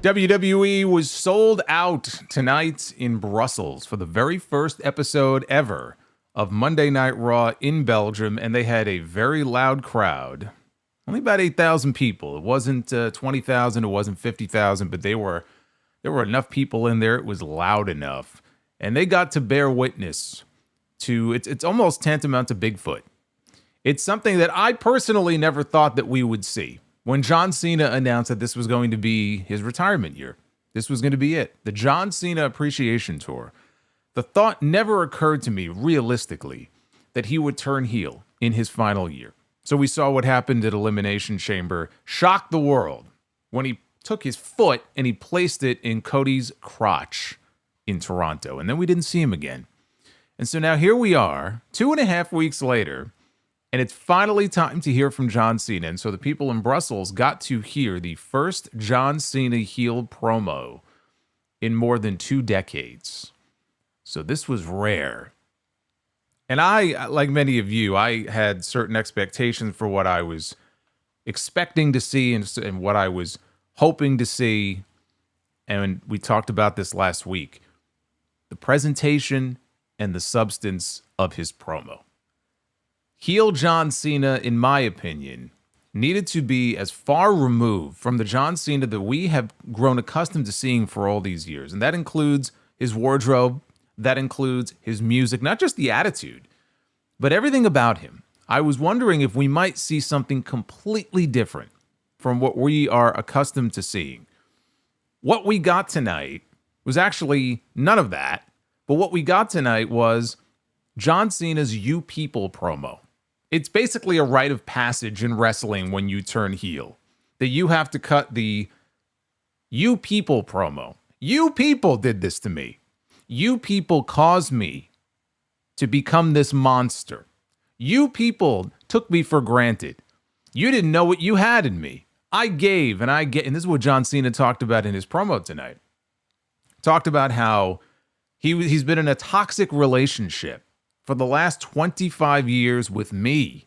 WWE was sold out tonight in Brussels for the very first episode ever of Monday Night Raw in Belgium, and they had a very loud crowd. Only about 8,000 people. It wasn't 20,000, it wasn't 50,000, but there were enough people in there. It was loud enough. And they got to bear witness to, it's almost tantamount to Bigfoot. It's something that I personally never thought that we would see. When John Cena announced that this was going to be his retirement year, this was going to be it. The John Cena Appreciation Tour. The thought never occurred to me, realistically, that he would turn heel in his final year. So we saw what happened at Elimination Chamber, shocked the world, when he took his foot and he placed it in Cody's crotch in Toronto. And then we didn't see him again. And so now here we are, 2.5 weeks later, and it's finally time to hear from John Cena. And so the people in Brussels got to hear the first John Cena heel promo in more than 2 decades. So this was rare. And I, like many of you, I had certain expectations for what I was expecting to see and what I was hoping to see. And we talked about this last week. The presentation and the substance of his promo. Heel John Cena, in my opinion, needed to be as far removed from the John Cena that we have grown accustomed to seeing for all these years. And that includes his wardrobe, That includes his music, not just the attitude, but everything about him. I was wondering if we might see something completely different from what we are accustomed to seeing. What we got tonight was actually none of that, but what we got tonight was John Cena's You People promo. It's basically a rite of passage in wrestling when you turn heel, that you have to cut the You People promo. You people did this to me. You people caused me to become this monster. You people took me for granted. You didn't know what you had in me. I gave and I get, and this is what John Cena talked about in his promo tonight. Talked about how he's been in a toxic relationship for the last 25 years with me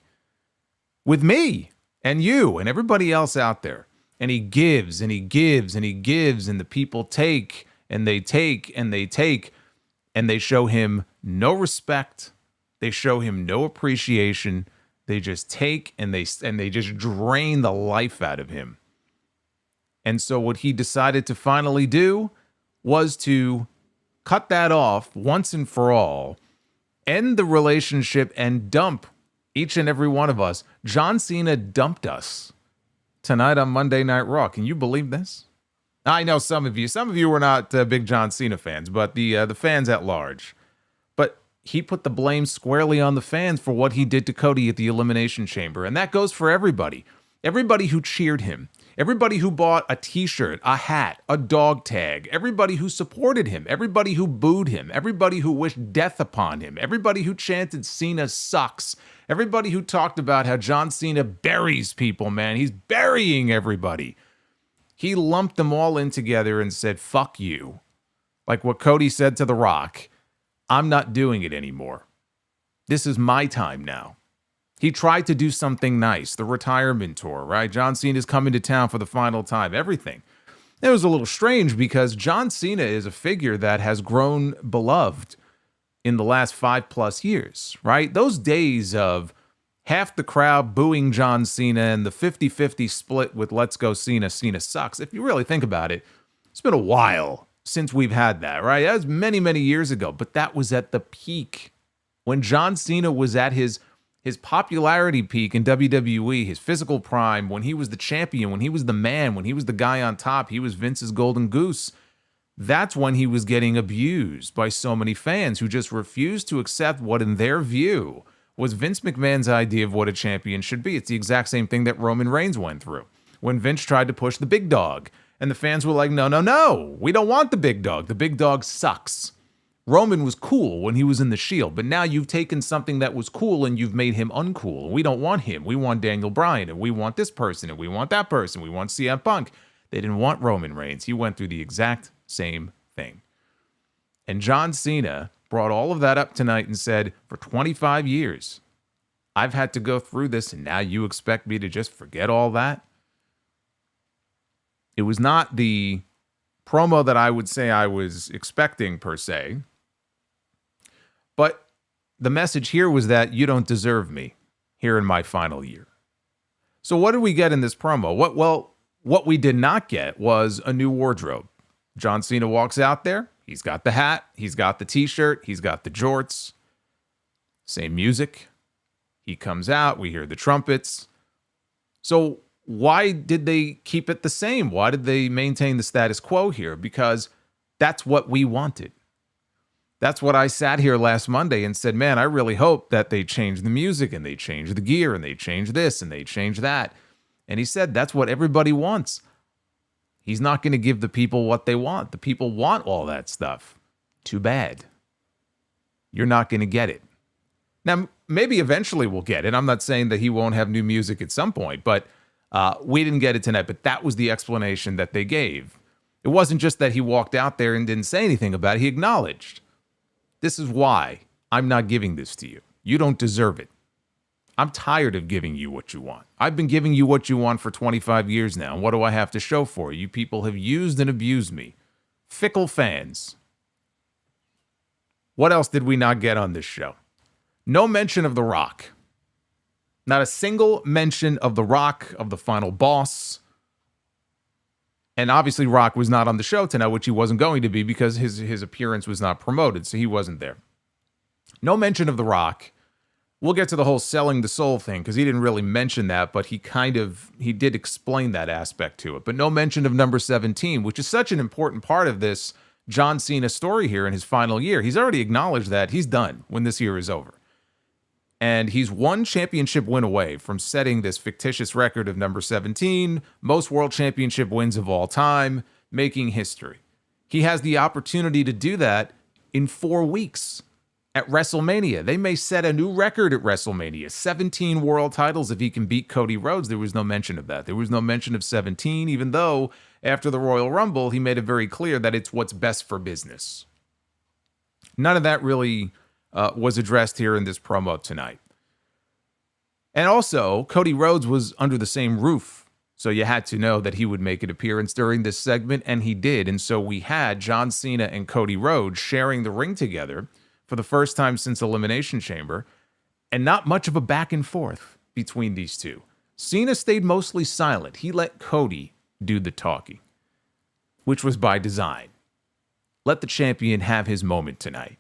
and you and everybody else out there. And he gives and he gives and he gives, and the people take and they take and they take, and they show him no respect. They show him no appreciation. They just take and they just drain the life out of him. And so what he decided to finally do was to cut that off once and for all, end the relationship, and dump each and every one of us. John Cena dumped us tonight on Monday Night Raw. Can you believe this? I know some of you were not big John Cena fans, but the fans at large. But he put the blame squarely on the fans for what he did to Cody at the Elimination Chamber. And that goes for everybody. Everybody who cheered him. Everybody who bought a t-shirt, a hat, a dog tag. Everybody who supported him. Everybody who booed him. Everybody who wished death upon him. Everybody who chanted Cena sucks. Everybody who talked about how John Cena buries people, man. He's burying everybody. He lumped them all in together and said, fuck you. Like what Cody said to The Rock, I'm not doing it anymore. This is my time now. He tried to do something nice, the retirement tour, right? John Cena's coming to town for the final time, everything. It was a little strange because John Cena is a figure that has grown beloved in the last 5+ years, right? Those days of half the crowd booing John Cena and the 50-50 split with Let's Go Cena, Cena sucks. If you really think about it, it's been a while since we've had that, right? That was many, many years ago, but that was at the peak. When John Cena was at his popularity peak in WWE, his physical prime, when he was the champion, when he was the man, when he was the guy on top, he was Vince's golden goose. That's when he was getting abused by so many fans who just refused to accept what, in their view, was Vince McMahon's idea of what a champion should be. It's the exact same thing that Roman Reigns went through when Vince tried to push the big dog. And the fans were like, no, no, no, we don't want the big dog. The big dog sucks. Roman was cool when he was in the Shield, but now you've taken something that was cool and you've made him uncool. We don't want him. We want Daniel Bryan, and we want this person, and we want that person. We want CM Punk. They didn't want Roman Reigns. He went through the exact same thing. And John Cena brought all of that up tonight and said, for 25 years, I've had to go through this, and now you expect me to just forget all that? It was not the promo that I would say I was expecting, per se. But the message here was that you don't deserve me here in my final year. So what did we get in this promo? What we did not get was a new wardrobe. John Cena walks out there. He's got the hat. He's got the t-shirt. He's got the jorts. Same music. He comes out. We hear the trumpets. So why did they keep it the same? Why did they maintain the status quo here? Because that's what we wanted. That's what I sat here last Monday and said, man, I really hope that they change the music and they change the gear and they change this and they change that. And he said, that's what everybody wants. He's not going to give the people what they want. The people want all that stuff. Too bad. You're not going to get it. Now, maybe eventually we'll get it. I'm not saying that he won't have new music at some point, but we didn't get it tonight. But that was the explanation that they gave. It wasn't just that he walked out there and didn't say anything about it. He acknowledged, this is why I'm not giving this to you. You don't deserve it. I'm tired of giving you what you want. I've been giving you what you want for 25 years now. And what do I have to show for it? You people have used and abused me. Fickle fans. What else did we not get on this show? No mention of The Rock. Not a single mention of The Rock, of the final boss. And obviously Rock was not on the show tonight, which he wasn't going to be because his appearance was not promoted, so he wasn't there. No mention of The Rock. We'll get to the whole selling the soul thing because he didn't really mention that, but he did explain that aspect to it. But no mention of number 17, which is such an important part of this John Cena story here in his final year. He's already acknowledged that he's done when this year is over. And he's one championship win away from setting this fictitious record of number 17, most world championship wins of all time, making history. He has the opportunity to do that in 4 weeks. At WrestleMania, they may set a new record at WrestleMania. 17 world titles if he can beat Cody Rhodes. There was no mention of that. There was no mention of 17, even though after the Royal Rumble, he made it very clear that it's what's best for business. None of that really was addressed here in this promo tonight. And also, Cody Rhodes was under the same roof, so you had to know that he would make an appearance during this segment, and he did. And so we had John Cena and Cody Rhodes sharing the ring together for the first time since Elimination Chamber, and not much of a back and forth between these two. Cena stayed mostly silent. He let Cody do the talking, which was by design. Let the champion have his moment tonight.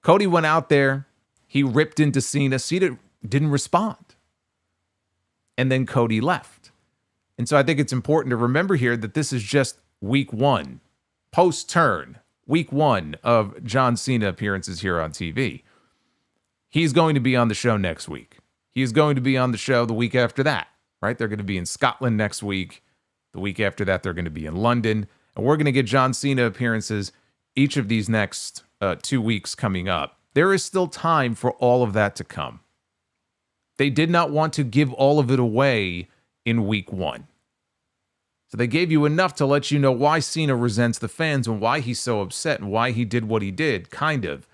Cody went out there. He ripped into Cena. Cena didn't respond. And then Cody left. And so I think it's important to remember here that this is just week 1, post-turn. Week 1 of John Cena appearances here on TV. He's going to be on the show next week. He's going to be on the show the week after that, right? They're going to be in Scotland next week. The week after that, they're going to be in London. And we're going to get John Cena appearances each of these next 2 weeks coming up. There is still time for all of that to come. They did not want to give all of it away in week 1. So they gave you enough to let you know why Cena resents the fans and why he's so upset and why he did what he did, kind of.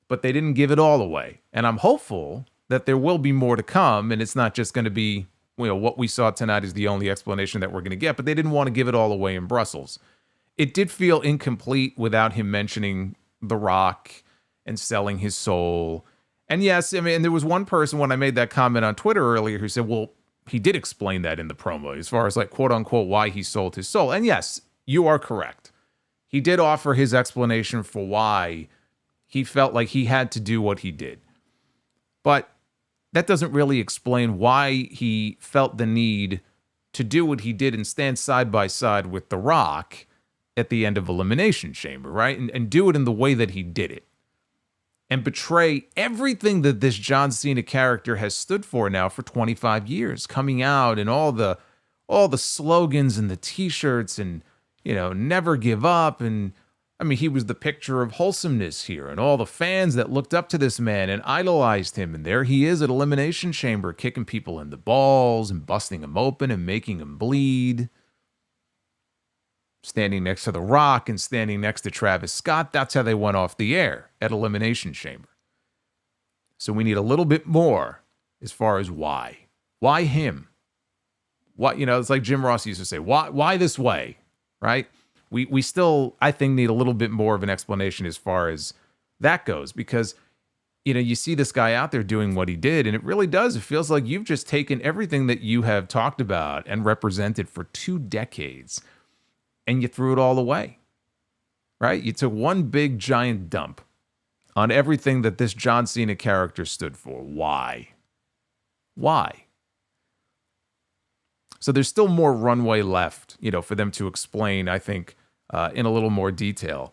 But they didn't give it all away. And I'm hopeful that there will be more to come, and it's not just going to be, what we saw tonight is the only explanation that we're going to get, but they didn't want to give it all away in Brussels. It did feel incomplete without him mentioning The Rock and selling his soul. And yes, I mean, there was one person when I made that comment on Twitter earlier who said, well, he did explain that in the promo as far as like quote unquote why he sold his soul. And yes, you are correct. He did offer his explanation for why he felt like he had to do what he did. But that doesn't really explain why he felt the need to do what he did and stand side by side with The Rock at the end of Elimination Chamber, right? And do it in the way that he did it. And betray everything that this John Cena character has stood for now for 25 years, coming out and all the slogans and the t-shirts and, never give up. And I mean, he was the picture of wholesomeness here and all the fans that looked up to this man and idolized him. And there he is at Elimination Chamber, kicking people in the balls and busting them open and making them bleed. Standing next to The Rock and standing next to Travis Scott. That's how they went off the air at Elimination Chamber. So we need a little bit more as far as why. Why him? What, it's like Jim Ross used to say, why this way, right? We still, I think, need a little bit more of an explanation as far as that goes, because, you see this guy out there doing what he did, and it really does. It feels like you've just taken everything that you have talked about and represented for 2 decades and you threw it all away, right? You took one big giant dump on everything that this John Cena character stood for. Why? Why? So there's still more runway left, for them to explain, I think, in a little more detail.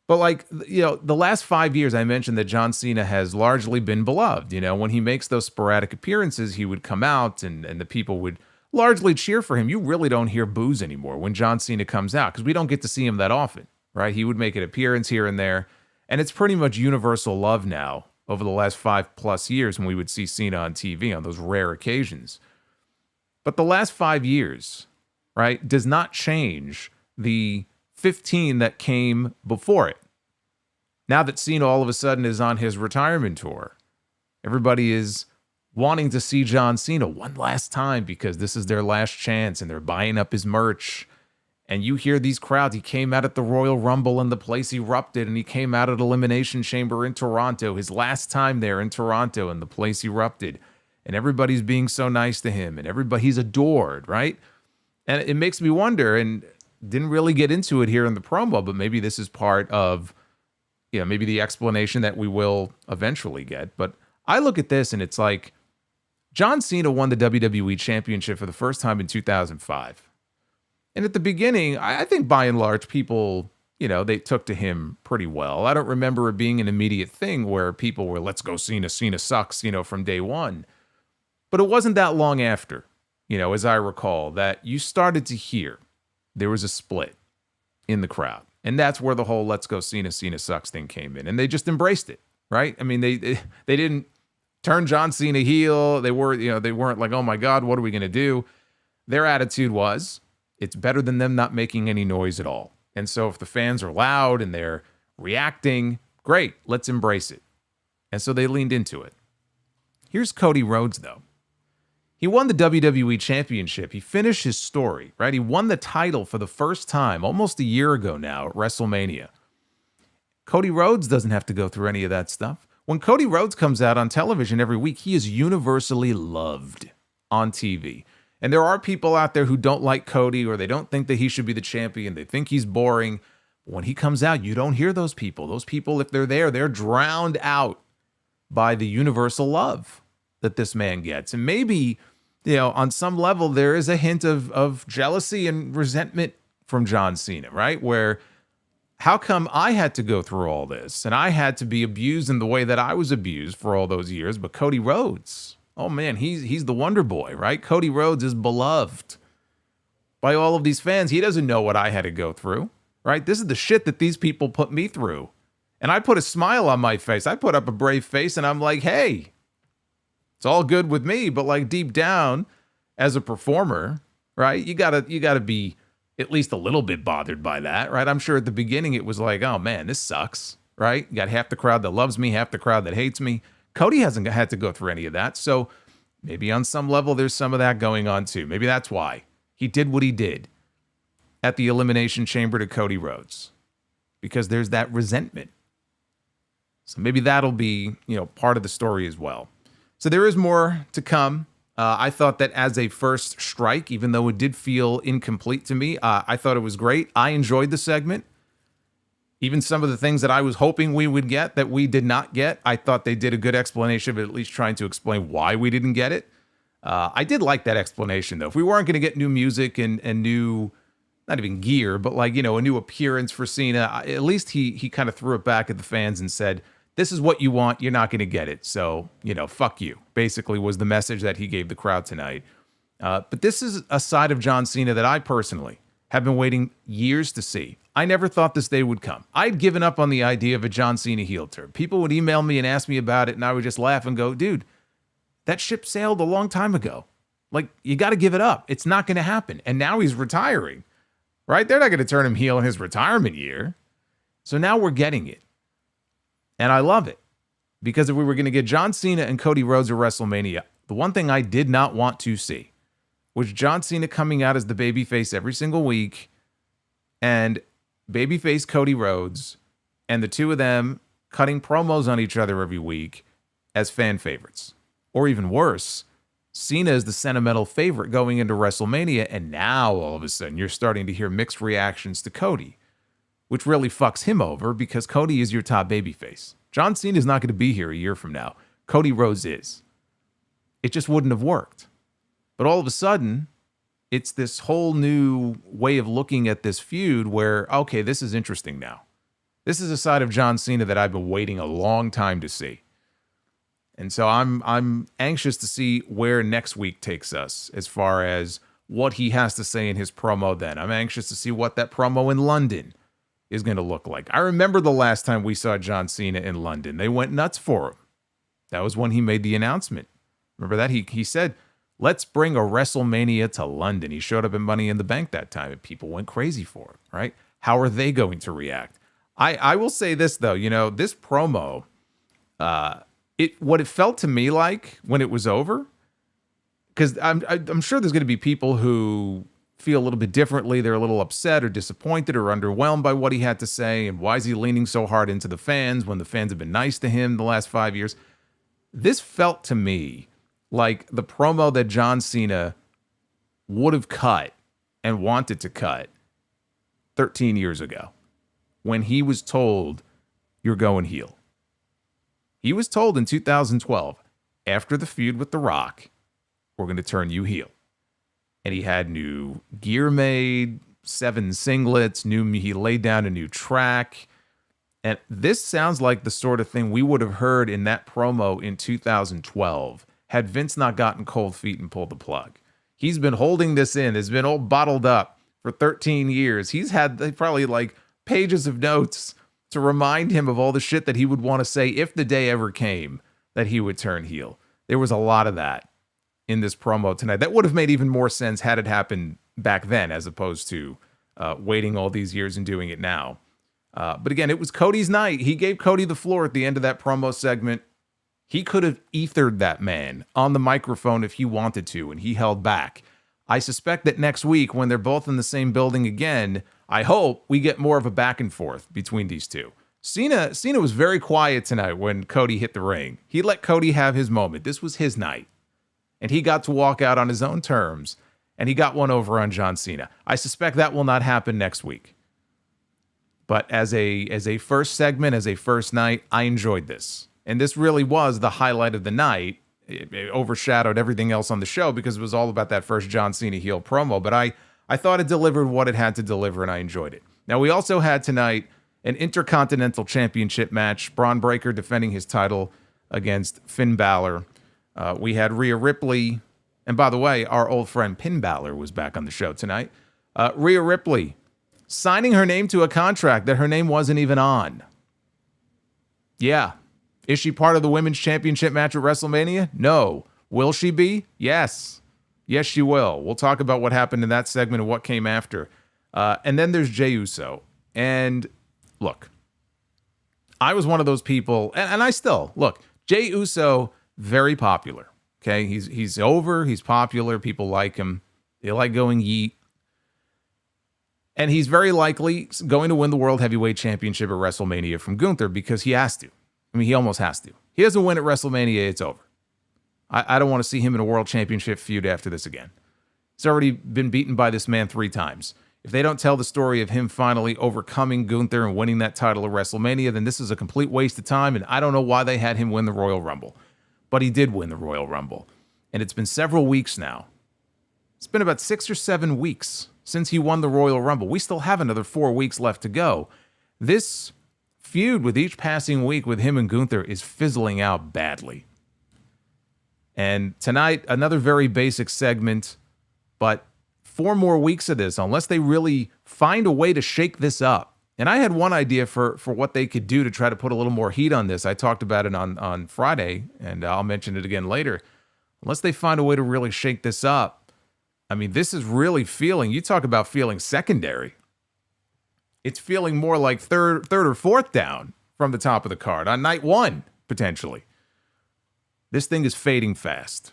But the last 5 years, I mentioned that John Cena has largely been beloved. When he makes those sporadic appearances, he would come out and the people would largely cheer for him. You really don't hear boos anymore when John Cena comes out because we don't get to see him that often, right? He would make an appearance here and there, and it's pretty much universal love now over the last 5+ years when we would see Cena on TV on those rare occasions. But the last 5 years, right, does not change the 15 that came before it. Now that Cena all of a sudden is on his retirement tour, everybody is wanting to see John Cena one last time because this is their last chance and they're buying up his merch. And you hear these crowds. He came out at the Royal Rumble and the place erupted, and he came out at Elimination Chamber in Toronto, his last time there in Toronto, and the place erupted. And everybody's being so nice to him, and he's adored, right? And it makes me wonder, and didn't really get into it here in the promo, but maybe this is part of, maybe the explanation that we will eventually get. But I look at this and it's like, John Cena won the WWE Championship for the first time in 2005. And at the beginning, I think by and large, people, they took to him pretty well. I don't remember it being an immediate thing where people were, let's go Cena, Cena sucks, from day one. But it wasn't that long after, as I recall, that you started to hear there was a split in the crowd. And that's where the whole let's go Cena, Cena sucks thing came in. And they just embraced it, right? I mean, they didn't turn John Cena heel. They weren't like, oh my God, what are we going to do? Their attitude was, it's better than them not making any noise at all. And so if the fans are loud and they're reacting, great, let's embrace it. And so they leaned into it. Here's Cody Rhodes, though. He won the WWE Championship. He finished his story, right? He won the title for the first time almost a year ago now at WrestleMania. Cody Rhodes doesn't have to go through any of that stuff. When Cody Rhodes comes out on television every week, he is universally loved on TV. And there are people out there who don't like Cody, or they don't think that he should be the champion. They think he's boring. But when he comes out, you don't hear those people. Those people, if they're there, they're drowned out by the universal love that this man gets. And maybe, on some level, there is a hint of jealousy and resentment from John Cena, right? Where, how come I had to go through all this and I had to be abused in the way that I was abused for all those years, but Cody Rhodes, oh man, he's the wonder boy, right? Cody Rhodes is beloved by all of these fans. He doesn't know what I had to go through, right? This is the shit that these people put me through. And I put a smile on my face. I put up a brave face and I'm like, hey, it's all good with me. But like deep down as a performer, right? You gotta be at least a little bit bothered by that, right? I'm sure at the beginning it was like, oh man, this sucks, right? You got half the crowd that loves me, half the crowd that hates me. Cody hasn't had to go through any of that. So maybe on some level, there's some of that going on too. Maybe that's why he did what he did at the Elimination Chamber to Cody Rhodes, because there's that resentment. So maybe that'll be, part of the story as well. So there is more to come. I thought that as a first strike, even though it did feel incomplete to me, I thought it was great. I enjoyed the segment. Even some of the things that I was hoping we would get that we did not get, I thought they did a good explanation of it, at least trying to explain why we didn't get it. I did like that explanation, though. If we weren't going to get new music and new, not even gear, but like, a new appearance for Cena, at least he kind of threw it back at the fans and said, this is what you want, you're not going to get it. So, fuck you, basically was the message that he gave the crowd tonight. But this is a side of John Cena that I personally have been waiting years to see. I never thought this day would come. I'd given up on the idea of a John Cena heel turn. People would email me and ask me about it, and I would just laugh and go, dude, that ship sailed a long time ago. Like, you got to give it up. It's not going to happen. And now he's retiring, right? They're not going to turn him heel in his retirement year. So now we're getting it. And I love it. Because if we were going to get John Cena and Cody Rhodes at WrestleMania, the one thing I did not want to see was John Cena coming out as the babyface every single week and babyface Cody Rhodes and the two of them cutting promos on each other every week as fan favorites. Or even worse, Cena is the sentimental favorite going into WrestleMania, and now all of a sudden you're starting to hear mixed reactions to Cody, which really fucks him over because Cody is your top babyface. John Cena is not going to be here a year from now. Cody Rhodes is. It just wouldn't have worked. But all of a sudden, it's this whole new way of looking at this feud where, okay, this is interesting now. This is a side of John Cena that I've been waiting a long time to see. And so I'm anxious to see where next week takes us as far as what he has to say in his promo then. I'm anxious to see what that promo in London is going to look like. I remember the last time we saw John Cena in London. They went nuts for him. That was when he made the announcement. Remember that? He said, let's bring a WrestleMania to London. He showed up in Money in the Bank that time, and people went crazy for him, right? How are they going to react? I will say this, though. This promo, what it felt to me like when it was over, because I'm sure there's going to be people who feel a little bit differently. They're a little upset or disappointed or underwhelmed by what he had to say. And why is he leaning so hard into the fans when the fans have been nice to him the last 5 years? This felt to me like the promo that John Cena would have cut and wanted to cut 13 years ago when he was told, you're going heel. He was told in 2012, after the feud with The Rock, we're going to turn you heel. And he had new gear made, 7 singlets, he laid down a new track. And this sounds like the sort of thing we would have heard in that promo in 2012 had Vince not gotten cold feet and pulled the plug. He's been holding this in. It's been all bottled up for 13 years. He's had probably like pages of notes to remind him of all the shit that he would want to say if the day ever came that he would turn heel. There was a lot of that in this promo tonight. That would have made even more sense had it happened back then as opposed to waiting all these years and doing it now. But again, it was Cody's night. He gave Cody the floor at the end of that promo segment. He could have ethered that man on the microphone if he wanted to, and he held back. I suspect that next week, when they're both in the same building again, I hope we get more of a back and forth between these two. Cena was very quiet tonight when Cody hit the ring. He let Cody have his moment. This was his night. And he got to walk out on his own terms, and he got one over on John Cena. I suspect that will not happen next week. But as a first segment, as a first night, I enjoyed this. And this really was the highlight of the night. It overshadowed everything else on the show because it was all about that first John Cena heel promo. But I thought it delivered what it had to deliver, and I enjoyed it. Now, we also had tonight an Intercontinental Championship match. Bron Breakker defending his title against Finn Balor. We had Rhea Ripley. And by the way, our old friend Finn Balor was back on the show tonight. Rhea Ripley signing her name to a contract that her name wasn't even on. Yeah. Is she part of the Women's Championship match at WrestleMania? No. Will she be? Yes. Yes, she will. We'll talk about what happened in that segment and what came after. And then there's Jey Uso. And look, I was one of those people, and I still, look, Jey Uso, very popular. Okay, he's over, he's popular, people like him. They like going yeet. And he's very likely going to win the World Heavyweight Championship at WrestleMania from Gunther because he has to. I mean, he almost has to. He doesn't win at WrestleMania, it's over. I don't want to see him in a World Championship feud after this again. He's already been beaten by this man 3 times. If they don't tell the story of him finally overcoming Gunther and winning that title at WrestleMania, then this is a complete waste of time, and I don't know why they had him win the Royal Rumble. But he did win the Royal Rumble. And it's been several weeks now. It's been about 6 or 7 weeks since he won the Royal Rumble. We still have another 4 weeks left to go. This feud with each passing week with him and Gunther is fizzling out badly. And tonight, another very basic segment, but 4 more weeks of this, unless they really find a way to shake this up. And I had one idea for what they could do to try to put a little more heat on this. I talked about it on Friday, and I'll mention it again later. Unless they find a way to really shake this up, I mean, this is really feeling, you talk about feeling secondary. It's feeling more like third or fourth down from the top of the card on night 1, potentially. This thing is fading fast,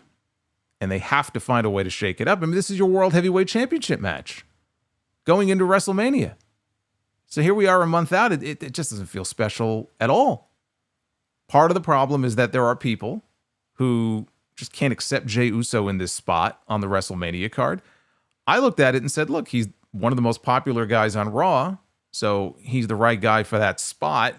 and they have to find a way to shake it up. I mean, this is your World Heavyweight Championship match going into WrestleMania. So here we are a month out. It just doesn't feel special at all. Part of the problem is that there are people who just can't accept Jey Uso in this spot on the WrestleMania card. I looked at it and said, look, he's one of the most popular guys on Raw, so he's the right guy for that spot.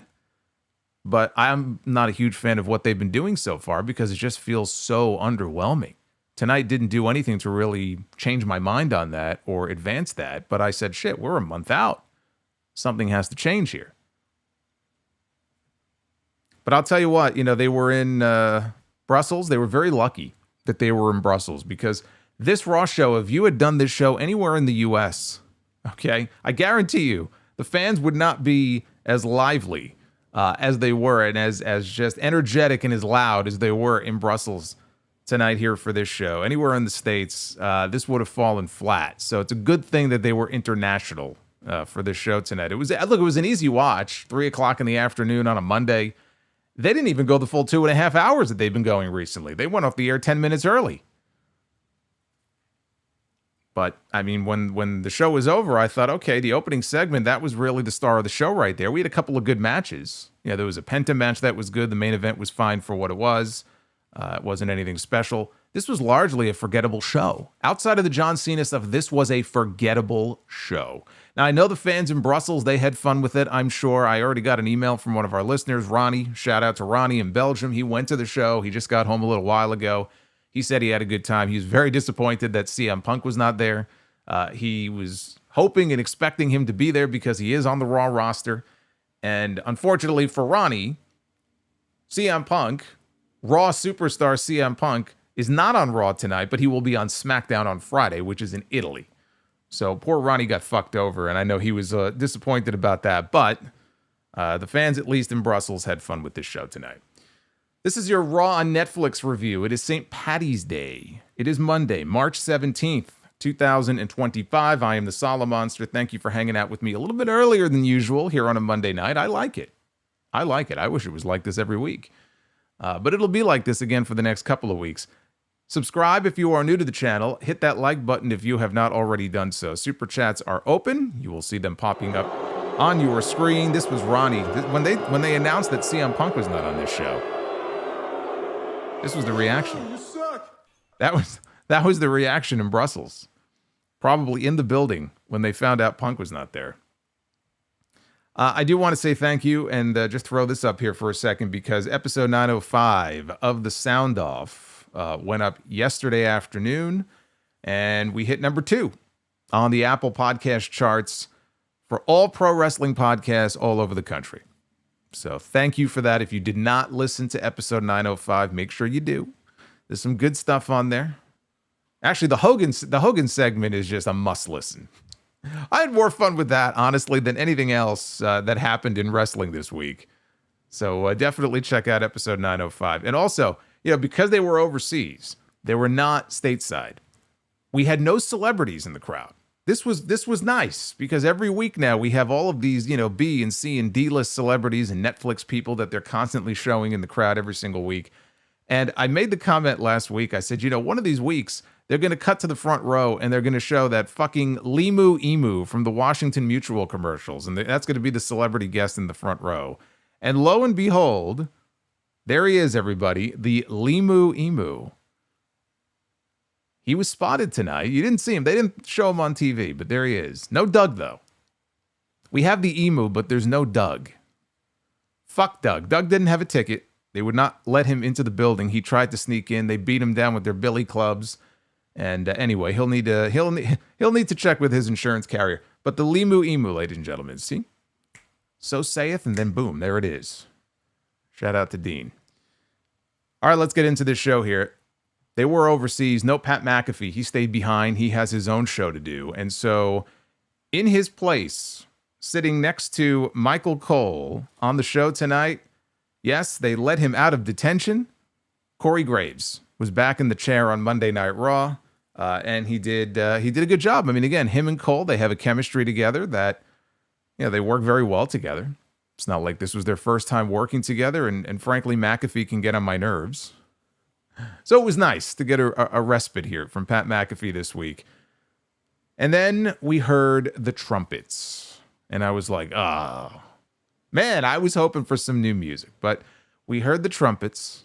But I'm not a huge fan of what they've been doing so far because it just feels so underwhelming. Tonight didn't do anything to really change my mind on that or advance that, but I said, shit, we're a month out. Something has to change here. But I'll tell you what, they were in Brussels. They were very lucky that they were in Brussels because this Raw show, if you had done this show anywhere in the U.S., okay, I guarantee you the fans would not be as lively as they were and as just energetic and as loud as they were in Brussels tonight here for this show. Anywhere in the States, this would have fallen flat. So it's a good thing that they were international for this show tonight. It was an easy watch, 3:00 in the afternoon on a Monday. They didn't even go the full 2.5 hours that they've been going recently. They went off the air 10 minutes early. But I mean, when the show was over, I thought, okay, the opening segment, that was really the star of the show right there. We had a couple of good matches. There was a Penta match that was good. The main event was fine for what it was. It wasn't anything special. This was largely a forgettable show. Outside of the John Cena stuff, this was a forgettable show. Now, I know the fans in Brussels, they had fun with it, I'm sure. I already got an email from one of our listeners, Ronnie. Shout out to Ronnie in Belgium. He went to the show. He just got home a little while ago. He said he had a good time. He was very disappointed that CM Punk was not there. He was hoping and expecting him to be there because he is on the Raw roster. And unfortunately for Ronnie, CM Punk, Raw superstar CM Punk, is not on Raw tonight, but he will be on SmackDown on Friday, which is in Italy. So poor Ronnie got fucked over, and I know he was disappointed about that. But the fans, at least in Brussels, had fun with this show tonight. This is your Raw on Netflix review. It is St. Paddy's Day. It is Monday, March 17th, 2025. I am the Solomonster. Thank you for hanging out with me a little bit earlier than usual here on a Monday night. I like it. I like it. I wish it was like this every week. But it'll be like this again for the next couple of weeks. Subscribe if you are new to the channel. Hit that like button if you have not already done so. Super chats are open. You will see them popping up on your screen. This was Ronnie. When they announced that CM Punk was not on this show, this was the reaction. You suck. That was the reaction in Brussels. Probably in the building when they found out Punk was not there. I do want to say thank you and just throw this up here for a second because episode 905 of The Sound Off went up yesterday afternoon, and we hit number 2 on the Apple podcast charts for all pro wrestling podcasts all over the country. So thank you for that. If you did not listen to episode 905, make sure you do. There's some good stuff on there. Actually, the Hogan segment is just a must listen. I had more fun with that, honestly, than anything else that happened in wrestling this week. So definitely check out episode 905. And also, because they were overseas, they were not stateside. We had no celebrities in the crowd. This was nice because every week now we have all of these, B and C and D-list celebrities and Netflix people that they're constantly showing in the crowd every single week. And I made the comment last week. I said, one of these weeks, they're going to cut to the front row and they're going to show that fucking Limu Emu from the Washington Mutual commercials. And that's going to be the celebrity guest in the front row. And lo and behold, there he is, everybody. The Limu Emu. He was spotted tonight. You didn't see him. They didn't show him on TV, but there he is. No Doug, though. We have the Emu, but there's no Doug. Fuck Doug. Doug didn't have a ticket. They would not let him into the building. He tried to sneak in. They beat him down with their billy clubs. And anyway, he'll need to check with his insurance carrier. But the Limu Emu, ladies and gentlemen, see? So saith, and then boom, there it is. Shout out to Dean. All right, let's get into this show here. They were overseas. No Pat McAfee. He stayed behind. He has his own show to do. And so in his place, sitting next to Michael Cole on the show tonight, yes, they let him out of detention. Corey Graves was back in the chair on Monday Night Raw. And he did a good job. I mean, again, him and Cole, they have a chemistry together that, they work very well together. It's not like this was their first time working together. And frankly, McAfee can get on my nerves. So it was nice to get a respite here from Pat McAfee this week. And then we heard the trumpets. And I was like, oh, man, I was hoping for some new music. But we heard the trumpets.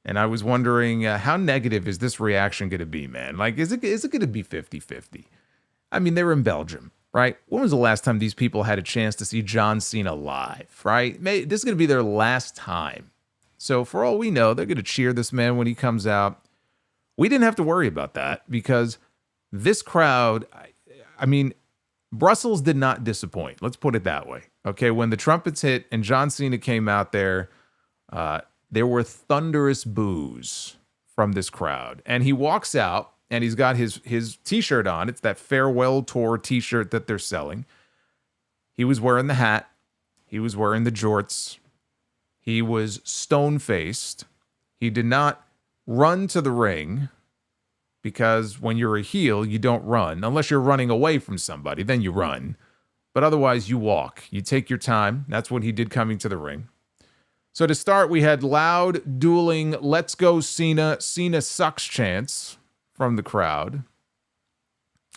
And I was wondering, how negative is this reaction going to be, man? Like, is it going to be 50-50? I mean, they were in Belgium, right? When was the last time these people had a chance to see John Cena live, right? This is going to be their last time. So for all we know, they're going to cheer this man when he comes out. We didn't have to worry about that because this crowd, I mean, Brussels did not disappoint. Let's put it that way. Okay, when the trumpets hit and John Cena came out there were thunderous boos from this crowd. And he walks out and he's got his t-shirt on. It's that farewell tour t-shirt that they're selling. He was wearing the hat. He was wearing the jorts. He was stone-faced. He did not run to the ring because when you're a heel, you don't run. Unless you're running away from somebody, then you run. But otherwise, you walk. You take your time. That's what he did coming to the ring. So to start, we had loud, dueling, let's go Cena, Cena sucks chants from the crowd.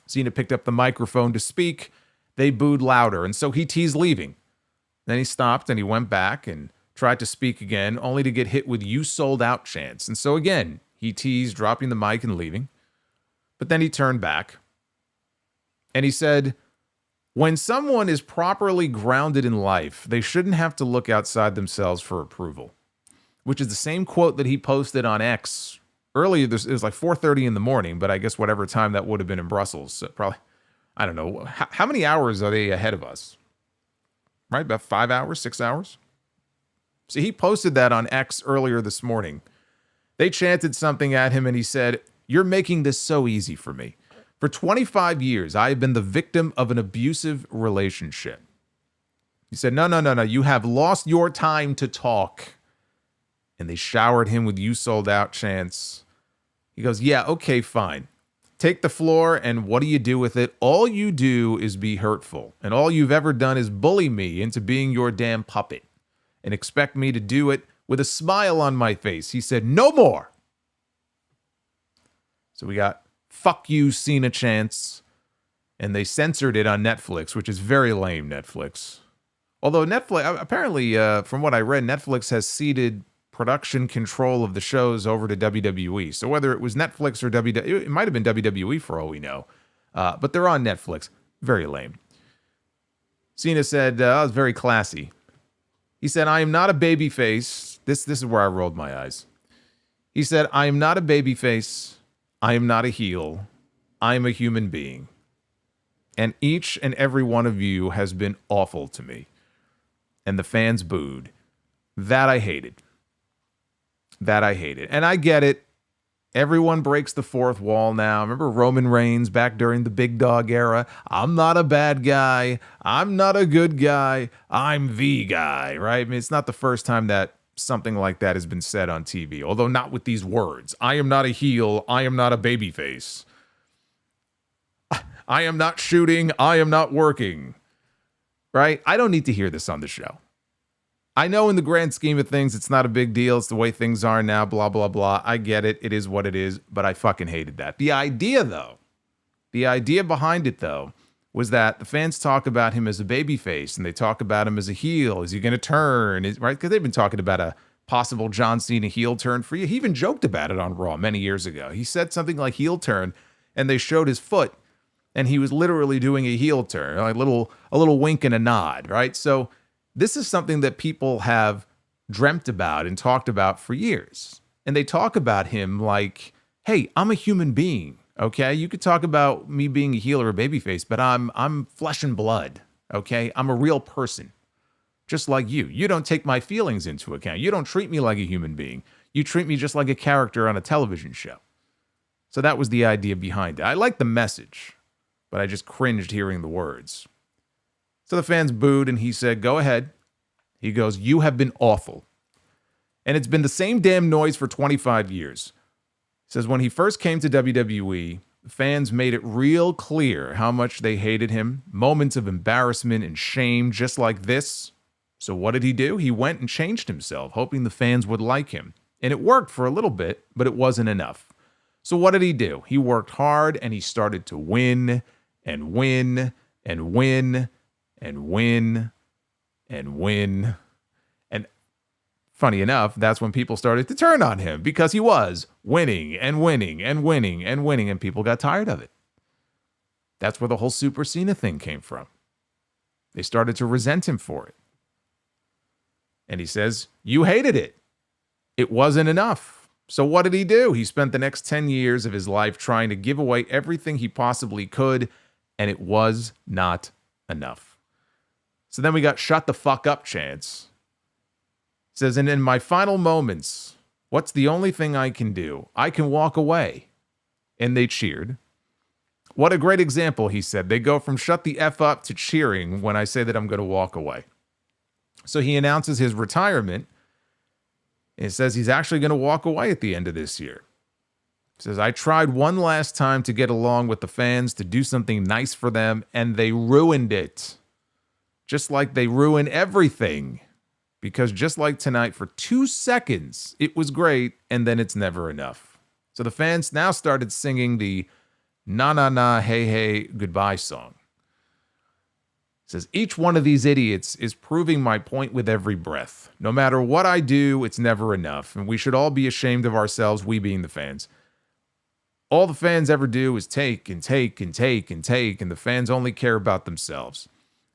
Cena picked up the microphone to speak. They booed louder, and so he teased leaving. Then he stopped, and he went back and tried to speak again, only to get hit with "you sold out" chants. And so again, he teased dropping the mic and leaving. But then he turned back and he said, when someone is properly grounded in life, they shouldn't have to look outside themselves for approval. Which is the same quote that he posted on X earlier. It was like 4:30 in the morning, but I guess whatever time that would have been in Brussels. So probably, I don't know. How many hours are they ahead of us? Right? About 5 hours, 6 hours? So he posted that on X earlier this morning. They chanted something at him and he said, "You're making this so easy for me. For 25 years, I have been the victim of an abusive relationship." He said, no. You have lost your time to talk. And they showered him with "you sold out" chants. He goes, yeah, okay, fine. Take the floor, and what do you do with it? All you do is be hurtful. And all you've ever done is bully me into being your damn puppet and expect me to do it with a smile on my face. He said, no more. So we got "fuck you, Cena" chants, and they censored it on Netflix, which is very lame, Netflix. Although Netflix, apparently, from what I read, Netflix has ceded production control of the shows over to WWE. So whether it was Netflix or WWE, it might have been WWE for all we know. But they're on Netflix. Very lame. Cena said, that was very classy. He said, "I am not a babyface." This is where I rolled my eyes. He said, "I am not a babyface. I am not a heel. I am a human being. And each and every one of you has been awful to me." And the fans booed. That I hated. And I get it. Everyone breaks the fourth wall now. Remember Roman Reigns back during the big dog era? "I'm not a bad guy. I'm not a good guy. I'm the guy," right? I mean, it's not the first time that something like that has been said on TV, although not with these words. "I am not a heel. I am not a babyface. I am not shooting. I am not working." Right? I don't need to hear this on the show. I know in the grand scheme of things, it's not a big deal. It's the way things are now, blah, blah, blah. I get it. It is what it is, but I fucking hated that. The idea behind it, though, was that the fans talk about him as a babyface, and they talk about him as a heel. Is he going to turn? Right? Because they've been talking about a possible John Cena heel turn for you. He even joked about it on Raw many years ago. He said something like heel turn, and they showed his foot, and he was literally doing a heel turn, like a little wink and a nod, right? So this is something that people have dreamt about and talked about for years. And they talk about him like, hey, I'm a human being, okay? You could talk about me being a heel or a babyface, but I'm flesh and blood, okay? I'm a real person, just like you. You don't take my feelings into account. You don't treat me like a human being. You treat me just like a character on a television show. So that was the idea behind it. I like the message, but I just cringed hearing the words. So the fans booed, and he said, go ahead. He goes, "You have been awful. And it's been the same damn noise for 25 years. He says, when he first came to WWE, the fans made it real clear how much they hated him. Moments of embarrassment and shame just like this. So what did he do? He went and changed himself, hoping the fans would like him. And it worked for a little bit, but it wasn't enough. So what did he do? He worked hard, and he started to win and win and win and win and win. And funny enough, that's when people started to turn on him, because he was winning and winning and winning and winning, and people got tired of it. That's where the whole Super Cena thing came from. They started to resent him for it. And he says, you hated it. It wasn't enough. So what did he do? He spent the next 10 years of his life trying to give away everything he possibly could, and it was not enough. So then we got "shut the fuck up" chants. It says, and in my final moments, what's the only thing I can do? I can walk away. And they cheered. What a great example, he said. They go from shut the F up to cheering when I say that I'm going to walk away. So he announces his retirement. And it says he's actually going to walk away at the end of this year. He says, I tried one last time to get along with the fans, to do something nice for them, and they ruined it. Just like they ruin everything. Because just like tonight, for 2 seconds, it was great, and then it's never enough. So the fans now started singing the "Na Na Na Hey Hey Goodbye" song. Says, each one of these idiots is proving my point with every breath. No matter what I do, it's never enough. And we should all be ashamed of ourselves, we being the fans. All the fans ever do is take and take and take and take, and the fans only care about themselves.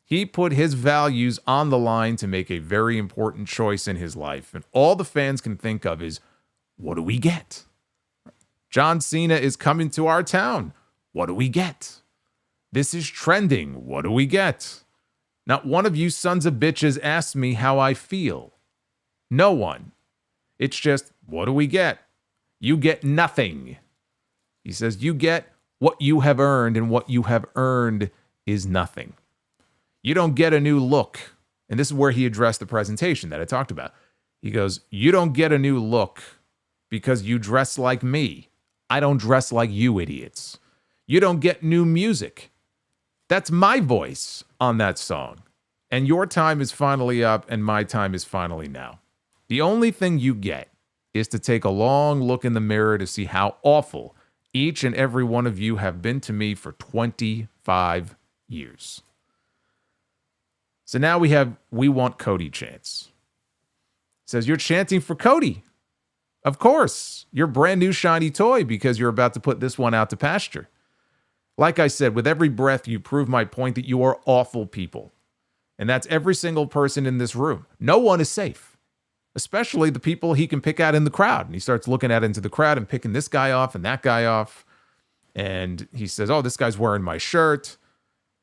He put his values on the line to make a very important choice in his life. And all the fans can think of is, what do we get? John Cena is coming to our town. What do we get? This is trending. What do we get? Not one of you sons of bitches asked me how I feel. No one. It's just, what do we get? You get nothing. He says, you get what you have earned, and what you have earned is nothing. You don't get a new look. And this is where he addressed the presentation that I talked about. He goes, you don't get a new look because you dress like me. I don't dress like you idiots. You don't get new music. That's my voice on that song. And your time is finally up, and my time is finally now. The only thing you get is to take a long look in the mirror to see how awful each and every one of you have been to me for 25 years. So now we have "We Want Cody" chants. It says, you're chanting for Cody. Of course, your brand new shiny toy, because you're about to put this one out to pasture. Like I said, with every breath, you prove my point that you are awful people. And that's every single person in this room. No one is safe, especially the people he can pick out in the crowd. And he starts looking out into the crowd and picking this guy off and that guy off. And he says, oh, this guy's wearing my shirt.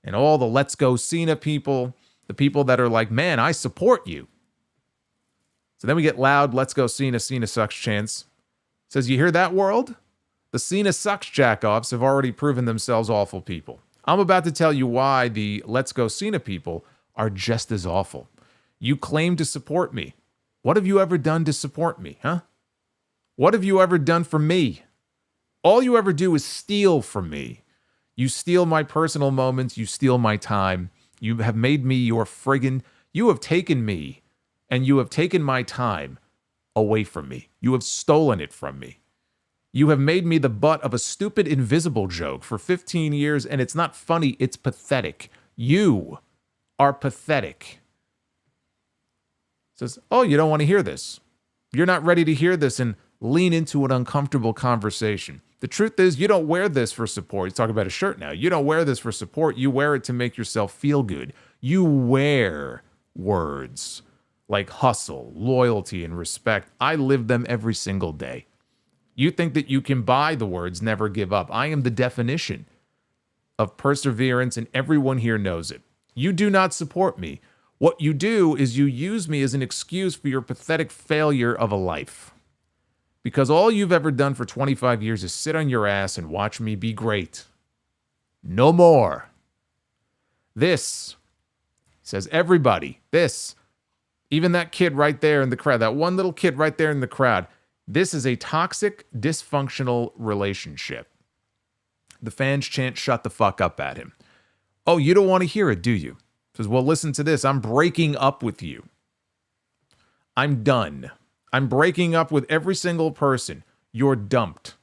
And all the Let's Go Cena people, the people that are like, man, I support you. So then we get loud, Let's Go Cena, Cena sucks chants. Says, you hear that, world? The Cena sucks jackoffs have already proven themselves awful people. I'm about to tell you why the Let's Go Cena people are just as awful. You claim to support me. What have you ever done to support me, huh? What have you ever done for me? All you ever do is steal from me. You steal my personal moments. You steal my time. You have made me your friggin'... You have taken me and you have taken my time away from me. You have stolen it from me. You have made me the butt of a stupid invisible joke for 15 years, and it's not funny, it's pathetic. You are pathetic. Says, oh, you don't want to hear this. You're not ready to hear this and lean into an uncomfortable conversation. The truth is, you don't wear this for support. He's talking about a shirt now. You don't wear this for support. You wear it to make yourself feel good. You wear words like hustle, loyalty, and respect. I live them every single day. You think that you can buy the words, never give up. I am the definition of perseverance, and everyone here knows it. You do not support me. What you do is you use me as an excuse for your pathetic failure of a life. Because all you've ever done for 25 years is sit on your ass and watch me be great. No more. This, says everybody, this, even that kid right there in the crowd, that one little kid right there in the crowd, this is a toxic, dysfunctional relationship. The fans chant, shut the fuck up at him. Oh, you don't want to hear it, do you? Says, well, listen to this. I'm breaking up with you. I'm done. I'm breaking up with every single person. You're dumped.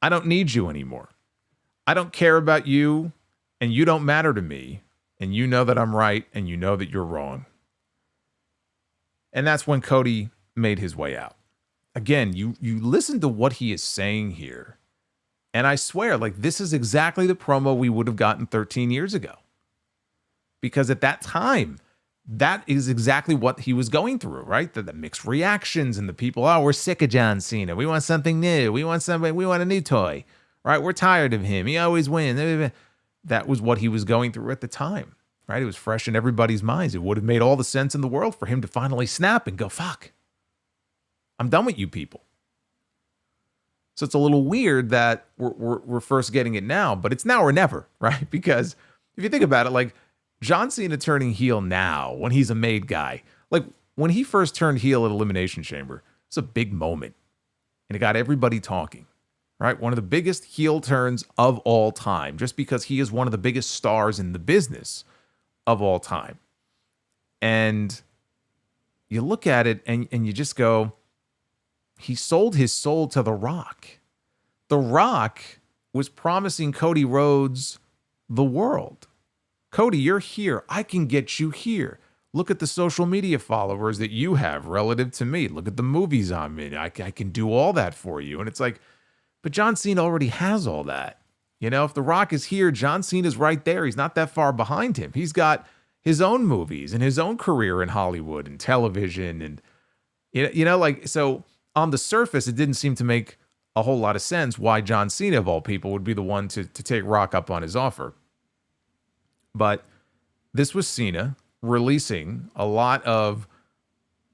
I don't need you anymore. I don't care about you, and you don't matter to me, and you know that I'm right, and you know that you're wrong. And that's when Cody made his way out. Again, you listen to what he is saying here, and I swear, like, this is exactly the promo we would have gotten 13 years ago. Because at that time, that is exactly what he was going through, right? The mixed reactions and the people, oh, we're sick of John Cena. We want something new. We want a new toy, right? We're tired of him. He always wins. That was what he was going through at the time, right? It was fresh in everybody's minds. It would have made all the sense in the world for him to finally snap and go, fuck, I'm done with you people. So it's a little weird that we're first getting it now, but it's now or never, right? Because if you think about it, like, John Cena turning heel now when he's a made guy, like when he first turned heel at Elimination Chamber, it's a big moment and it got everybody talking, right? One of the biggest heel turns of all time, just because he is one of the biggest stars in the business of all time. And you look at it and you just go, he sold his soul to The Rock. The Rock was promising Cody Rhodes the world. Cody, you're here. I can get you here. Look at the social media followers that you have relative to me. Look at the movies I'm in. I can do all that for you. And it's like, but John Cena already has all that. You know, if The Rock is here, John Cena's right there. He's not that far behind him. He's got his own movies and his own career in Hollywood and television. And, you know, like, so on the surface, it didn't seem to make a whole lot of sense why John Cena, of all people, would be the one to take Rock up on his offer. But this was Cena releasing a lot of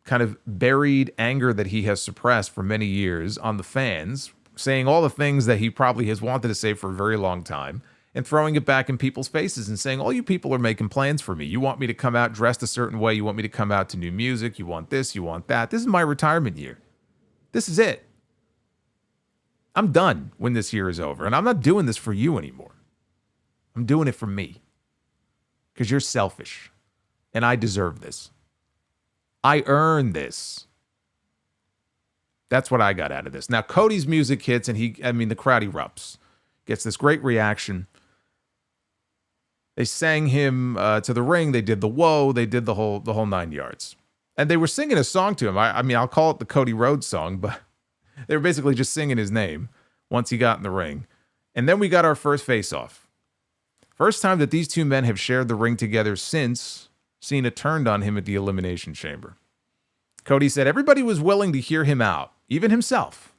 kind of buried anger that he has suppressed for many years on the fans, saying all the things that he probably has wanted to say for a very long time, and throwing it back in people's faces and saying, all you people are making plans for me. You want me to come out dressed a certain way. You want me to come out to new music. You want this. You want that. This is my retirement year. This is it. I'm done when this year is over. And I'm not doing this for you anymore. I'm doing it for me. Because you're selfish. And I deserve this. I earned this. That's what I got out of this. Now, Cody's music hits, and the crowd erupts. Gets this great reaction. They sang him to the ring. They did the whoa. They did the whole 9 yards. And they were singing a song to him. I mean, I'll call it the Cody Rhodes song, but they were basically just singing his name once he got in the ring. And then we got our first face-off. First time that these two men have shared the ring together since Cena turned on him at the Elimination Chamber. Cody said everybody was willing to hear him out, even himself.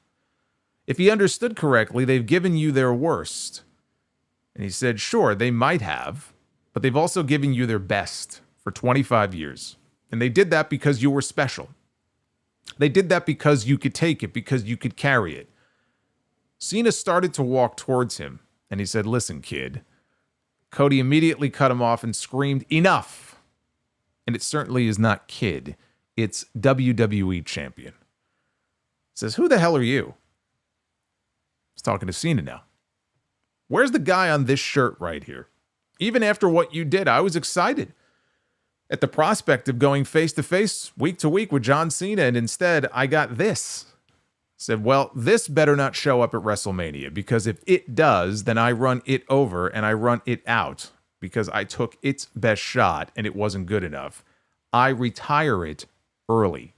If he understood correctly, they've given you their worst. And he said, sure, they might have, but they've also given you their best for 25 years. And they did that because you were special. They did that because you could take it, because you could carry it. Cena started to walk towards him, and he said, listen, kid. Cody immediately cut him off and screamed, enough. And it certainly is not kid. It's WWE champion. Says, who the hell are you? He's talking to Cena now. Where's the guy on this shirt right here? Even after what you did, I was excited at the prospect of going face-to-face, week-to-week with John Cena, and instead, I got this. Said, well, this better not show up at WrestleMania, because if it does, then I run it over and I run it out, because I took its best shot and it wasn't good enough. I retire it early.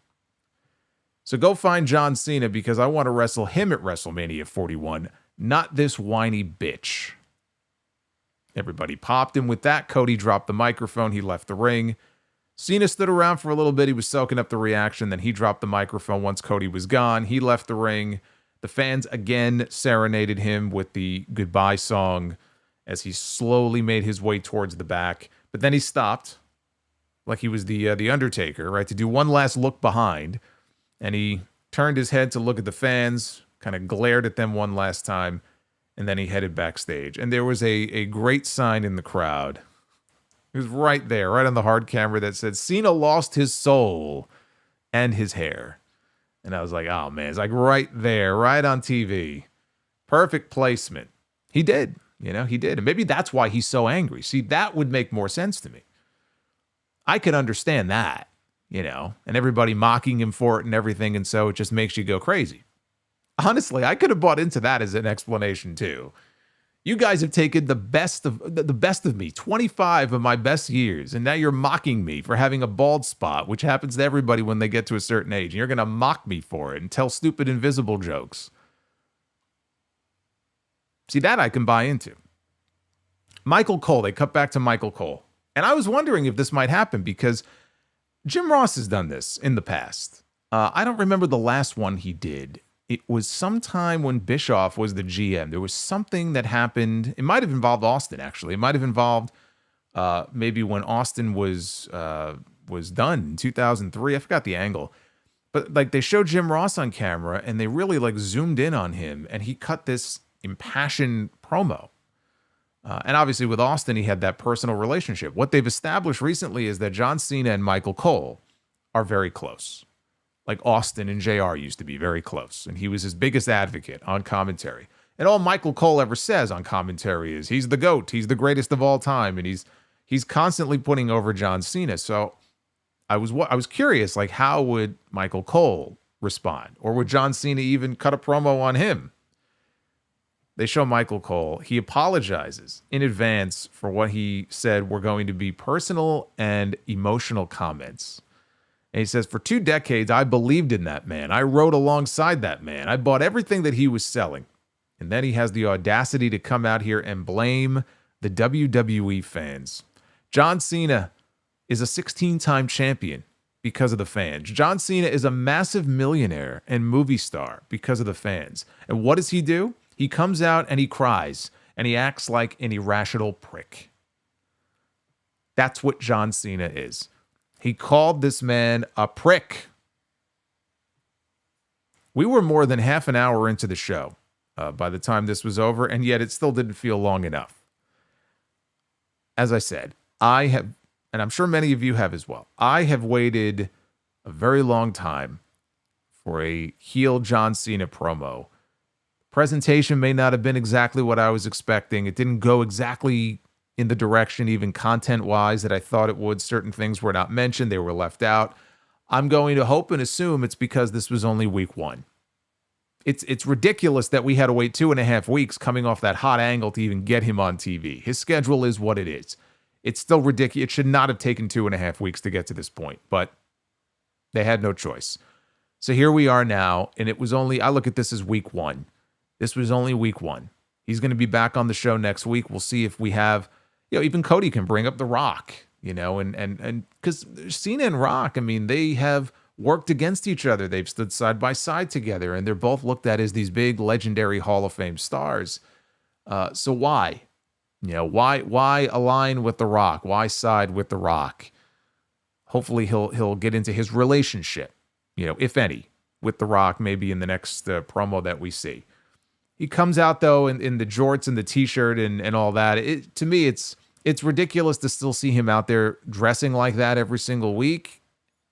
So go find John Cena, because I want to wrestle him at WrestleMania 41, not this whiny bitch. Everybody popped him with that. Cody dropped the microphone. He left the ring. Cena stood around for a little bit. He was soaking up the reaction. Then he dropped the microphone once Cody was gone. He left the ring. The fans again serenaded him with the goodbye song as he slowly made his way towards the back. But then he stopped, like he was the Undertaker, right, to do one last look behind. And he turned his head to look at the fans, kind of glared at them one last time, and then he headed backstage. And there was a great sign in the crowd. It was right there, right on the hard camera, that said, Cena lost his soul and his hair. And I was like, oh, man, it's like right there, right on TV. Perfect placement. He did, he did. And maybe that's why he's so angry. See, that would make more sense to me. I could understand that, and everybody mocking him for it and everything, and so it just makes you go crazy. Honestly, I could have bought into that as an explanation too. You guys have taken the best of me, 25 of my best years, and now you're mocking me for having a bald spot, which happens to everybody when they get to a certain age, and you're going to mock me for it and tell stupid invisible jokes. See, that I can buy into. Michael Cole, they cut back to Michael Cole. And I was wondering if this might happen, because Jim Ross has done this in the past. I don't remember the last one he did. It was sometime when Bischoff was the GM. There was something that happened. It might have involved Austin, actually. It might have involved maybe when Austin was done in 2003. I forgot the angle. But like they showed Jim Ross on camera, and they really like zoomed in on him, and he cut this impassioned promo. And obviously with Austin, he had that personal relationship. What they've established recently is that John Cena and Michael Cole are very close. Like Austin and JR used to be very close. And he was his biggest advocate on commentary. And all Michael Cole ever says on commentary is he's the GOAT. He's the greatest of all time. And he's constantly putting over John Cena. So I was curious, like, how would Michael Cole respond? Or would John Cena even cut a promo on him? they show Michael Cole. He apologizes in advance for what he said were going to be personal and emotional comments. And he says, for 2 decades, I believed in that man. I rode alongside that man. I bought everything that he was selling. And then he has the audacity to come out here and blame the WWE fans. John Cena is a 16-time champion because of the fans. John Cena is a massive millionaire and movie star because of the fans. And what does he do? He comes out and he cries and he acts like an irrational prick. That's what John Cena is. He called this man a prick. We were more than half an hour into the show by the time this was over, and yet it still didn't feel long enough. As I said, I have, and I'm sure many of you have as well, I have waited a very long time for a heel John Cena promo. Presentation may not have been exactly what I was expecting. It didn't go exactly in the direction, even content-wise, that I thought it would. Certain things were not mentioned. They were left out. I'm going to hope and assume it's because this was only week 1. It's ridiculous that we had to wait 2.5 weeks coming off that hot angle to even get him on TV. His schedule is what it is. It's still ridiculous. It should not have taken 2.5 weeks to get to this point, but they had no choice. So here we are now, and it was only, I look at this as week 1. This was only week 1. He's going to be back on the show next week. We'll see if we have, even Cody can bring up The Rock, and because Cena and Rock, I mean, they have worked against each other. They've stood side by side together, and they're both looked at as these big legendary Hall of Fame stars. So why? Why align with The Rock? Why side with The Rock? Hopefully he'll get into his relationship, if any, with The Rock, maybe in the next promo that we see. He comes out, though, in the jorts and the T-shirt and all that. To me, it's ridiculous to still see him out there dressing like that every single week.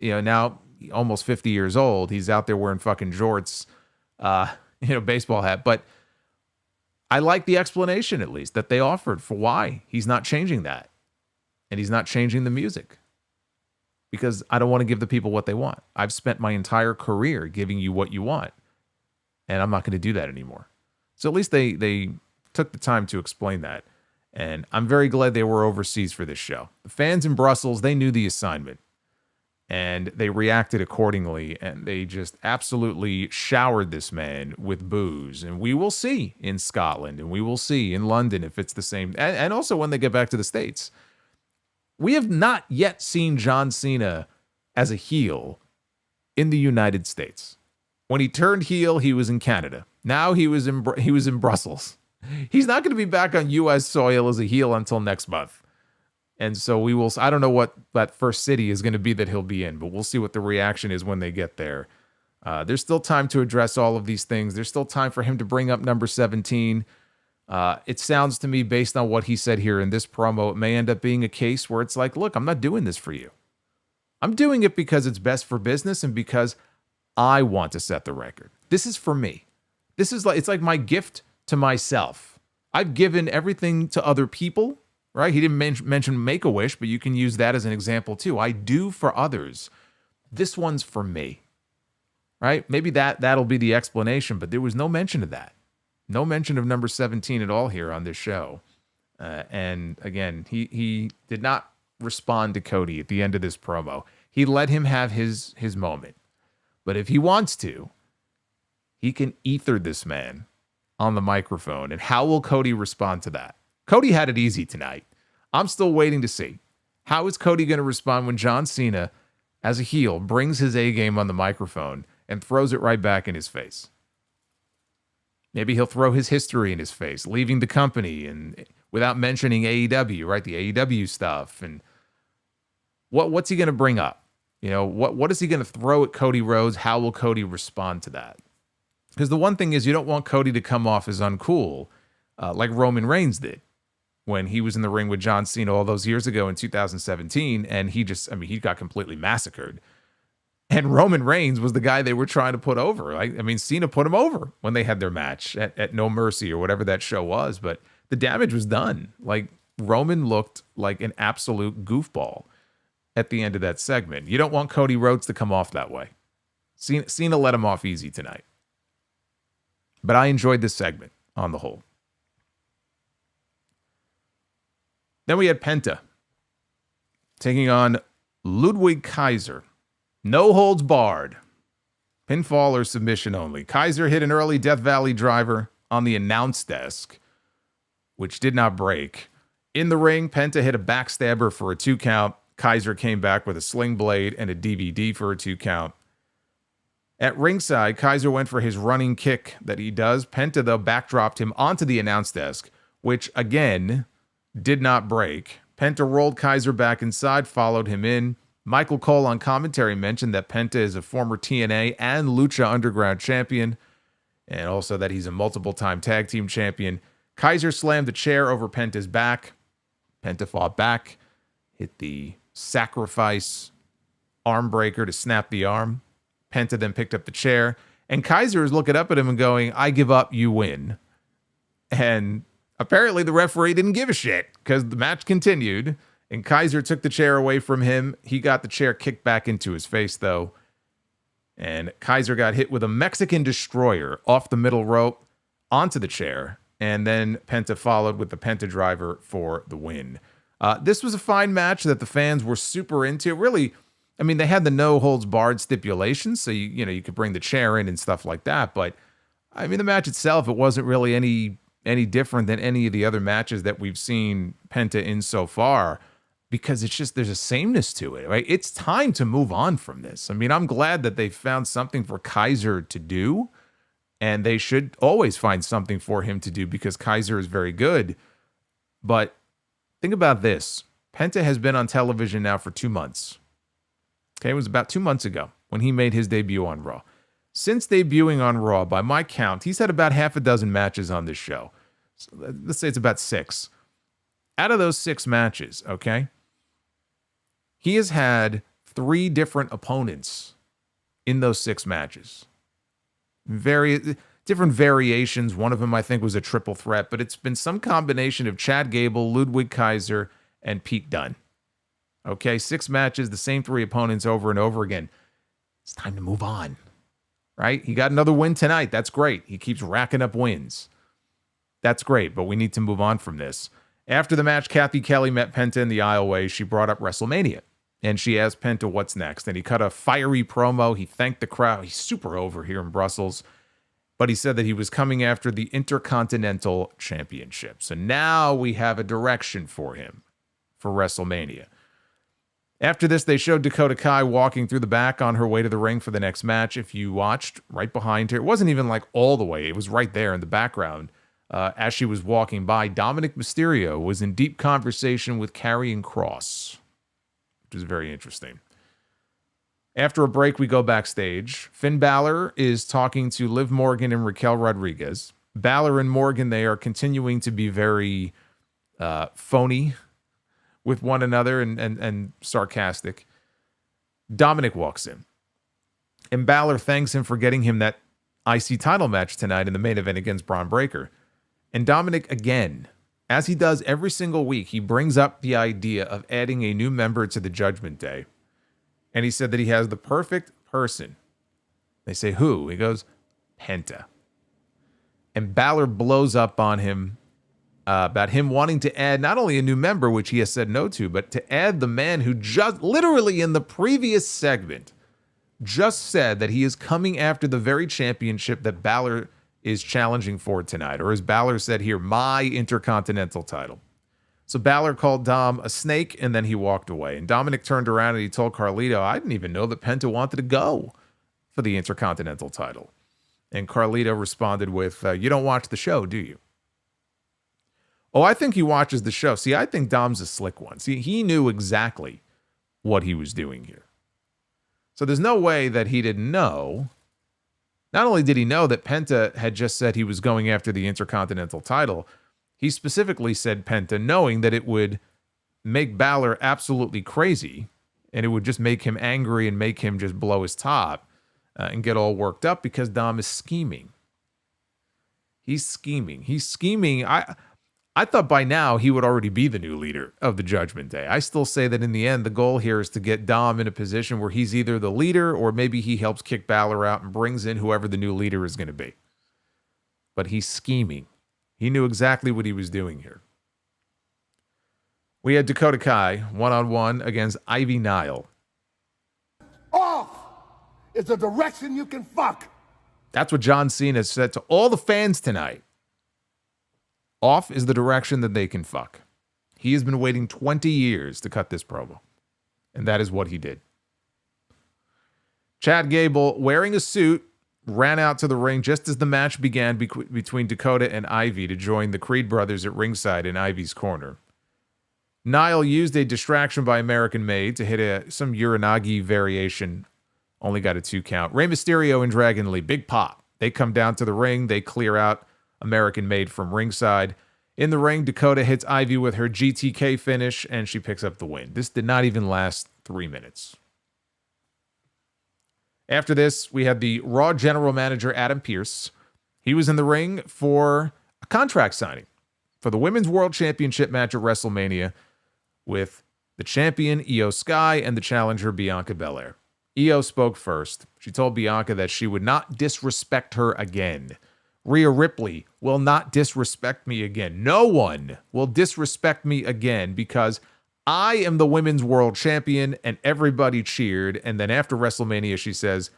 Now almost 50 years old. He's out there wearing fucking jorts, baseball hat. But I like the explanation, at least, that they offered for why he's not changing that. And he's not changing the music. Because I don't want to give the people what they want. I've spent my entire career giving you what you want. And I'm not going to do that anymore. So at least they took the time to explain that. And I'm very glad they were overseas for this show. The fans in Brussels, they knew the assignment. And they reacted accordingly. And they just absolutely showered this man with boos. And we will see in Scotland. And we will see in London if it's the same. And also when they get back to the States. We have not yet seen John Cena as a heel in the United States. When he turned heel, he was in Canada. Now he was in Brussels. He's not going to be back on U.S. soil as a heel until next month. And so we will. I don't know what that first city is going to be that he'll be in, but we'll see what the reaction is when they get there. There's still time to address all of these things. There's still time for him to bring up number 17. It sounds to me, based on what he said here in this promo, it may end up being a case where it's like, look, I'm not doing this for you. I'm doing it because it's best for business and because I want to set the record. This is for me. This is like, it's like my gift to myself. I've given everything to other people, right? He didn't mention Make-A-Wish, but you can use that as an example too. I do for others. This one's for me, right? Maybe that'll be the explanation, but there was no mention of that. No mention of number 17 at all here on this show. And again, he did not respond to Cody at the end of this promo. He let him have his moment. But if he wants to, he can ether this man on the microphone. And how will Cody respond to that? Cody had it easy tonight. I'm still waiting to see. How is Cody going to respond when John Cena, as a heel, brings his A game on the microphone and throws it right back in his face? Maybe he'll throw his history in his face, leaving the company and without mentioning AEW, right? The AEW stuff. And what's he going to bring up? What is he going to throw at Cody Rhodes? How will Cody respond to that? Because the one thing is, you don't want Cody to come off as uncool, like Roman Reigns did when he was in the ring with John Cena all those years ago in 2017. And he got completely massacred. And Roman Reigns was the guy they were trying to put over. Cena put him over when they had their match at No Mercy or whatever that show was. But the damage was done. Like, Roman looked like an absolute goofball at the end of that segment. You don't want Cody Rhodes to come off that way. Cena let him off easy tonight. But I enjoyed this segment on the whole. Then we had Penta taking on Ludwig Kaiser. No holds barred. Pinfall or submission only. Kaiser hit an early Death Valley driver on the announce desk, which did not break. In the ring, Penta hit a backstabber for a 2 count. Kaiser came back with a sling blade and a DVD for a 2 count. At ringside, Kaiser went for his running kick that he does. Penta, though, backdropped him onto the announce desk, which, again, did not break. Penta rolled Kaiser back inside, followed him in. Michael Cole on commentary mentioned that Penta is a former TNA and Lucha Underground champion, and also that he's a multiple-time tag team champion. Kaiser slammed the chair over Penta's back. Penta fought back, hit the sacrifice arm breaker to snap the arm. Penta then picked up the chair, and Kaiser is looking up at him and going, "I give up, you win." And apparently the referee didn't give a shit because the match continued, and Kaiser took the chair away from him. He got the chair kicked back into his face, though, and Kaiser got hit with a Mexican destroyer off the middle rope onto the chair, and then Penta followed with the Penta driver for the win. This was a fine match that the fans were super into. Really, I mean, they had the no holds barred stipulations, so you could bring the chair in and stuff like that. But I mean, the match itself, it wasn't really any different than any of the other matches that we've seen Penta in so far, because it's just, there's a sameness to it, right? It's time to move on from this. I mean, I'm glad that they found something for Kaiser to do, and they should always find something for him to do because Kaiser is very good. But think about this. Penta has been on television now for 2 months. Okay, it was about 2 months ago when he made his debut on Raw. Since debuting on Raw, by my count, he's had about half a dozen matches on this show. So let's say it's about 6. Out of those 6 matches, okay, he has had 3 different opponents in those 6 matches. Different variations. One of them, I think, was a triple threat, but it's been some combination of Chad Gable, Ludwig Kaiser, and Pete Dunne. Okay, 6 matches, the same 3 opponents over and over again. It's time to move on, right? He got another win tonight. That's great. He keeps racking up wins. That's great, but we need to move on from this. After the match, Kathy Kelly met Penta in the aisleway. She brought up WrestleMania, and she asked Penta what's next. And he cut a fiery promo. He thanked the crowd. He's super over here in Brussels. But he said that he was coming after the Intercontinental Championship. So now we have a direction for him for WrestleMania. After this, they showed Dakota Kai walking through the back on her way to the ring for the next match. If you watched, right behind her, it wasn't even like all the way. It was right there in the background. As she was walking by, Rey Mysterio was in deep conversation with Karrion Kross, which is very interesting. After a break, we go backstage. Finn Balor is talking to Liv Morgan and Raquel Rodriguez. Balor and Morgan, they are continuing to be very phony with one another and sarcastic. Dominic walks in, and Balor thanks him for getting him that IC title match tonight in the main event against Bron Breakker. And Dominic, again, as he does every single week, he brings up the idea of adding a new member to the Judgment Day. And he said that he has the perfect person. They say, who? He goes, Penta. And Balor blows up on him about him wanting to add not only a new member, which he has said no to, but to add the man who just literally in the previous segment just said that he is coming after the very championship that Balor is challenging for tonight. Or as Balor said here, my Intercontinental title. So Balor called Dom a snake, and then he walked away. And Dominic turned around and he told Carlito, I didn't even know that Penta wanted to go for the Intercontinental title. And Carlito responded with, you don't watch the show, do you? Oh, I think he watches the show. See, I think Dom's a slick one. See, he knew exactly what he was doing here. So there's no way that he didn't know. Not only did he know that Penta had just said he was going after the Intercontinental title, he specifically said Penta knowing that it would make Balor absolutely crazy, and it would just make him angry and make him just blow his top and get all worked up because Dom is scheming. He's scheming. He's scheming. I thought by now he would already be the new leader of the Judgment Day. I still say that in the end, the goal here is to get Dom in a position where he's either the leader or maybe he helps kick Balor out and brings in whoever the new leader is going to be. But he's scheming. He knew exactly what he was doing here. We had Dakota Kai one-on-one against Ivy Nile. Off is the direction you can fuck. That's what John Cena said to all the fans tonight. Off is the direction that they can fuck. He has been waiting 20 years to cut this promo. And that is what he did. Chad Gable, wearing a suit, ran out to the ring just as the match began between Dakota and Ivy to join the Creed brothers at ringside in Ivy's corner. Nile used a distraction by American Made to hit some Uranagi variation. Only got a 2 count. Rey Mysterio and Dragon Lee, big pop. They come down to the ring. They clear out American Made from ringside. In the ring, Dakota hits Ivy with her GTK finish, and she picks up the win. This did not even last 3 minutes. After this, we had the Raw general manager, Adam Pearce. He was in the ring for a contract signing for the Women's World Championship match at WrestleMania with the champion, Io Sky, and the challenger, Bianca Belair. Io spoke first. She told Bianca that she would not disrespect her again. Rhea Ripley will not disrespect me again. No one will disrespect me again because I am the Women's World Champion, and everybody cheered. And then after WrestleMania, she says,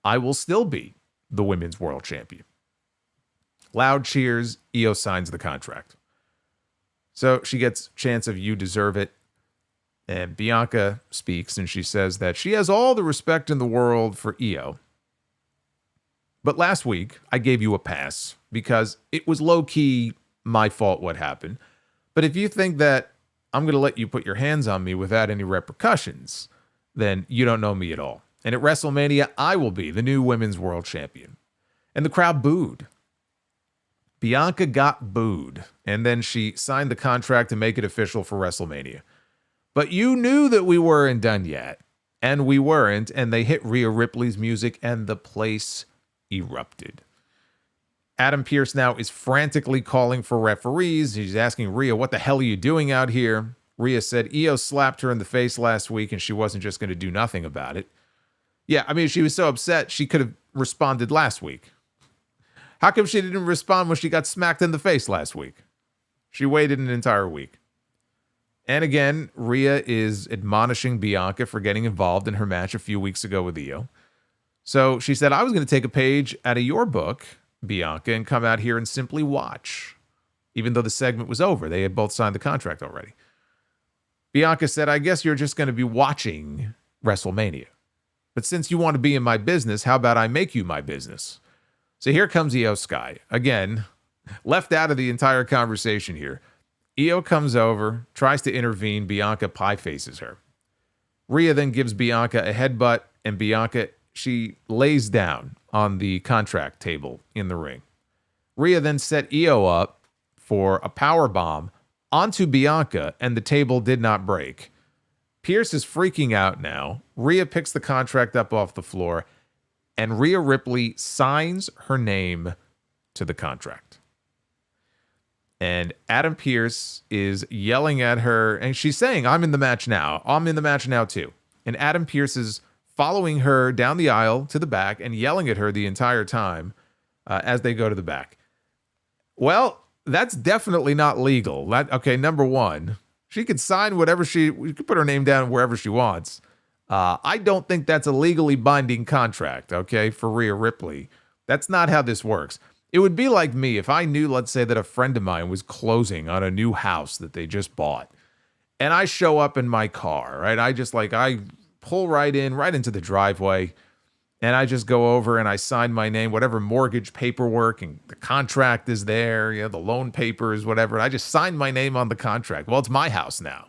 I will still be the Women's World Champion. Loud cheers. Io signs the contract. So she gets a chance of you deserve it. And Bianca speaks, and she says that she has all the respect in the world for Io. But last week, I gave you a pass because it was low-key my fault what happened. But if you think that I'm going to let you put your hands on me without any repercussions, then you don't know me at all. And at WrestleMania, I will be the new Women's World Champion. And the crowd booed. Bianca got booed, and then she signed the contract to make it official for WrestleMania. But you knew that we weren't done yet, and we weren't, and they hit Rhea Ripley's music, and the place erupted. Adam Pearce now is frantically calling for referees. He's asking Rhea, what the hell are you doing out here? Rhea said Io slapped her in the face last week, and she wasn't just going to do nothing about it. Yeah, I mean, she was so upset, she could have responded last week. How come she didn't respond when she got smacked in the face last week? She waited an entire week. And again, Rhea is admonishing Bianca for getting involved in her match a few weeks ago with Io. So she said, I was going to take a page out of your book, Bianca, and come out here and simply watch. Even though the segment was over, they had both signed the contract already. Bianca said, I guess you're just going to be watching WrestleMania. But since you want to be in my business, how about I make you my business? So here comes Io Sky. Again, left out of the entire conversation here. Io comes over, tries to intervene. Bianca pie faces her. Rhea then gives Bianca a headbutt, and Bianca, she lays down on the contract table in the ring. Rhea then set Io up for a power bomb onto Bianca, and the table did not break. Pearce is freaking out now. Rhea picks the contract up off the floor, and Rhea Ripley signs her name to the contract. And Adam Pearce is yelling at her, and she's saying, I'm in the match now. I'm in the match now too. And Adam Pearce is following her down the aisle to the back and yelling at her the entire time as they go to the back. Well, that's definitely not legal. Okay, number one, she could sign whatever she could put her name down wherever she wants. I don't think that's a legally binding contract, okay, for Rhea Ripley. That's not how this works. It would be like me if I knew, let's say, that a friend of mine was closing on a new house that they just bought. And I show up in my car, right? I pull right into the driveway, and I just go over and I sign my name, whatever mortgage paperwork, and the contract is there, the loan papers, whatever. And I just sign my name on the contract. Well, it's my house now.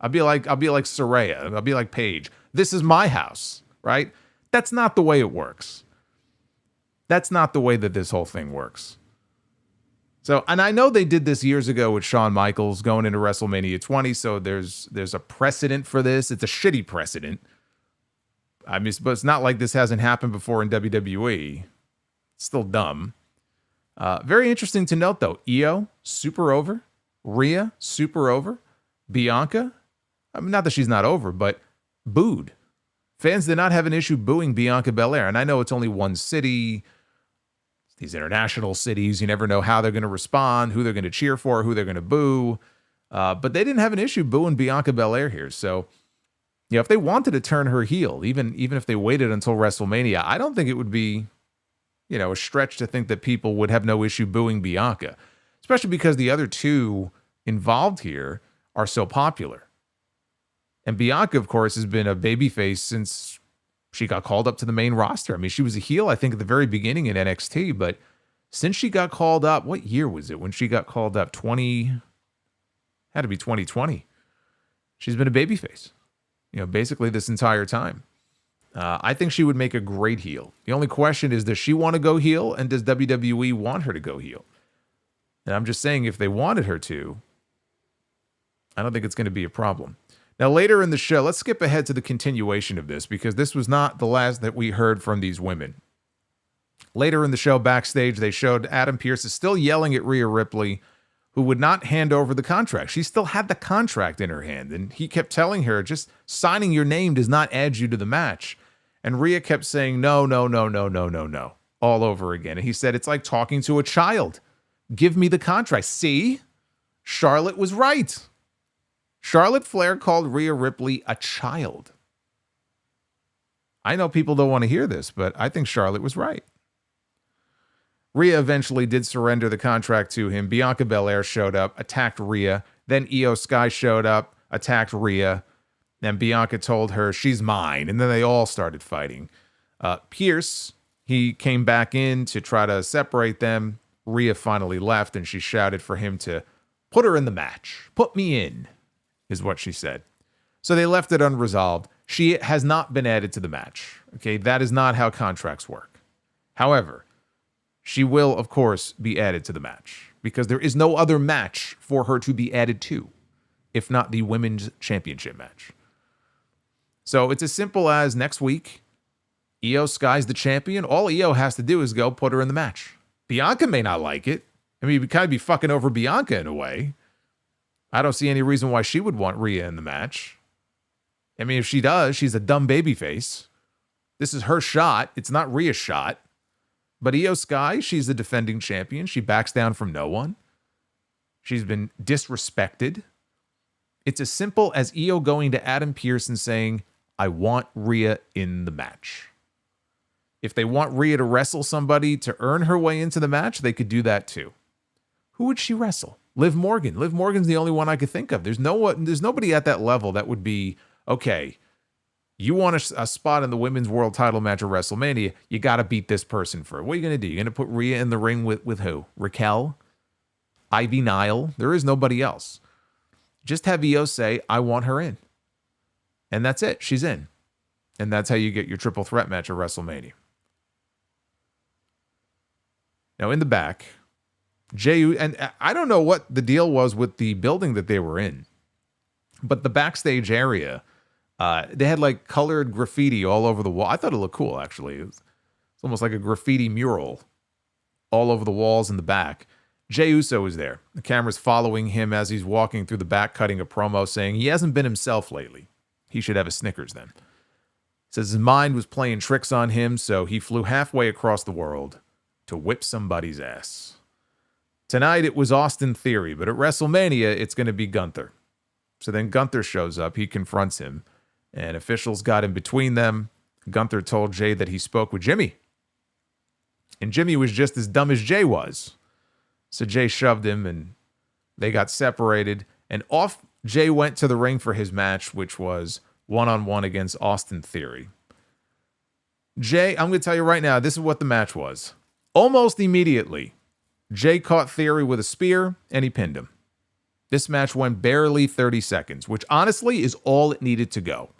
I'll be like Saraya. I'll be like Paige. This is my house, right? That's not the way it works. That's not the way that this whole thing works. So, and I know they did this years ago with Shawn Michaels going into WrestleMania 20, so there's a precedent for this. It's a shitty precedent. I mean, but it's not like this hasn't happened before in WWE. It's still dumb. Very interesting to note, though. Io, super over. Rhea, super over. Bianca, I mean, not that she's not over, but booed. Fans did not have an issue booing Bianca Belair. And I know it's only one city. These international cities, you never know how they're going to respond, who they're going to cheer for, who they're going to boo. But they didn't have an issue booing Bianca Belair here. So, if they wanted to turn her heel, even if they waited until WrestleMania, I don't think it would be, a stretch to think that people would have no issue booing Bianca, especially because the other two involved here are so popular. And Bianca, of course, has been a babyface since she got called up to the main roster. I mean, she was a heel, I think, at the very beginning in NXT, but since she got called up, what year was it when she got called up? Had to be 2020. She's been a babyface, basically this entire time. I think she would make a great heel. The only question is, does she want to go heel, and does WWE want her to go heel? And I'm just saying, if they wanted her to, I don't think it's going to be a problem. Now, later in the show, let's skip ahead to the continuation of this, because this was not the last that we heard from these women. Later in the show, backstage, they showed Adam Pearce is still yelling at Rhea Ripley, who would not hand over the contract. She still had the contract in her hand, and he kept telling her, just signing your name does not add you to the match. And Rhea kept saying, no, no, no, no, no, no, no, all over again. And he said, it's like talking to a child. Give me the contract. See? Charlotte was right. Charlotte Flair called Rhea Ripley a child. I know people don't want to hear this, but I think Charlotte was right. Rhea eventually did surrender the contract to him. Bianca Belair showed up, attacked Rhea. Then Io Sky showed up, attacked Rhea. Then Bianca told her, she's mine. And then they all started fighting. Pierce, he came back in to try to separate them. Rhea finally left, and she shouted for him to put her in the match. Put me in, is what she said. So they left it unresolved. She has not been added to the match. Okay, that is not how contracts work. However, she will, of course, be added to the match, because there is no other match for her to be added to, if not the Women's Championship match. So it's as simple as next week, Io Sky's the champion. All Io has to do is go put her in the match. Bianca may not like it. I mean, you'd kind of be fucking over Bianca in a way. I don't see any reason why she would want Rhea in the match. I mean, if she does, she's a dumb babyface. This is her shot. It's not Rhea's shot. But Io Sky, she's the defending champion. She backs down from no one. She's been disrespected. It's as simple as Io going to Adam Pearce and saying, I want Rhea in the match. If they want Rhea to wrestle somebody to earn her way into the match, they could do that too. Who would she wrestle? Liv Morgan. Liv Morgan's the only one I could think of. There's nobody at that level that would be, okay, you want a spot in the women's world title match at WrestleMania, you got to beat this person first. What are you going to do? You're going to put Rhea in the ring with who? Raquel? Ivy Nile? There is nobody else. Just have Io say, I want her in. And that's it. She's in. And that's how you get your triple threat match at WrestleMania. Now, in the back, Jey, and I don't know what the deal was with the building that they were in, but the backstage area, they had like colored graffiti all over the wall. I thought it looked cool, actually. It's almost like a graffiti mural all over the walls in the back. Jey Uso was there. The camera's following him as he's walking through the back, cutting a promo, saying he hasn't been himself lately. He should have a Snickers then. Says his mind was playing tricks on him, so he flew halfway across the world to whip somebody's ass. Tonight it was Austin Theory, but at WrestleMania it's going to be Gunther. So then Gunther shows up, he confronts him, and officials got in between them. Gunther told Jey that he spoke with Jimmy. And Jimmy was just as dumb as Jey was. So Jey shoved him and they got separated. And off Jey went to the ring for his match, which was one-on-one against Austin Theory. Jey, I'm going to tell you right now, this is what the match was. Almost immediately, Jey caught Theory with a spear and he pinned him. This match went barely 30 seconds, which honestly is all it needed to go.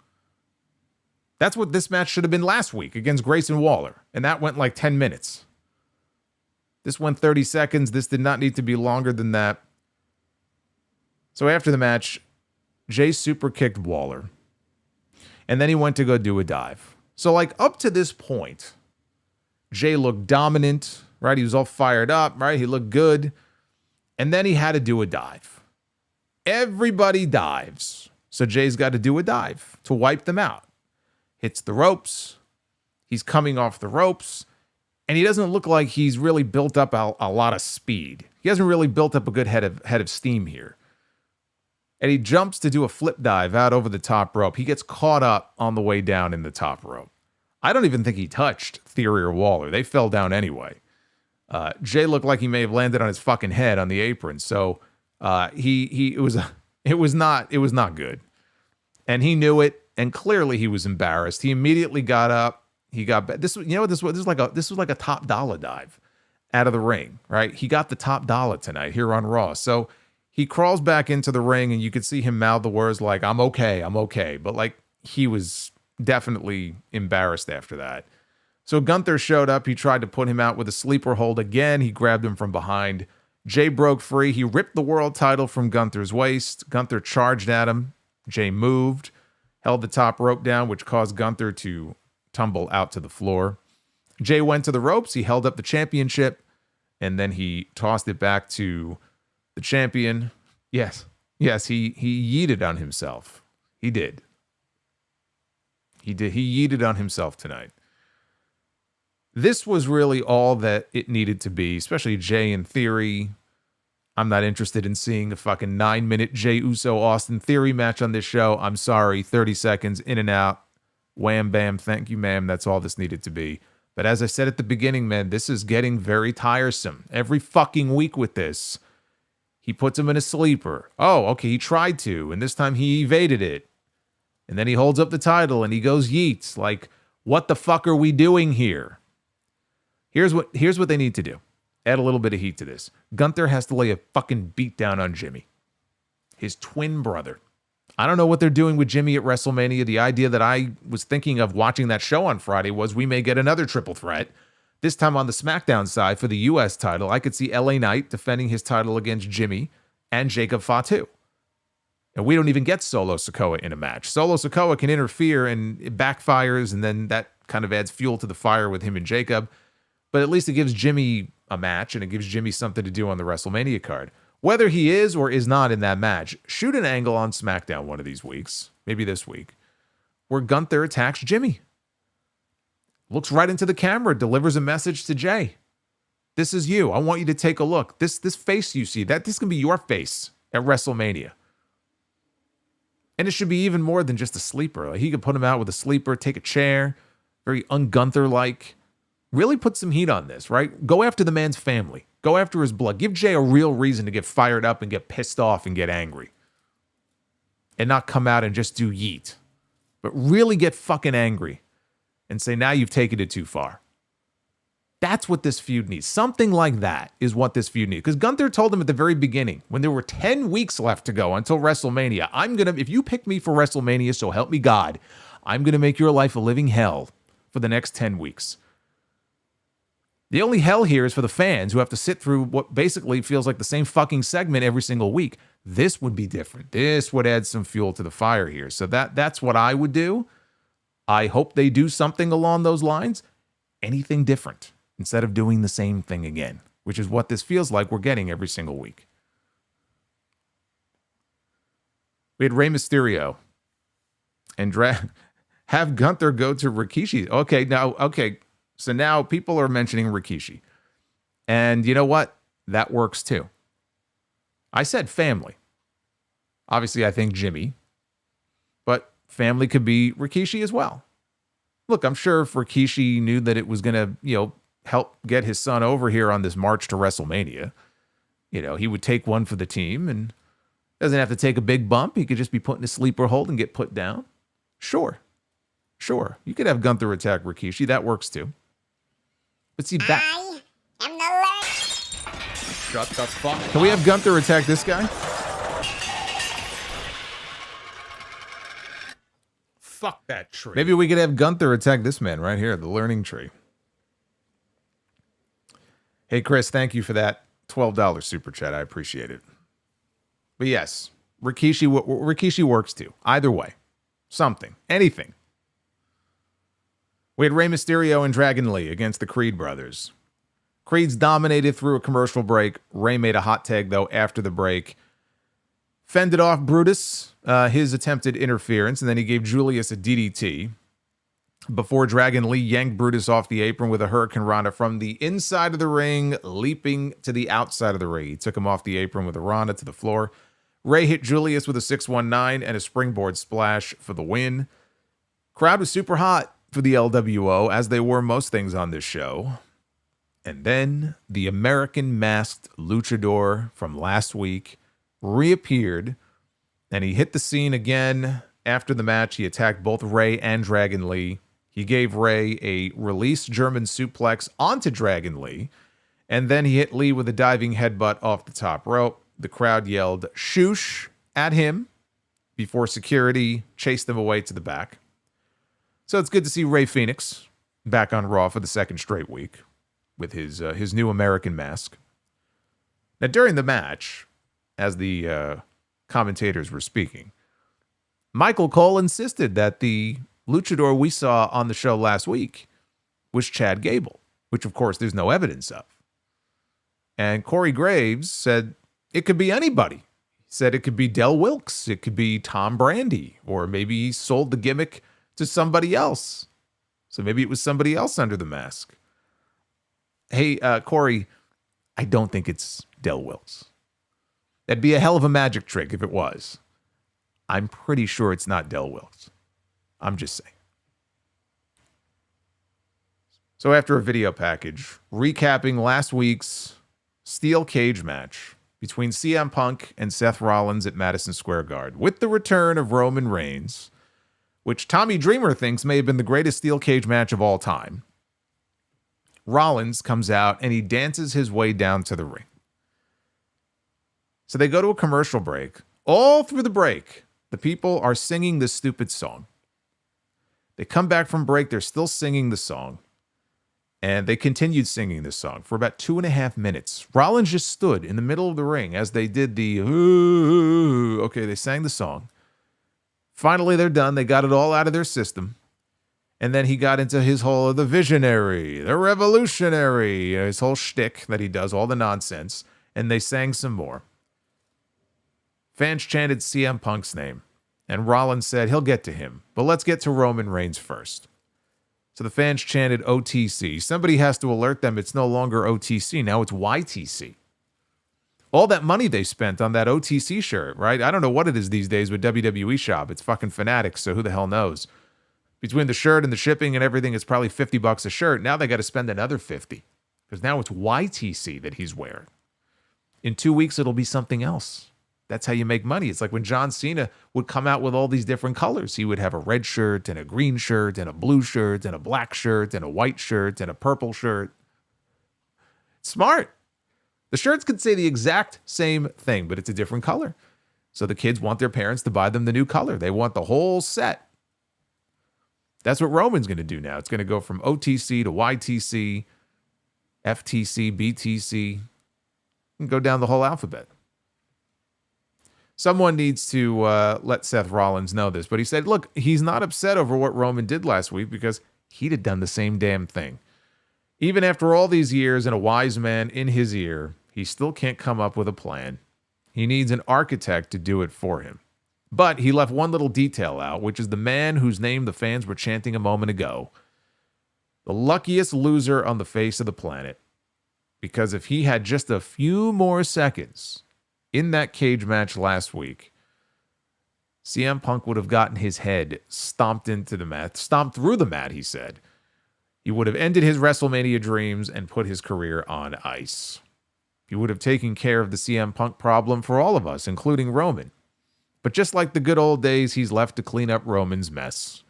That's what this match should have been last week against Grayson Waller, and that went like 10 minutes. This went 30 seconds. This did not need to be longer than that. So after the match, Jey super kicked Waller, and then he went to go do a dive. So like up to this point, Jey looked dominant, right? He was all fired up, right? He looked good. And then he had to do a dive. Everybody dives. So Jey's got to do a dive to wipe them out. Hits the ropes. He's coming off the ropes. And he doesn't look like he's really built up a lot of speed. He hasn't really built up a good head of steam here. And he jumps to do a flip dive out over the top rope. He gets caught up on the way down in the top rope. I don't even think he touched Theory or Waller. They fell down anyway. Jey looked like he may have landed on his fucking head on the apron. So it was not good. And he knew it, and clearly he was embarrassed. He immediately got up. He got back. This was like a top dollar dive out of the ring, right? He got the top dollar tonight here on Raw. So he crawls back into the ring, and you could see him mouth the words like, I'm okay. But like, he was definitely embarrassed after that. So Gunther showed up. He tried to put him out with a sleeper hold again. He grabbed him from behind. Jey broke free. He ripped the world title from Gunther's waist. Gunther charged at him. Jey moved, held the top rope down, which caused Gunther to tumble out to the floor. Jey went to the ropes. He held up the championship, and then he tossed it back to the champion. Yes, he yeeted on himself. He did. He yeeted on himself tonight. This was really all that it needed to be, especially Jey in Theory. I'm not interested in seeing a fucking 9-minute Jey Uso Austin Theory match on this show. I'm sorry, 30 seconds, in and out. Wham, bam, thank you, ma'am. That's all this needed to be. But as I said at the beginning, man, this is getting very tiresome. Every fucking week with this, he puts him in a sleeper. Oh, okay, he tried to, and this time he evaded it. And then he holds up the title, and he goes yeets. Like, what the fuck are we doing here? Here's what they need to do. Add a little bit of heat to this. Gunther has to lay a fucking beat down on Jimmy, his twin brother. I don't know what they're doing with Jimmy at WrestleMania. The idea that I was thinking of watching that show on Friday was we may get another triple threat. This time on the SmackDown side for the U.S. title, I could see LA Knight defending his title against Jimmy and Jacob Fatu. And we don't even get Solo Sikoa in a match. Solo Sikoa can interfere and it backfires, and then that kind of adds fuel to the fire with him and Jacob. But at least it gives Jimmy a match, and it gives Jimmy something to do on the WrestleMania card. Whether he is or is not in that match, shoot an angle on SmackDown one of these weeks, maybe this week, where Gunther attacks Jimmy. Looks right into the camera, delivers a message to Jey. This is you. I want you to take a look. This face you see, this can be your face at WrestleMania. And it should be even more than just a sleeper. Like, he could put him out with a sleeper, take a chair, very un-Gunther-like. Really put some heat on this, right? Go after the man's family. Go after his blood. Give Jey a real reason to get fired up and get pissed off and get angry. And not come out and just do yeet. But really get fucking angry and say, now you've taken it too far. That's what this feud needs. Something like that is what this feud needs. Because Gunther told him at the very beginning, when there were 10 weeks left to go until WrestleMania, if you pick me for WrestleMania, so help me God, I'm going to make your life a living hell for the next 10 weeks. The only hell here is for the fans who have to sit through what basically feels like the same fucking segment every single week. This would be different. This would add some fuel to the fire here. So that's what I would do. I hope they do something along those lines. Anything different instead of doing the same thing again, which is what this feels like we're getting every single week. We had Rey Mysterio and have Gunther go to Rikishi. Okay. So now people are mentioning Rikishi. And you know what? That works too. I said family. Obviously, I think Jimmy. But family could be Rikishi as well. Look, I'm sure if Rikishi knew that it was going to, help get his son over here on this march to WrestleMania, he would take one for the team and doesn't have to take a big bump. He could just be put in a sleeper hold and get put down. Sure. You could have Gunther attack Rikishi. That works too. But see, that... I am the Lord. Shut the fuck up. Can we have Gunther attack this guy? Fuck that tree. Maybe we could have Gunther attack this man right here, the learning tree. Hey, Chris, thank you for that $12 super chat. I appreciate it. But yes, Rikishi works too. Either way. Something. Anything. We had Rey Mysterio and Dragon Lee against the Creed brothers. Creed's dominated through a commercial break. Rey made a hot tag, though, after the break. Fended off Brutus, his attempted interference, and then he gave Julius a DDT before Dragon Lee yanked Brutus off the apron with a Hurricane Rana from the inside of the ring, leaping to the outside of the ring. He took him off the apron with a Rana to the floor. Rey hit Julius with a 619 and a springboard splash for the win. Crowd was super hot for the LWO, as they were most things on this show. And then the American masked luchador from last week reappeared, and he hit the scene again. After the match, he attacked both Rey and Dragon Lee. He gave Rey a release German suplex onto Dragon Lee, and then he hit Lee with a diving headbutt off the top rope. The crowd yelled "shoosh" at him before security chased them away to the back. So it's good to see Rey Fenix back on Raw for the second straight week with his new American mask. Now, during the match, as the commentators were speaking, Michael Cole insisted that the luchador we saw on the show last week was Chad Gable, which, of course, there's no evidence of. And Corey Graves said it could be anybody. He said it could be Del Wilkes, it could be Tom Brady, or maybe he sold the gimmick to somebody else. So maybe it was somebody else under the mask. Hey, Corey, I don't think it's Del Wilkes. That'd be a hell of a magic trick if it was. I'm pretty sure it's not Del Wilkes. I'm just saying. So after a video package recapping last week's steel cage match between CM Punk and Seth Rollins at Madison Square Garden, with the return of Roman Reigns, which Tommy Dreamer thinks may have been the greatest steel cage match of all time, Rollins comes out and he dances his way down to the ring. So they go to a commercial break. All through the break, the people are singing this stupid song. They come back from break, they're still singing the song. And they continued singing this song for about 2.5 minutes. Rollins just stood in the middle of the ring as they did the, ooh. Okay, they sang the song. Finally, they're done. They got it all out of their system. And then he got into his whole, the visionary, the revolutionary, his whole shtick that he does, all the nonsense. And they sang some more. Fans chanted CM Punk's name. And Rollins said he'll get to him. But let's get to Roman Reigns first. So the fans chanted OTC. Somebody has to alert them it's no longer OTC. Now it's YTC. All that money they spent on that OTC shirt, right? I don't know what it is these days with WWE Shop. It's fucking Fanatics, so who the hell knows? Between the shirt and the shipping and everything, it's probably $50 a shirt. Now they got to spend another $50 because now it's YTC that he's wearing. In 2 weeks, it'll be something else. That's how you make money. It's like when John Cena would come out with all these different colors. He would have a red shirt and a green shirt and a blue shirt and a black shirt and a white shirt and a purple shirt. Smart. The shirts could say the exact same thing, but it's a different color. So the kids want their parents to buy them the new color. They want the whole set. That's what Roman's going to do now. It's going to go from OTC to YTC, FTC, BTC, and go down the whole alphabet. Someone needs to let Seth Rollins know this, but he said, look, he's not upset over what Roman did last week because he'd have done the same damn thing. Even after all these years and a wise man in his ear, he still can't come up with a plan. He needs an architect to do it for him. But he left one little detail out, which is the man whose name the fans were chanting a moment ago. The luckiest loser on the face of the planet. Because if he had just a few more seconds in that cage match last week, CM Punk would have gotten his head stomped into the mat, stomped through the mat, he said. He would have ended his WrestleMania dreams and put his career on ice. He would have taken care of the CM Punk problem for all of us, including Roman. But just like the good old days, he's left to clean up Roman's mess.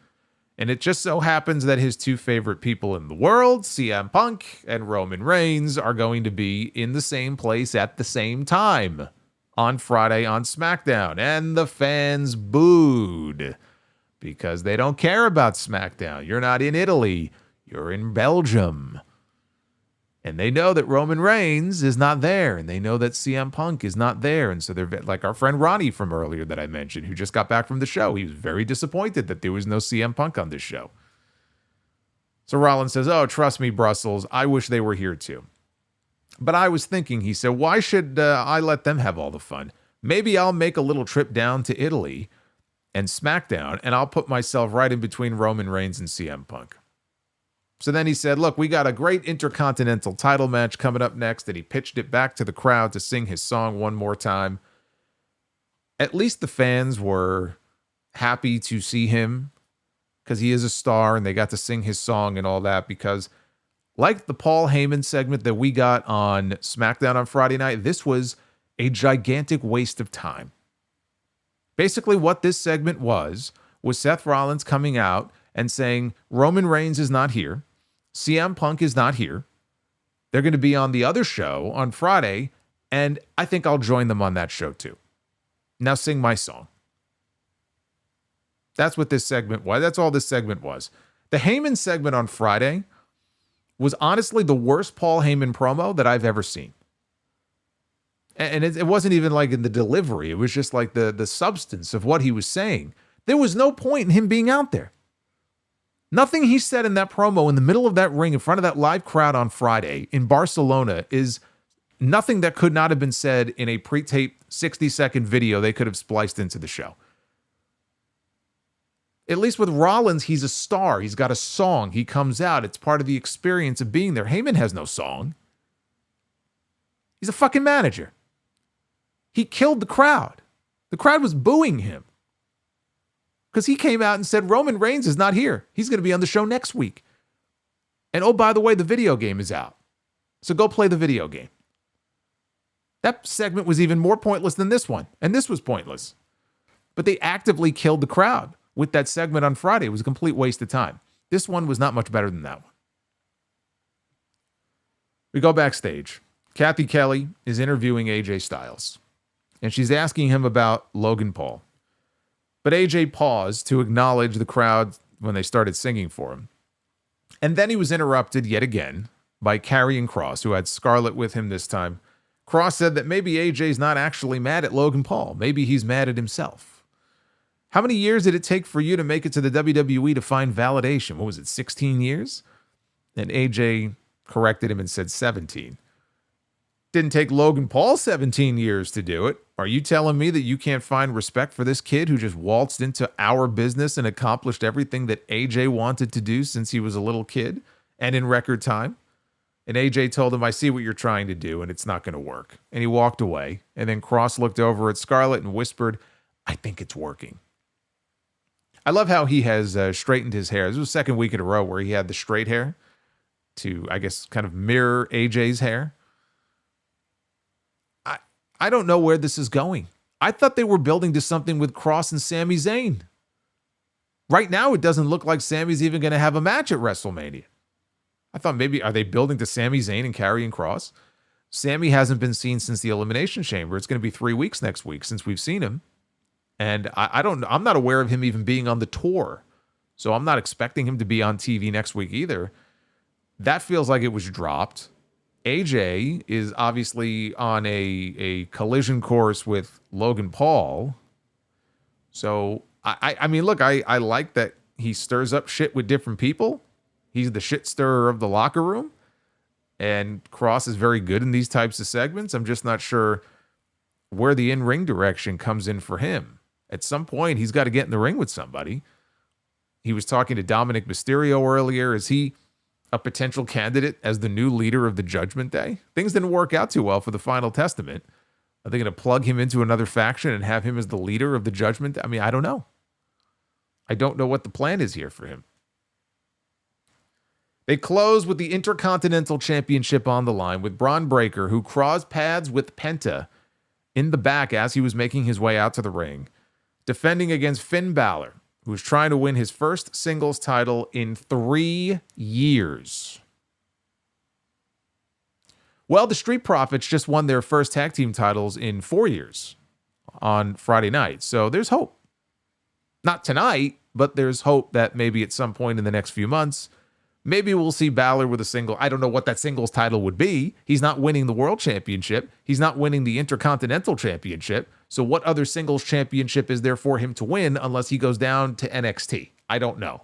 And it just so happens that his two favorite people in the world, CM Punk and Roman Reigns, are going to be in the same place at the same time on Friday on SmackDown. And the fans booed because they don't care about SmackDown. You're not in Italy. You're in Belgium. And they know that Roman Reigns is not there. And they know that CM Punk is not there. And so they're like our friend Ronnie from earlier that I mentioned, who just got back from the show. He was very disappointed that there was no CM Punk on this show. So Rollins says, oh, trust me, Brussels. I wish they were here too. But I was thinking, he said, why should I let them have all the fun? Maybe I'll make a little trip down to Italy and SmackDown, and I'll put myself right in between Roman Reigns and CM Punk. So then he said, look, we got a great Intercontinental title match coming up next, and he pitched it back to the crowd to sing his song one more time. at least the fans were happy to see him because he is a star and they got to sing his song and all that. Because like the Paul Heyman segment that we got on SmackDown on Friday night, this was a gigantic waste of time. Basically what this segment was Seth Rollins coming out and saying Roman Reigns is not here, CM Punk is not here, they're going to be on the other show on Friday, and I think I'll join them on that show too. Now sing my song. That's what this segment was. That's all this segment was. The Heyman segment on Friday was honestly the worst Paul Heyman promo that I've ever seen. And it wasn't even like in the delivery. It was just like the substance of what he was saying. There was no point in him being out there. Nothing he said in that promo in the middle of that ring in front of that live crowd on Friday in Barcelona is nothing that could not have been said in a pre-taped 60-second video they could have spliced into the show. At least with Rollins, he's a star. He's got a song. He comes out. It's part of the experience of being there. Heyman has no song. He's a fucking manager. He killed the crowd. The crowd was booing him because he came out and said Roman Reigns is not here. He's going to be on the show next week. And oh, by the way, the video game is out. So go play the video game. That segment was even more pointless than this one. And this was pointless. But they actively killed the crowd with that segment on Friday. It was a complete waste of time. This one was not much better than that one. We go backstage. Kathy Kelly is interviewing AJ Styles, and she's asking him about Logan Paul. But AJ paused to acknowledge the crowd when they started singing for him. And then he was interrupted yet again by Karrion Kross, who had Scarlett with him this time. Kross said that maybe AJ's not actually mad at Logan Paul. Maybe he's mad at himself. How many years did it take for you to make it to the WWE to find validation? What was it, 16 years? And AJ corrected him and said 17. Didn't take Logan Paul 17 years to do it. Are you telling me that you can't find respect for this kid who just waltzed into our business and accomplished everything that AJ wanted to do since he was a little kid and in record time? And AJ told him, I see what you're trying to do and it's not going to work. And he walked away. And then Kross looked over at Scarlett and whispered, I think it's working. I love how he has straightened his hair. This was the second week in a row where he had the straight hair to, I guess, kind of mirror AJ's hair. I don't know where this is going. I thought they were building to something with Kross and Sami Zayn. Right now, it doesn't look like Sami's even going to have a match at WrestleMania. I thought maybe, are they building to Sami Zayn and Karrion Kross? Sami hasn't been seen since the Elimination Chamber. It's going to be 3 weeks next week since we've seen him. And I'm not aware of him even being on the tour. So I'm not expecting him to be on TV next week either. That feels like it was dropped. AJ is obviously on a collision course with Logan Paul. So, I mean, look, I like that he stirs up shit with different people. He's the shit stirrer of the locker room. And Kross is very good in these types of segments. I'm just not sure where the in-ring direction comes in for him. At some point, he's got to get in the ring with somebody. He was talking to Dominic Mysterio earlier. Is he a potential candidate as the new leader of the Judgment Day? Things didn't work out too well for the Final Testament. Are they going to plug him into another faction and have him as the leader of the Judgment Day? I mean, I don't know. I don't know what the plan is here for him. They close with the Intercontinental Championship on the line with Bron Breakker, who crossed paths with Penta in the back as he was making his way out to the ring, defending against Finn Balor, who was trying to win his first singles title in 3 years. Well, the Street Profits just won their first tag team titles in 4 years on Friday night. So there's hope. Not tonight, but there's hope that maybe at some point in the next few months, maybe we'll see Balor with a single. I don't know what that singles title would be. He's not winning the World Championship. He's not winning the Intercontinental Championship. So what other singles championship is there for him to win unless he goes down to NXT? I don't know.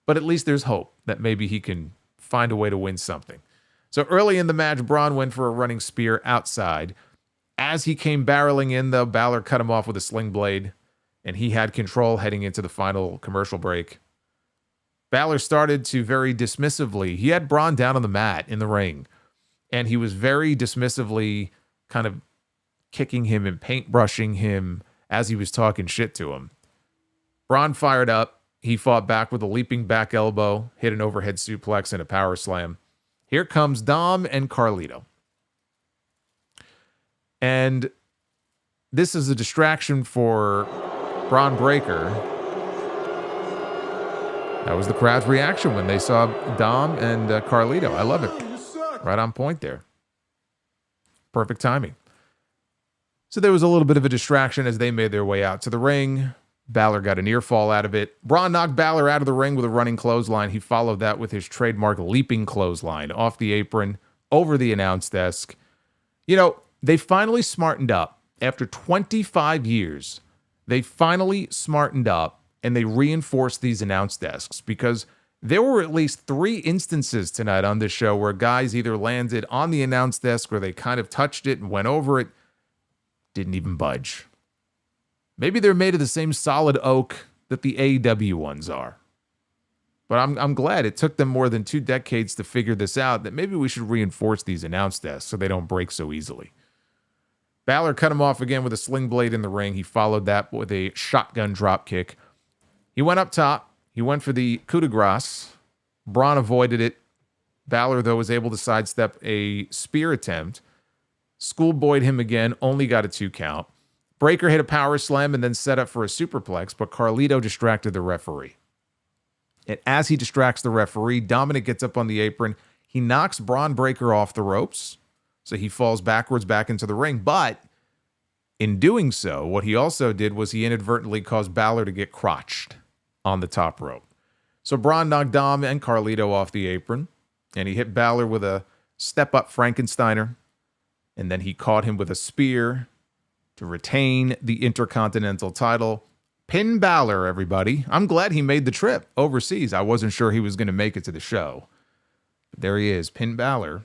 But at least there's hope that maybe he can find a way to win something. So early in the match, Bron went for a running spear outside. As he came barreling in, though, Balor cut him off with a sling blade, and he had control heading into the final commercial break. Balor started to very dismissively. He had Bron down on the mat in the ring, and he was very dismissively kind of kicking him and paintbrushing him as he was talking shit to him. Bron fired up. He fought back with a leaping back elbow, hit an overhead suplex and a power slam. Here comes Dom and Carlito. And this is a distraction for Bron Breakker. That was the crowd's reaction when they saw Dom and Carlito. I love it. Right on point there. Perfect timing. So there was a little bit of a distraction as they made their way out to the ring. Balor got an ear fall out of it. Bron knocked Balor out of the ring with a running clothesline. He followed that with his trademark leaping clothesline off the apron, over the announce desk. You know, they finally smartened up. After 25 years, they finally smartened up and they reinforced these announce desks, because there were at least 3 instances tonight on this show where guys either landed on the announce desk or they kind of touched it and went over it, didn't even budge. Maybe they're made of the same solid oak that the AEW ones are. But I'm glad it took them more than 2 decades to figure this out, that maybe we should reinforce these announce desks so they don't break so easily. Balor cut him off again with a sling blade in the ring. He followed that with a shotgun drop kick. He went up top. He went for the coup de grace. Bron avoided it. Balor, though, was able to sidestep a spear attempt. Schoolboyed him again, only got a 2 count. Breakker hit a power slam and then set up for a superplex, but Carlito distracted the referee. And as he distracts the referee, Dominic gets up on the apron. He knocks Bron Breakker off the ropes, so he falls backwards back into the ring. But in doing so, what he also did was he inadvertently caused Balor to get crotched on the top rope. So Bron knocked Dom and Carlito off the apron, and he hit Balor with a step-up Frankensteiner, and then he caught him with a spear to retain the Intercontinental title. Pin Balor, everybody. I'm glad he made the trip overseas. I wasn't sure he was going to make it to the show. But there he is, Pin Balor.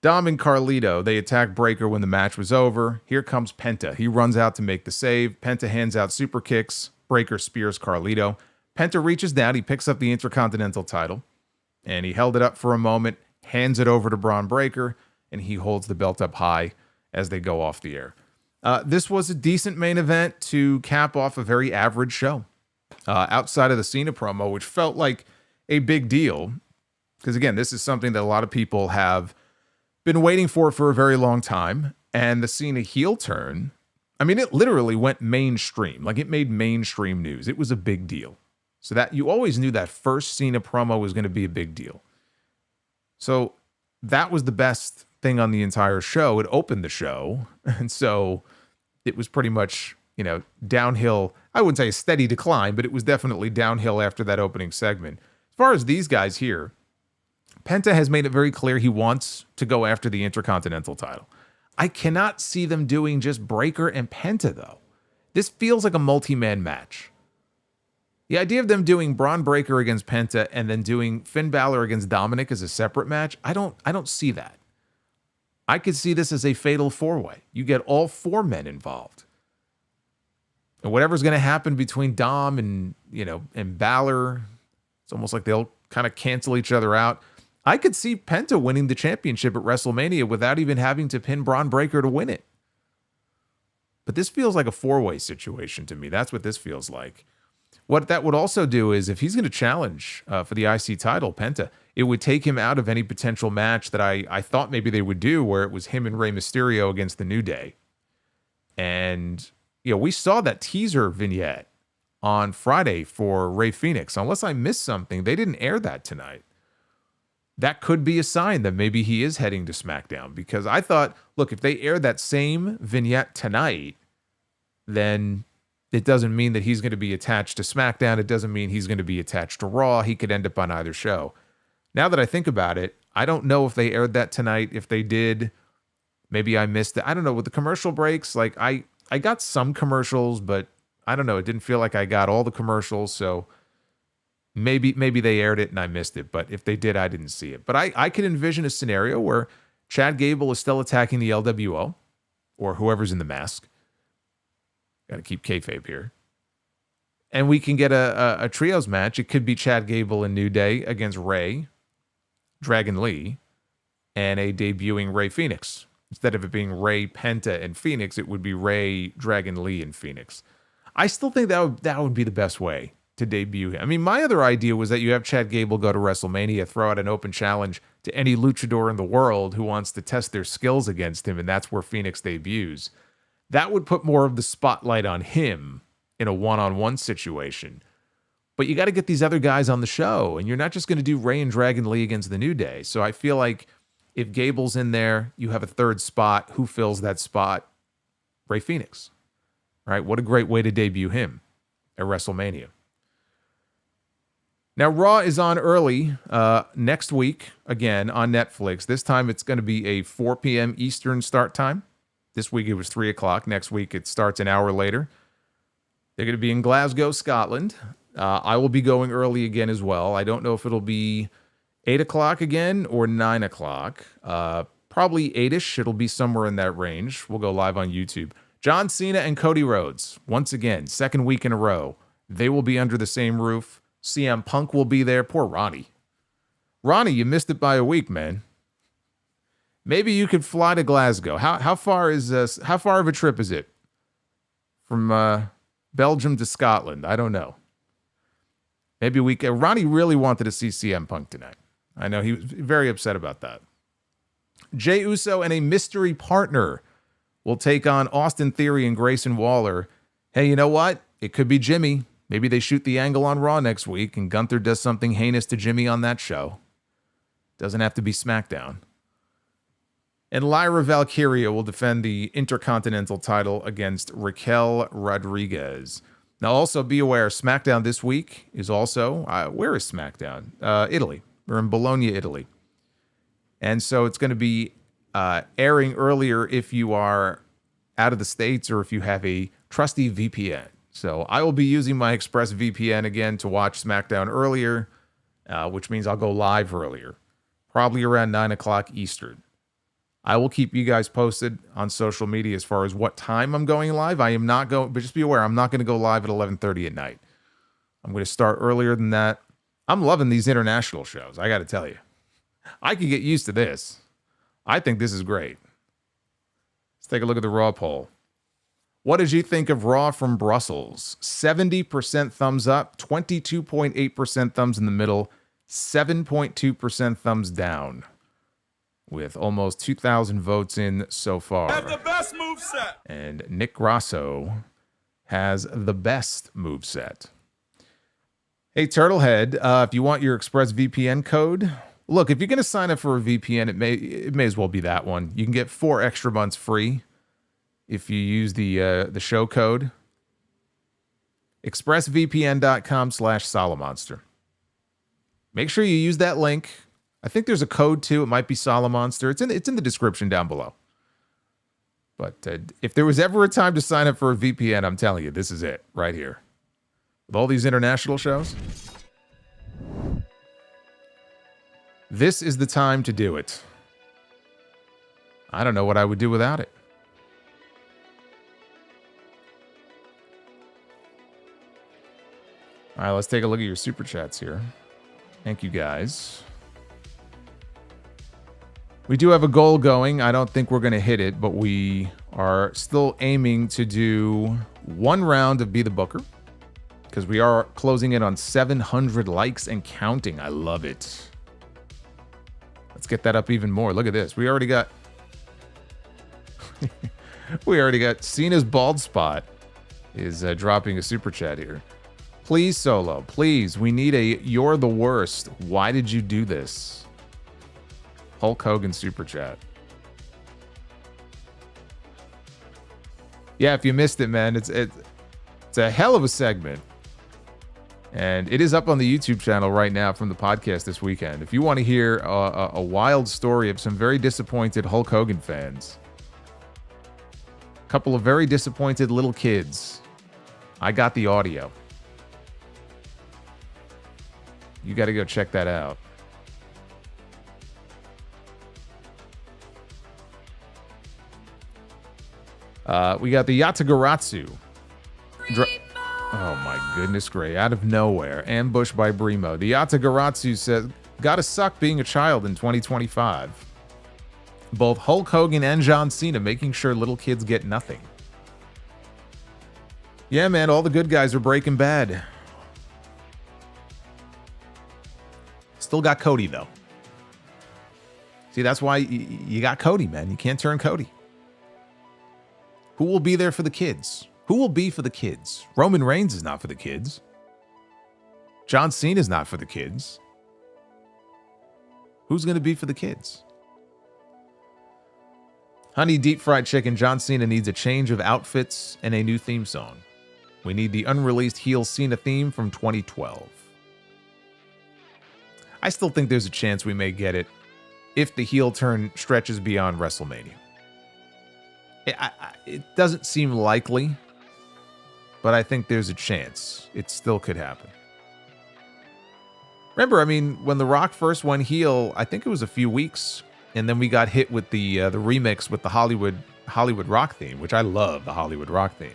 Dom and Carlito, they attack Breakker when the match was over. Here comes Penta. He runs out to make the save. Penta hands out super kicks. Breakker spears Carlito. Penta reaches down. He picks up the Intercontinental title, and he held it up for a moment, hands it over to Bron Breakker, and he holds the belt up high as they go off the air. This was a decent main event to cap off a very average show. Outside of the Cena promo, which felt like a big deal, because again, this is something that a lot of people have been waiting for a very long time, and the Cena heel turn, I mean, it literally went mainstream. Like, it made mainstream news. It was a big deal. So that you always knew that first Cena promo was going to be a big deal. So that was the best thing on the entire show. It opened the show. And so it was pretty much, you know, downhill. I wouldn't say a steady decline, but it was definitely downhill after that opening segment. As far as these guys here, Penta has made it very clear he wants to go after the Intercontinental title. I cannot see them doing just Breakker and Penta, though. This feels like a multi-man match. The idea of them doing Bron Breakker against Penta and then doing Finn Balor against Dominic as a separate match, I don't see that. I could see this as a fatal 4-way. You get all 4 men involved. And whatever's going to happen between Dom and, you know, and Balor, it's almost like they'll kind of cancel each other out. I could see Penta winning the championship at WrestleMania without even having to pin Bron Breakker to win it. But this feels like a 4-way situation to me. That's what this feels like. What that would also do is, if he's going to challenge for the IC title, Penta, it would take him out of any potential match that I thought maybe they would do, where it was him and Rey Mysterio against the New Day. And, you know, we saw that teaser vignette on Friday for Rey Fenix. Unless I missed something, they didn't air that tonight. That could be a sign that maybe he is heading to SmackDown, because I thought, look, if they air that same vignette tonight, then it doesn't mean that he's going to be attached to SmackDown. It doesn't mean he's going to be attached to Raw. He could end up on either show. Now that I think about it, I don't know if they aired that tonight. If they did, maybe I missed it. I don't know. With the commercial breaks, like I got some commercials, but I don't know. It didn't feel like I got all the commercials, so maybe they aired it and I missed it. But if they did, I didn't see it. But I could envision a scenario where Chad Gable is still attacking the LWO or whoever's in the mask. Got to keep kayfabe here. And we can get a trios match. It could be Chad Gable and New Day against Rey, Dragon Lee, and a debuting Rey Fenix. Instead of it being Rey, Penta, and Phoenix, it would be Rey, Dragon Lee, and Phoenix. I still think that would be the best way to debut him. I mean, my other idea was that you have Chad Gable go to WrestleMania, throw out an open challenge to any luchador in the world who wants to test their skills against him, and that's where Phoenix debuts. That would put more of the spotlight on him in a one-on-one situation. But you got to get these other guys on the show, and you're not just going to do Rey and Dragon Lee against the New Day. So I feel like if Gable's in there, you have a third spot. Who fills that spot? Rey Fenix. Right? What a great way to debut him at WrestleMania. Now, Raw is on early next week, again, on Netflix. This time it's going to be a 4 p.m. Eastern start time. This week it was 3 o'clock. Next week it starts an hour later. They're going to be in Glasgow, Scotland. I will be going early again as well. I don't know if it'll be 8 o'clock again or 9 o'clock. Probably 8-ish. It'll be somewhere in that range. We'll go live on YouTube. John Cena and Cody Rhodes, once again, second week in a row. They will be under the same roof. CM Punk will be there. Poor Ronnie. Ronnie, you missed it by a week, man. Maybe you could fly to Glasgow. How far is this? How far of a trip is it from Belgium to Scotland? I don't know. Maybe we can. Ronnie really wanted to see CM Punk tonight. I know he was very upset about that. Jey Uso and a mystery partner will take on Austin Theory and Grayson Waller. Hey, you know what? It could be Jimmy. Maybe they shoot the angle on Raw next week and Gunther does something heinous to Jimmy on that show. Doesn't have to be SmackDown. And Lyra Valkyria will defend the Intercontinental title against Raquel Rodriguez. Now, also be aware, SmackDown this week is also, where is SmackDown? Italy. We're in Bologna, Italy. And so it's going to be airing earlier if you are out of the States or if you have a trusty VPN. So I will be using my Express VPN again to watch SmackDown earlier, which means I'll go live earlier, probably around 9 o'clock Eastern. I will keep you guys posted on social media as far as what time I'm going live. I am not going, but just be aware, I'm not going to go live at 11:30 at night. I'm going to start earlier than that. I'm loving these international shows, I got to tell you. I can get used to this. I think this is great. Let's take a look at the Raw poll. What did you think of Raw from Brussels? 70% thumbs up, 22.8% thumbs in the middle, 7.2% thumbs down, with almost 2,000 votes in so far. Have the best moveset. And Nick Grasso has the best moveset. Hey, Turtlehead, if you want your ExpressVPN code, look, if you're going to sign up for a VPN, it may as well be that one. You can get 4 extra months free if you use the show code. expressvpn.com/Solomonster. Make sure you use that link. I think there's a code too. It might be Solomonster. It's in the description down below. But if there was ever a time to sign up for a VPN, I'm telling you, this is it right here. With all these international shows, this is the time to do it. I don't know what I would do without it. All right, let's take a look at your super chats here. Thank you, guys. We do have a goal going. I don't think we're going to hit it, but we are still aiming to do 1 round of Be the Booker because we are closing in on 700 likes and counting. I love it. Let's get that up even more. Look at this. We already got Cena's bald spot is dropping a super chat here. Please, Solo, please. We need a "You're the worst. Why did you do this?" Hulk Hogan super chat. Yeah, if you missed it, man, it's a hell of a segment. And it is up on the YouTube channel right now from the podcast this weekend. If you want to hear a wild story of some very disappointed Hulk Hogan fans, a couple of very disappointed little kids, I got the audio. You got to go check that out. We got the Yatagaratsu. Oh my goodness, Gray. Out of nowhere. Ambushed by Brimo. The Yatagaratsu says, gotta suck being a child in 2025. Both Hulk Hogan and John Cena making sure little kids get nothing. Yeah, man, all the good guys are Breaking Bad. Still got Cody, though. See, that's why you got Cody, man. You can't turn Cody. Who will be there for the kids? Who will be for the kids? Roman Reigns is not for the kids. John Cena is not for the kids. Who's going to be for the kids? Honey Deep Fried Chicken, John Cena needs a change of outfits and a new theme song. We need the unreleased heel Cena theme from 2012. I still think there's a chance we may get it if the heel turn stretches beyond WrestleMania. It doesn't seem likely, but I think there's a chance. It still could happen. Remember, I mean, when The Rock first went heel, I think it was a few weeks, and then we got hit with the remix with the Hollywood Rock theme, which I love, the Hollywood Rock theme.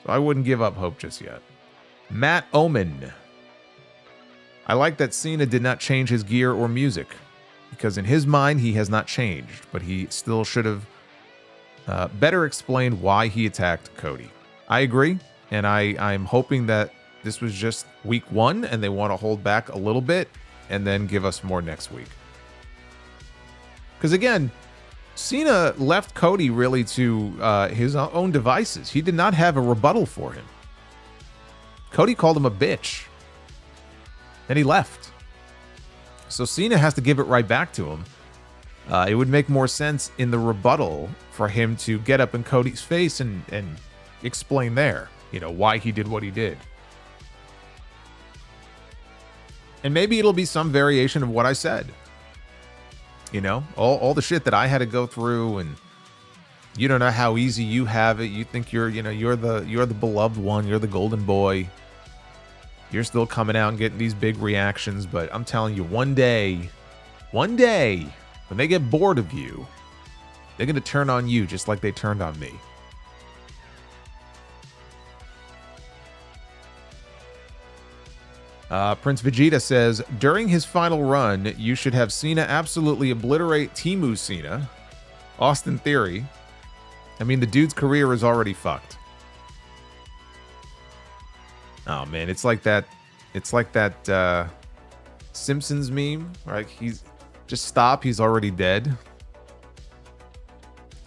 So I wouldn't give up hope just yet. Matt Omen. I like that Cena did not change his gear or music, because in his mind, he has not changed, but he still should have better explained why he attacked Cody. I agree, and I'm hoping that this was just week one, and they want to hold back a little bit, and then give us more next week. Because again, Cena left Cody really to his own devices. He did not have a rebuttal for him. Cody called him a bitch. Then he left. So Cena has to give it right back to him. It would make more sense in the rebuttal for him to get up in Cody's face and explain there, why he did what he did. And maybe it'll be some variation of what I said. All the shit that I had to go through, and you don't know how easy you have it. You think you're the beloved one, you're the golden boy. You're still coming out and getting these big reactions, but I'm telling you, one day, when they get bored of you, they're going to turn on you just like they turned on me. Prince Vegeta says, during his final run, you should have Cena absolutely obliterate Timu Cena. Austin Theory. I mean, the dude's career is already fucked. Oh man, it's like that Simpsons meme, right? He's just stop, he's already dead.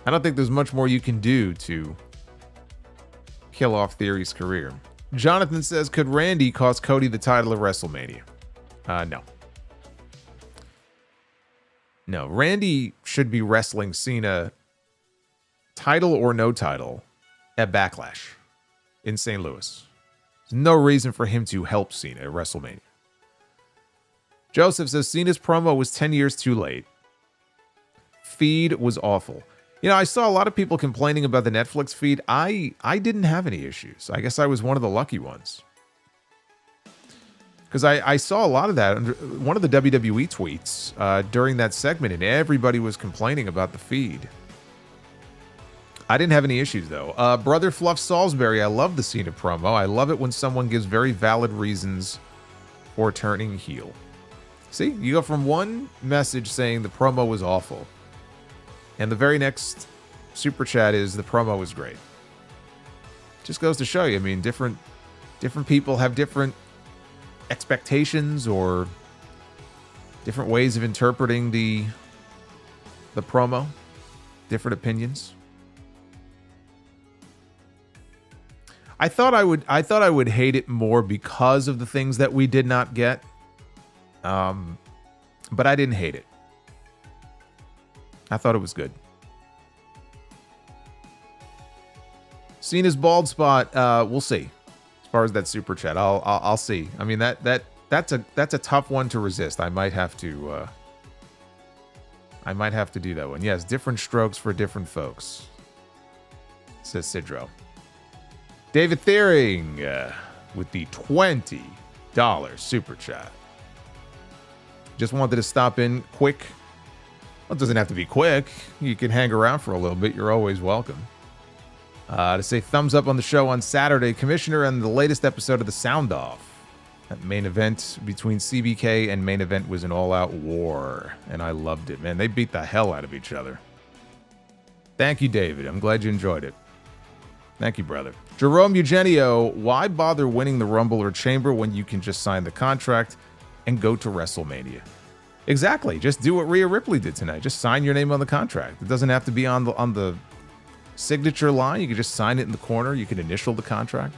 I don't think there's much more you can do to kill off Theory's career. Jonathan says, could Randy cost Cody the title of WrestleMania? No. No, Randy should be wrestling Cena, title or no title, at Backlash in St. Louis. There's no reason for him to help Cena at WrestleMania. Joseph says, Cena's promo was 10 years too late. Feed was awful. I saw a lot of people complaining about the Netflix feed. I didn't have any issues. I guess I was one of the lucky ones. Because I saw a lot of that under one of the WWE tweets during that segment, and everybody was complaining about the feed. I didn't have any issues, though. Brother Fluff Salisbury, I love the Cena promo. I love it when someone gives very valid reasons for turning heel. See, you go from one message saying the promo was awful, and the very next super chat is the promo was great. Just goes to show you, I mean, different people have different expectations or different ways of interpreting the promo, different opinions. I thought I would hate it more because of the things that we did not get. But I didn't hate it. I thought it was good. Cena's bald spot, we'll see. As far as that super chat, I'll see. I mean that's a tough one to resist. I might have to do that one. Yes, different strokes for different folks, says Sidro. David Thiering with the $20 super chat. Just wanted to stop in quick. Well, it doesn't have to be quick. You can hang around for a little bit. You're always welcome. To say thumbs up on the show on Saturday, Commissioner, and the latest episode of The Sound Off. That main event between CBK and main event was an all-out war, and I loved it, man. They beat the hell out of each other. Thank you, David. I'm glad you enjoyed it. Thank you, brother. Jerome Eugenio, why bother winning the Rumble or Chamber when you can just sign the contract and go to WrestleMania? Exactly. Just do what Rhea Ripley did tonight. Just sign your name on the contract. It doesn't have to be on the signature line. You can just sign it in the corner. You can initial the contract.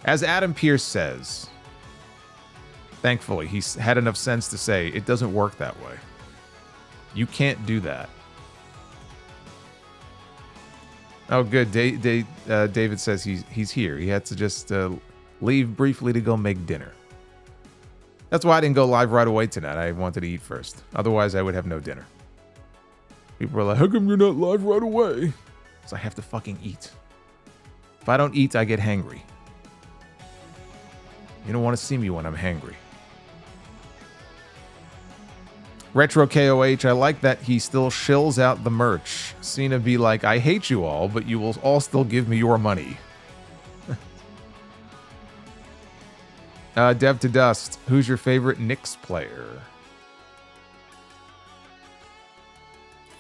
As Adam Pearce says, thankfully, he's had enough sense to say it doesn't work that way. You can't do that. Oh, good. David says he's here. He had to just leave briefly to go make dinner. That's why I didn't go live right away tonight. I wanted to eat first. Otherwise, I would have no dinner. People are like, how come you're not live right away? Because I have to fucking eat. If I don't eat, I get hangry. You don't want to see me when I'm hangry. Retro KOH, I like that he still shills out the merch. Cena be like, I hate you all, but you will all still give me your money. Dev to Dust, who's your favorite Knicks player?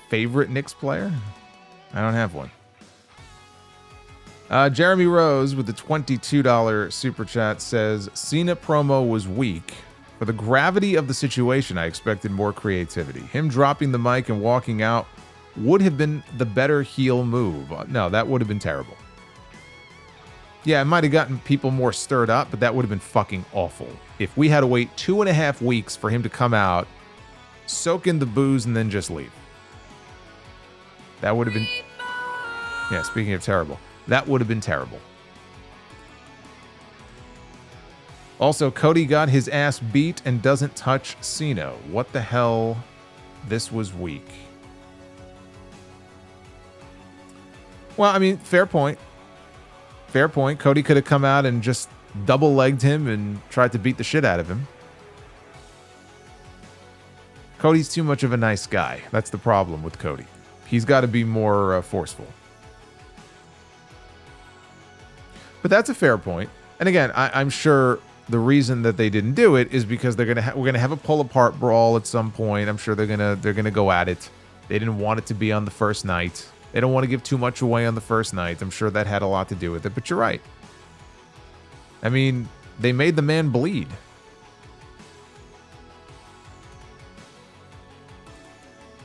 Favorite Knicks player? I don't have one. Jeremy Rose with the $22 super chat says, Cena promo was weak. For the gravity of the situation, I expected more creativity. Him dropping the mic and walking out would have been the better heel move. No, that would have been terrible. Yeah, it might have gotten people more stirred up, but that would have been fucking awful. If we had to wait 2.5 weeks for him to come out, soak in the booze, and then just leave. That would have been... Yeah, speaking of terrible. That would have been terrible. Also, Cody got his ass beat and doesn't touch Cena. What the hell? This was weak. Well, I mean, fair point. Fair point. Cody could have come out and just double-legged him and tried to beat the shit out of him. Cody's too much of a nice guy. That's the problem with Cody. He's got to be more forceful. But that's a fair point. And again, I'm sure the reason that they didn't do it is because we're gonna have a pull apart brawl at some point. I'm sure they're gonna go at it. They didn't want it to be on the first night. They don't want to give too much away on the first night. I'm sure that had a lot to do with it. But you're right. I mean, they made the man bleed.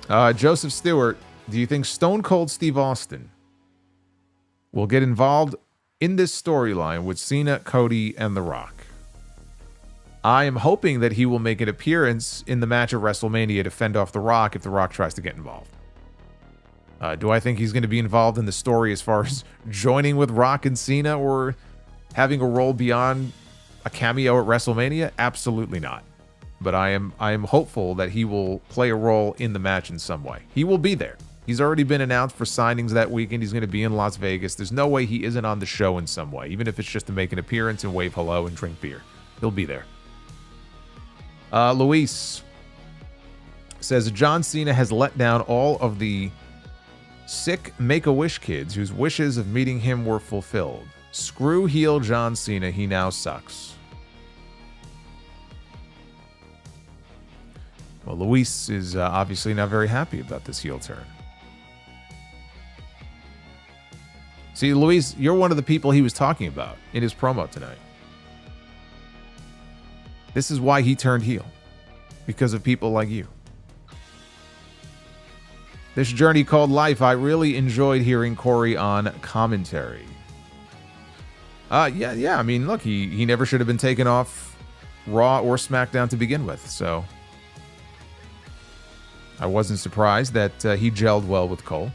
Joseph Stewart, do you think Stone Cold Steve Austin will get involved in this storyline with Cena, Cody, and The Rock? I am hoping that he will make an appearance in the match at WrestleMania to fend off The Rock if The Rock tries to get involved. Do I think he's going to be involved in the story as far as joining with Rock and Cena or having a role beyond a cameo at WrestleMania? Absolutely not. But I am hopeful that he will play a role in the match in some way. He will be there. He's already been announced for signings that weekend. He's going to be in Las Vegas. There's no way he isn't on the show in some way, even if it's just to make an appearance and wave hello and drink beer. He'll be there. Luis says, John Cena has let down all of the sick Make-A-Wish kids whose wishes of meeting him were fulfilled. Screw heel John Cena. He now sucks. Well, Luis is obviously not very happy about this heel turn. See, Luis, you're one of the people he was talking about in his promo tonight. This is why he turned heel. Because of people like you. This journey called life, I really enjoyed hearing Corey on commentary. Yeah. I mean, look, he never should have been taken off Raw or SmackDown to begin with, so I wasn't surprised that he gelled well with Cole.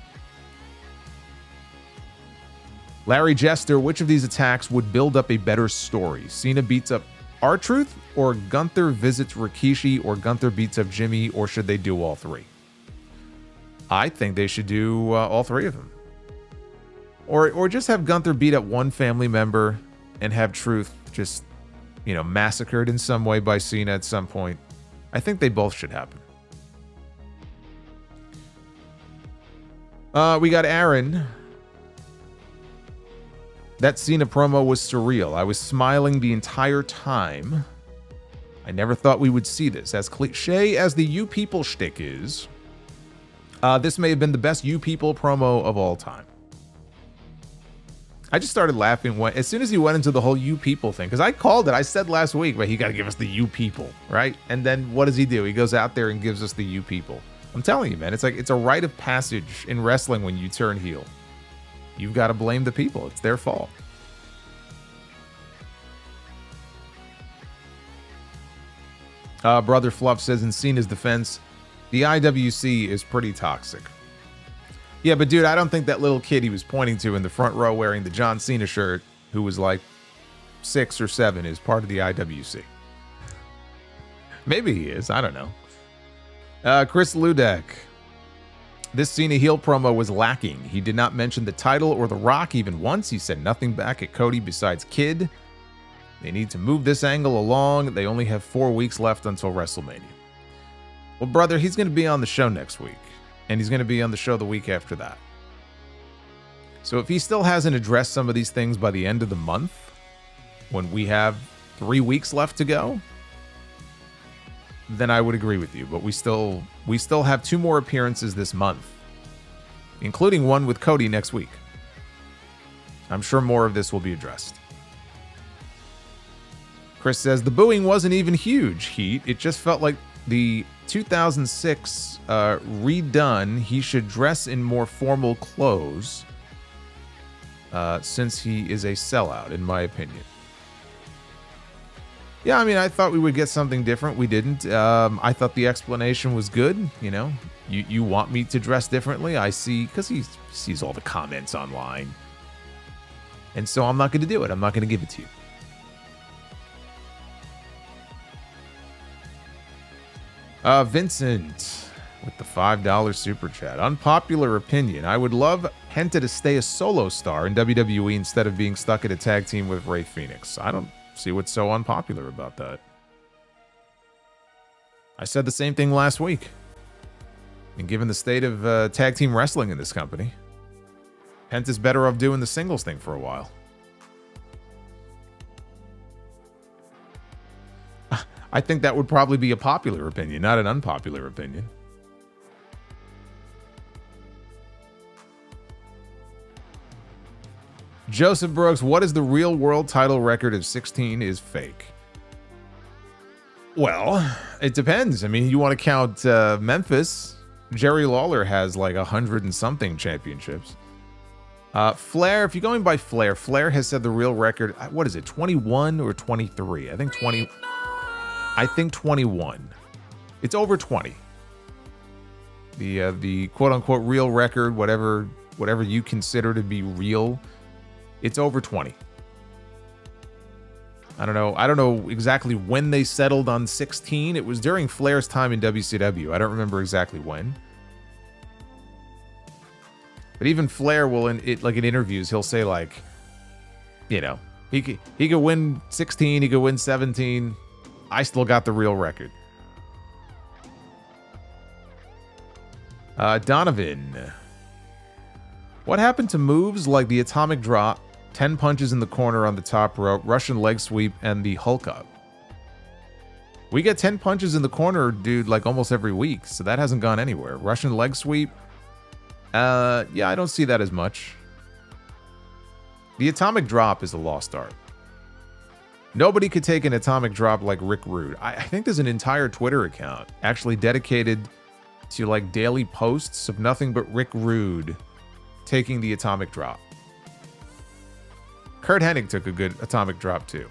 Larry Jester, which of these attacks would build up a better story? Cena beats up R-Truth, or Gunther visits Rikishi, or Gunther beats up Jimmy, or should they do all three? I think they should do all three of them. Or just have Gunther beat up one family member and have Truth just, massacred in some way by Cena at some point. I think they both should happen. We got Aaron. That Cena promo was surreal. I was smiling the entire time. I never thought we would see this. As cliche as the You People shtick is, this may have been the best You People promo of all time. I just started laughing as soon as he went into the whole You People thing, because I called it. I said last week, but he got to give us the You People, right? And then what does he do? He goes out there and gives us the You People. I'm telling you, man, it's like it's a rite of passage in wrestling when you turn heel. You've got to blame the people. It's their fault. Brother Fluff says, in Cena's defense, the IWC is pretty toxic. Yeah, but dude, I don't think that little kid he was pointing to in the front row wearing the John Cena shirt, who was like 6 or 7, is part of the IWC. Maybe he is. I don't know. Chris Ludek. This Cena heel promo was lacking. He did not mention the title or The Rock even once. He said nothing back at Cody besides Kid. They need to move this angle along. They only have 4 weeks left until WrestleMania. Well, brother, he's going to be on the show next week. And he's going to be on the show the week after that. So if he still hasn't addressed some of these things by the end of the month, when we have 3 weeks left to go, then I would agree with you. But we still have 2 more appearances this month, including one with Cody next week. I'm sure more of this will be addressed. Chris says, the booing wasn't even huge, Heat. It just felt like the 2006 redone. He should dress in more formal clothes since he is a sellout, in my opinion. Yeah, I mean, I thought we would get something different. We didn't. I thought the explanation was good. You know, you want me to dress differently? I see, because he sees all the comments online. And so I'm not going to do it. I'm not going to give it to you. Vincent with the $5 super chat. Unpopular opinion. I would love Penta to stay a solo star in WWE instead of being stuck in a tag team with Rey Fenix. I don't see what's so unpopular about that. I said the same thing last week. And given the state of tag team wrestling in this company, Penta's better off doing the singles thing for a while. I think that would probably be a popular opinion, not an unpopular opinion. Joseph Brooks, what is the real world title record of 16 is fake? Well, it depends. I mean, you want to count Memphis. Jerry Lawler has like 100 and something championships. Flair, if you're going by Flair, Flair has said the real record, what is it, 21 or 23? I think 20. I think 21. It's over 20. The quote unquote real record, whatever you consider to be real, it's over 20. I don't know exactly when they settled on 16. It was during Flair's time in WCW. I don't remember exactly when. But even Flair will, in interviews, he'll say like, you know, he could win 16, he could win 17. I still got the real record. Donovan. What happened to moves like the atomic drop, 10 punches in the corner on the top rope, Russian leg sweep, and the Hulk up? We get 10 punches in the corner, dude, like almost every week, so that hasn't gone anywhere. Russian leg sweep, yeah, I don't see that as much. The atomic drop is a lost art. Nobody could take an atomic drop like Rick Rude. I think there's an entire Twitter account actually dedicated to like daily posts of nothing but Rick Rude taking the atomic drop. Kurt Hennig took a good atomic drop too.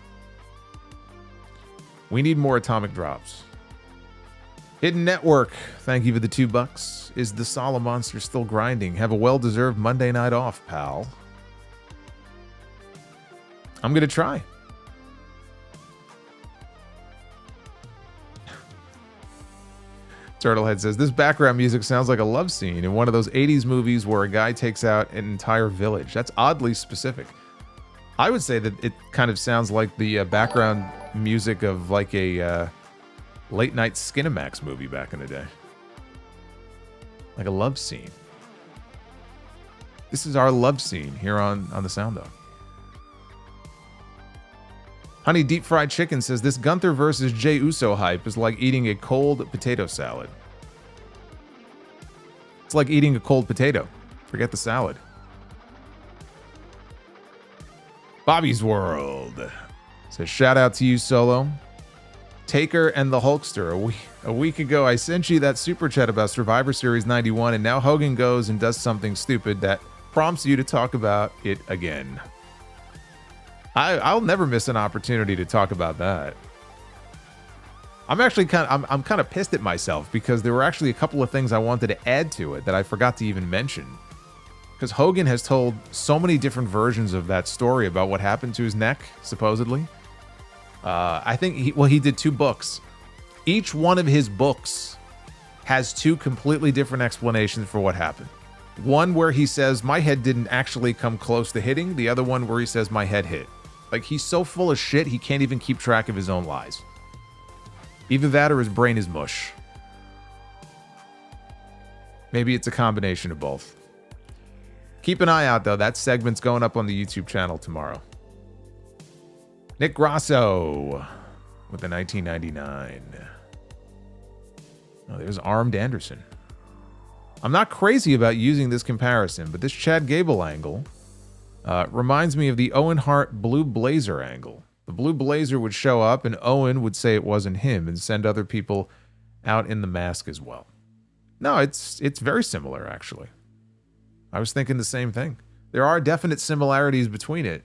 We need more atomic drops. Hidden Network, thank you for the $2. Is the Solomonster still grinding? Have a well-deserved Monday night off, pal. I'm going to try. Turtlehead says, this background music sounds like a love scene in one of those 80s movies where a guy takes out an entire village. That's oddly specific. I would say that it kind of sounds like the background music of like a late night Skinamax movie back in the day. Like a love scene. This is our love scene here on the Sound Off. Honey Deep Fried Chicken says, this Gunther versus Jey Uso hype is like eating a cold potato salad. It's like eating a cold potato. Forget the salad. Bobby's World says, shout out to you, Solo. Taker and the Hulkster. A week ago, I sent you that super chat about Survivor Series 91, and now Hogan goes and does something stupid that prompts you to talk about it again. I'll never miss an opportunity to talk about that. I'm actually kind of pissed at myself because there were actually a couple of things I wanted to add to it that I forgot to even mention. Because Hogan has told so many different versions of that story about what happened to his neck, supposedly. I think he did 2 books. Each one of his books has 2 completely different explanations for what happened. One where he says, my head didn't actually come close to hitting. The other one where he says, my head hit. Like, he's so full of shit, he can't even keep track of his own lies. Either that or his brain is mush. Maybe it's a combination of both. Keep an eye out, though. That segment's going up on the YouTube channel tomorrow. Nick Grasso with the 1999. Oh, there's Armed Anderson. I'm not crazy about using this comparison, but this Chad Gable angle reminds me of the Owen Hart Blue Blazer angle. The Blue Blazer would show up and Owen would say it wasn't him and send other people out in the mask as well. No, it's very similar, actually. I was thinking the same thing. There are definite similarities between it.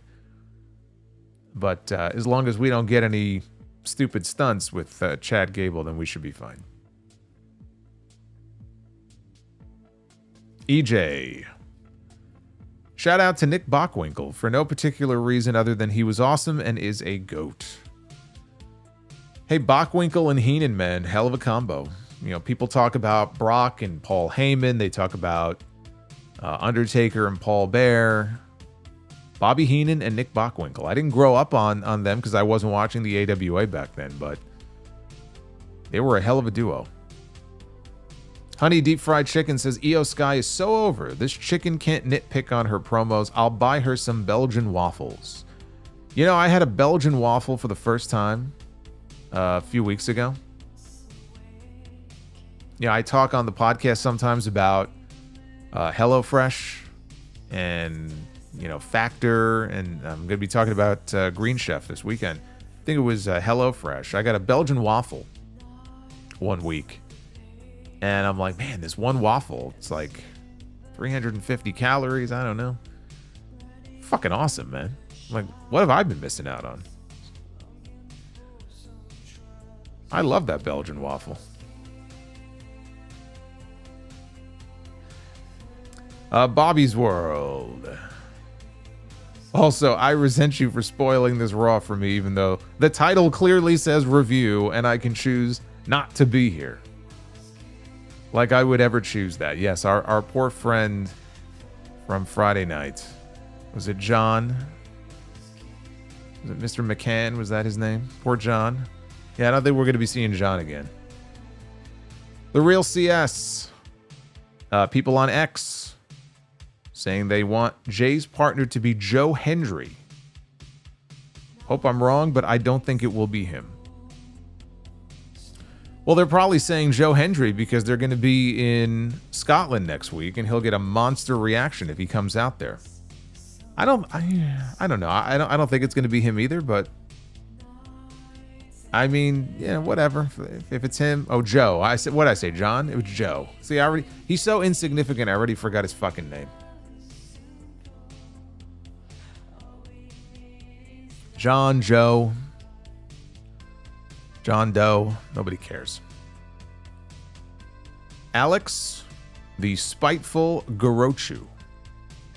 But as long as we don't get any stupid stunts with Chad Gable, then we should be fine. EJ. Shout out to Nick Bockwinkel for no particular reason other than he was awesome and is a GOAT. Hey, Bockwinkel and Heenan, man, hell of a combo. You know, people talk about Brock and Paul Heyman. They talk about Undertaker and Paul Bear. Bobby Heenan and Nick Bockwinkel. I didn't grow up on them because I wasn't watching the AWA back then, but they were a hell of a duo. Honey Deep Fried Chicken says, Io Sky is so over. This chicken can't nitpick on her promos. I'll buy her some Belgian waffles. You know, I had a Belgian waffle for the first time a few weeks ago. Yeah, I talk on the podcast sometimes about HelloFresh and, you know, Factor, and I'm going to be talking about Green Chef this weekend. I think it was HelloFresh. I got a Belgian waffle one week. And I'm like, man, this one waffle, it's like 350 calories. I don't know. Fucking awesome, man. I'm like, what have I been missing out on? I love that Belgian waffle. Bobby's World. Also, I resent you for spoiling this Raw for me, even though the title clearly says review and I can choose not to be here. Like I would ever choose that. Yes, our poor friend from Friday night. Was it John? Was it Mr. McCann? Was that his name? Poor John. Yeah, I don't think we're going to be seeing John again. The Real CS. People on X saying they want Jay's partner to be Joe Hendry. Hope I'm wrong, but I don't think it will be him. Well, they're probably saying Joe Hendry because they're going to be in Scotland next week, and he'll get a monster reaction if he comes out there. I don't know. I don't think it's going to be him either, but I mean, yeah, whatever. If it's him, oh, Joe. What did I say, John? It was Joe. See, he's so insignificant. I already forgot his fucking name. John, Joe. John Doe, nobody cares. Alex, the spiteful Gorochu.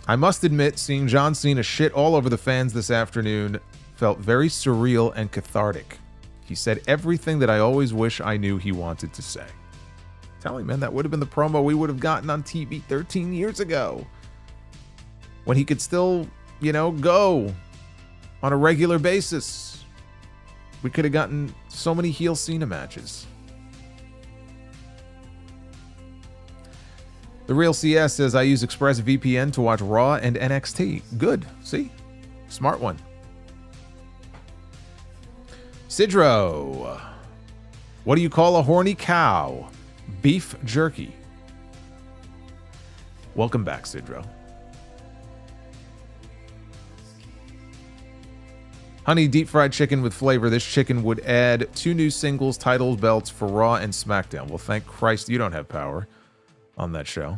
I must admit, seeing John Cena shit all over the fans this afternoon felt very surreal and cathartic. He said everything that I always wish I knew he wanted to say. Tell me, man, that would have been the promo we would have gotten on TV 13 years ago. When he could still, you know, go on a regular basis. We could have gotten so many heel Cena matches. The Real CS says, I use ExpressVPN to watch Raw and NXT. Good. See? Smart one. Sidro. What do you call a horny cow? Beef jerky. Welcome back, Sidro. Honey deep fried chicken with flavor. This chicken would add 2 new singles title belts for Raw and SmackDown. Well, thank Christ you don't have power on that show.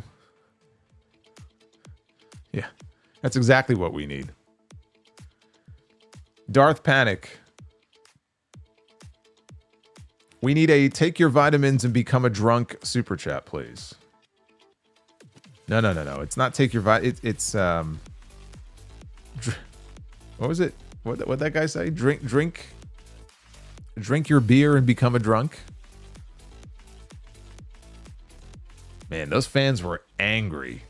Yeah, that's exactly what we need. Darth Panic. We need a take your vitamins and become a drunk super chat, please. No. It's not take your it's what was it? What that guy say? Drink your beer and become a drunk. Man, those fans were angry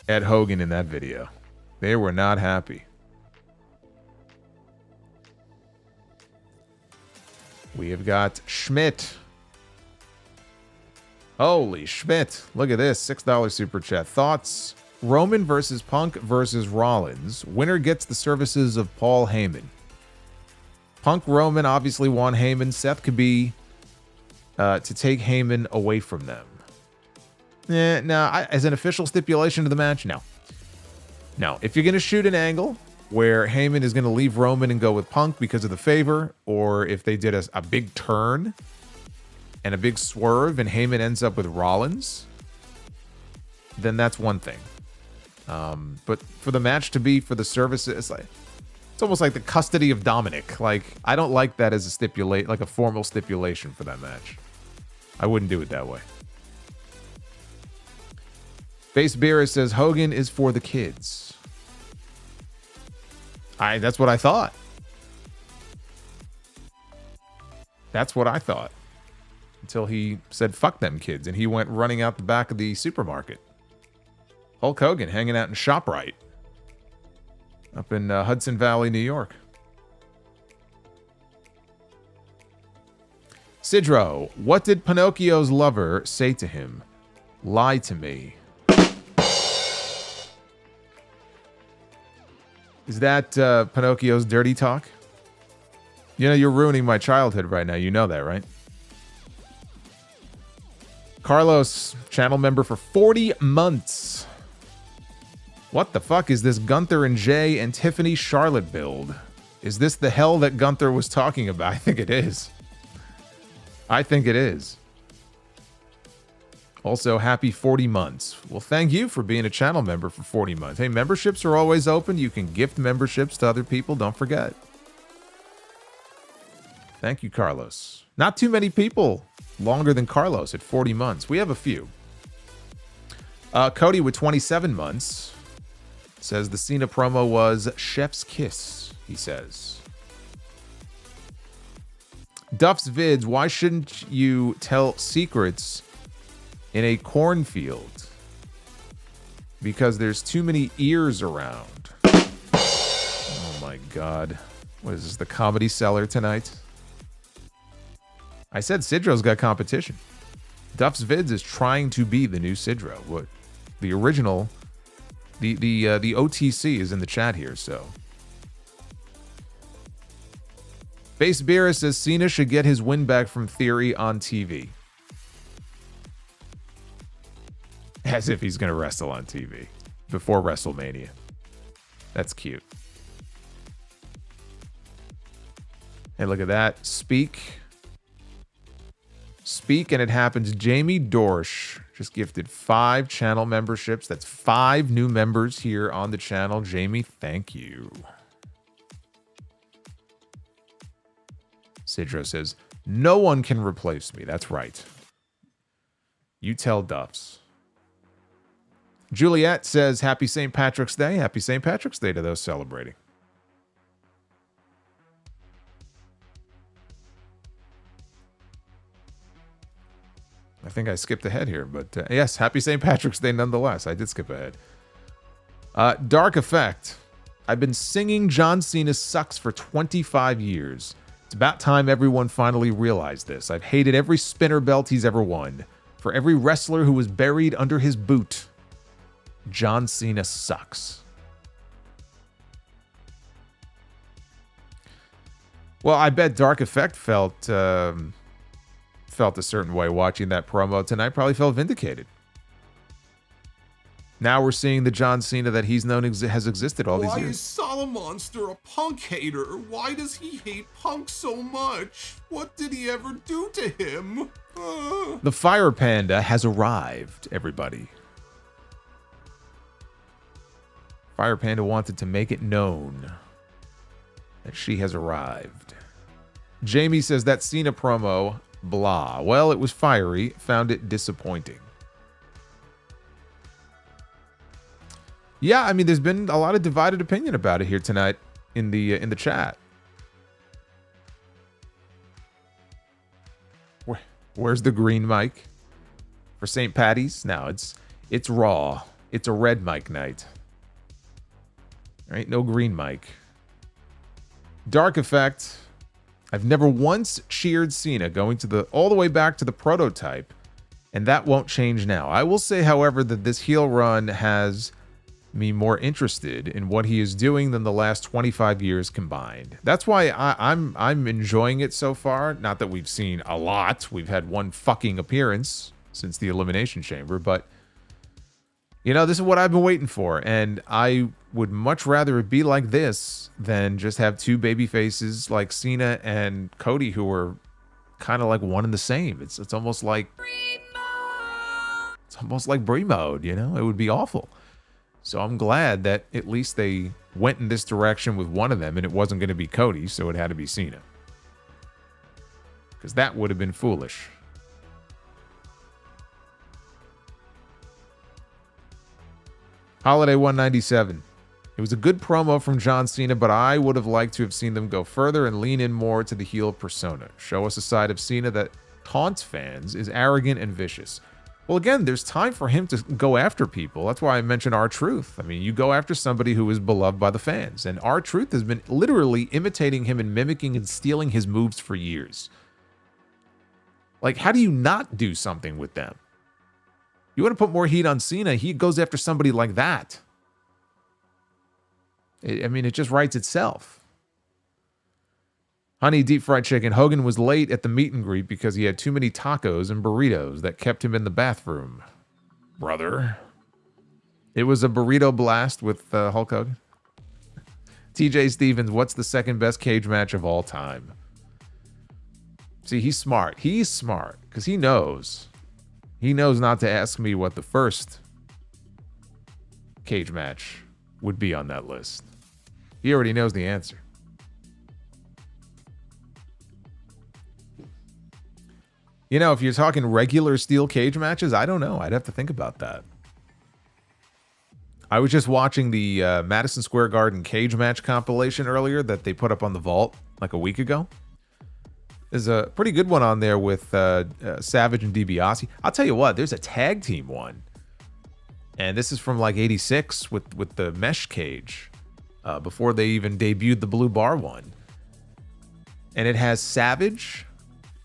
at Hogan in that video. They were not happy. We have got Schmidt. Holy Schmidt. Look at this. $6 super chat. Thoughts? Roman versus Punk versus Rollins. Winner gets the services of Paul Heyman. Punk Roman obviously won Heyman. Seth could be to take Heyman away from them. As an official stipulation to the match, no. No, if you're going to shoot an angle where Heyman is going to leave Roman and go with Punk because of the favor, or if they did a big turn and a big swerve and Heyman ends up with Rollins, then that's one thing. But for the match to be for the service, it's almost like the custody of Dominic. Like, I don't like that as a formal stipulation for that match. I wouldn't do it that way. Base Beer says Hogan is for the kids. That's what I thought. That's what I thought. Until he said, fuck them kids. And he went running out the back of the supermarket. Hulk Hogan hanging out in ShopRite. Up in Hudson Valley, New York. Sidro, what did Pinocchio's lover say to him? Lie to me. Is that Pinocchio's dirty talk? You know, you're ruining my childhood right now. You know that, right? Carlos, channel member for 40 months. What the fuck is this Gunther and Jey and Tiffany Charlotte build? Is this the hell that Gunther was talking about? I think it is. I think it is. Also, happy 40 months. Well, thank you for being a channel member for 40 months. Hey, memberships are always open. You can gift memberships to other people. Don't forget. Thank you, Carlos. Not too many people longer than Carlos at 40 months. We have a few. Cody with 27 months says the Cena promo was chef's kiss, he says. Duff's vids, why shouldn't you tell secrets in a cornfield? Because there's too many ears around. Oh my God. What is this, the Comedy Cellar tonight? I said Sidro's got competition. Duff's vids is trying to be the new Sidro. What? The original, the OTC is in the chat here, so. Base Beer says Cena should get his win back from Theory on TV. As if he's going to wrestle on TV before WrestleMania. That's cute. Hey, look at that. Speak and it happens. Jamie Dorsch just gifted 5 channel memberships. That's 5 new members here on the channel. Jamie, thank you. Sidro says, no one can replace me. That's right. You tell Duffs. Juliet says, happy St. Patrick's Day. Happy St. Patrick's Day to those celebrating. I think I skipped ahead here, but yes, happy St. Patrick's Day nonetheless. I did skip ahead. Dark Effect. I've been singing John Cena sucks for 25 years. It's about time everyone finally realized this. I've hated every spinner belt he's ever won. For every wrestler who was buried under his boot, John Cena sucks. Well, I bet Dark Effect felt a certain way watching that promo tonight. Probably felt vindicated. Now we're seeing the John Cena that he's known has existed all these years. Why is Solomonster a Punk hater? Why does he hate Punk so much? What did he ever do to him? The Fire Panda has arrived, everybody. Fire Panda wanted to make it known that she has arrived. Jamie says that Cena promo, blah. Well, it was fiery. Found it disappointing. Yeah, I mean, there's been a lot of divided opinion about it here tonight in the chat. Where's the green mic for St. Patty's? No, it's Raw. It's a red mic night. All right, no green mic. Dark Effect. I've never once cheered Cena going to all the way back to the prototype, and that won't change now. I will say, however, that this heel run has me more interested in what he is doing than the last 25 years combined. That's why I'm enjoying it so far. Not that we've seen a lot. We've had one fucking appearance since the Elimination Chamber, but you know, this is what I've been waiting for, and I would much rather it be like this than just have two baby faces like Cena and Cody who are kind of like one and the same. It's almost like Brie mode, you know? It would be awful. So I'm glad that at least they went in this direction with one of them, and it wasn't going to be Cody, so it had to be Cena. Because that would have been foolish. Holiday 197. It was a good promo from John Cena, but I would have liked to have seen them go further and lean in more to the heel persona. Show us a side of Cena that taunts fans, is arrogant and vicious. Well, again, there's time for him to go after people. That's why I mentioned R-Truth. I mean, you go after somebody who is beloved by the fans. And R-Truth has been literally imitating him and mimicking and stealing his moves for years. Like, how do you not do something with them? You want to put more heat on Cena, he goes after somebody like that. I mean, it just writes itself. Honey Deep Fried Chicken. Hogan was late at the meet and greet because he had too many tacos and burritos that kept him in the bathroom. Brother. It was a burrito blast with Hulk Hogan. TJ Stevens, what's the second best cage match of all time? See, he's smart. He's smart because he knows. He knows not to ask me what the first cage match would be on that list. He already knows the answer. You know, if you're talking regular steel cage matches, I don't know. I'd have to think about that. I was just watching the Madison Square Garden cage match compilation earlier that they put up on the Vault like a week ago. There's a pretty good one on there with Savage and DiBiase. I'll tell you what, there's a tag team one. And this is from like 86 with the mesh cage before they even debuted the Blue Bar one. And it has Savage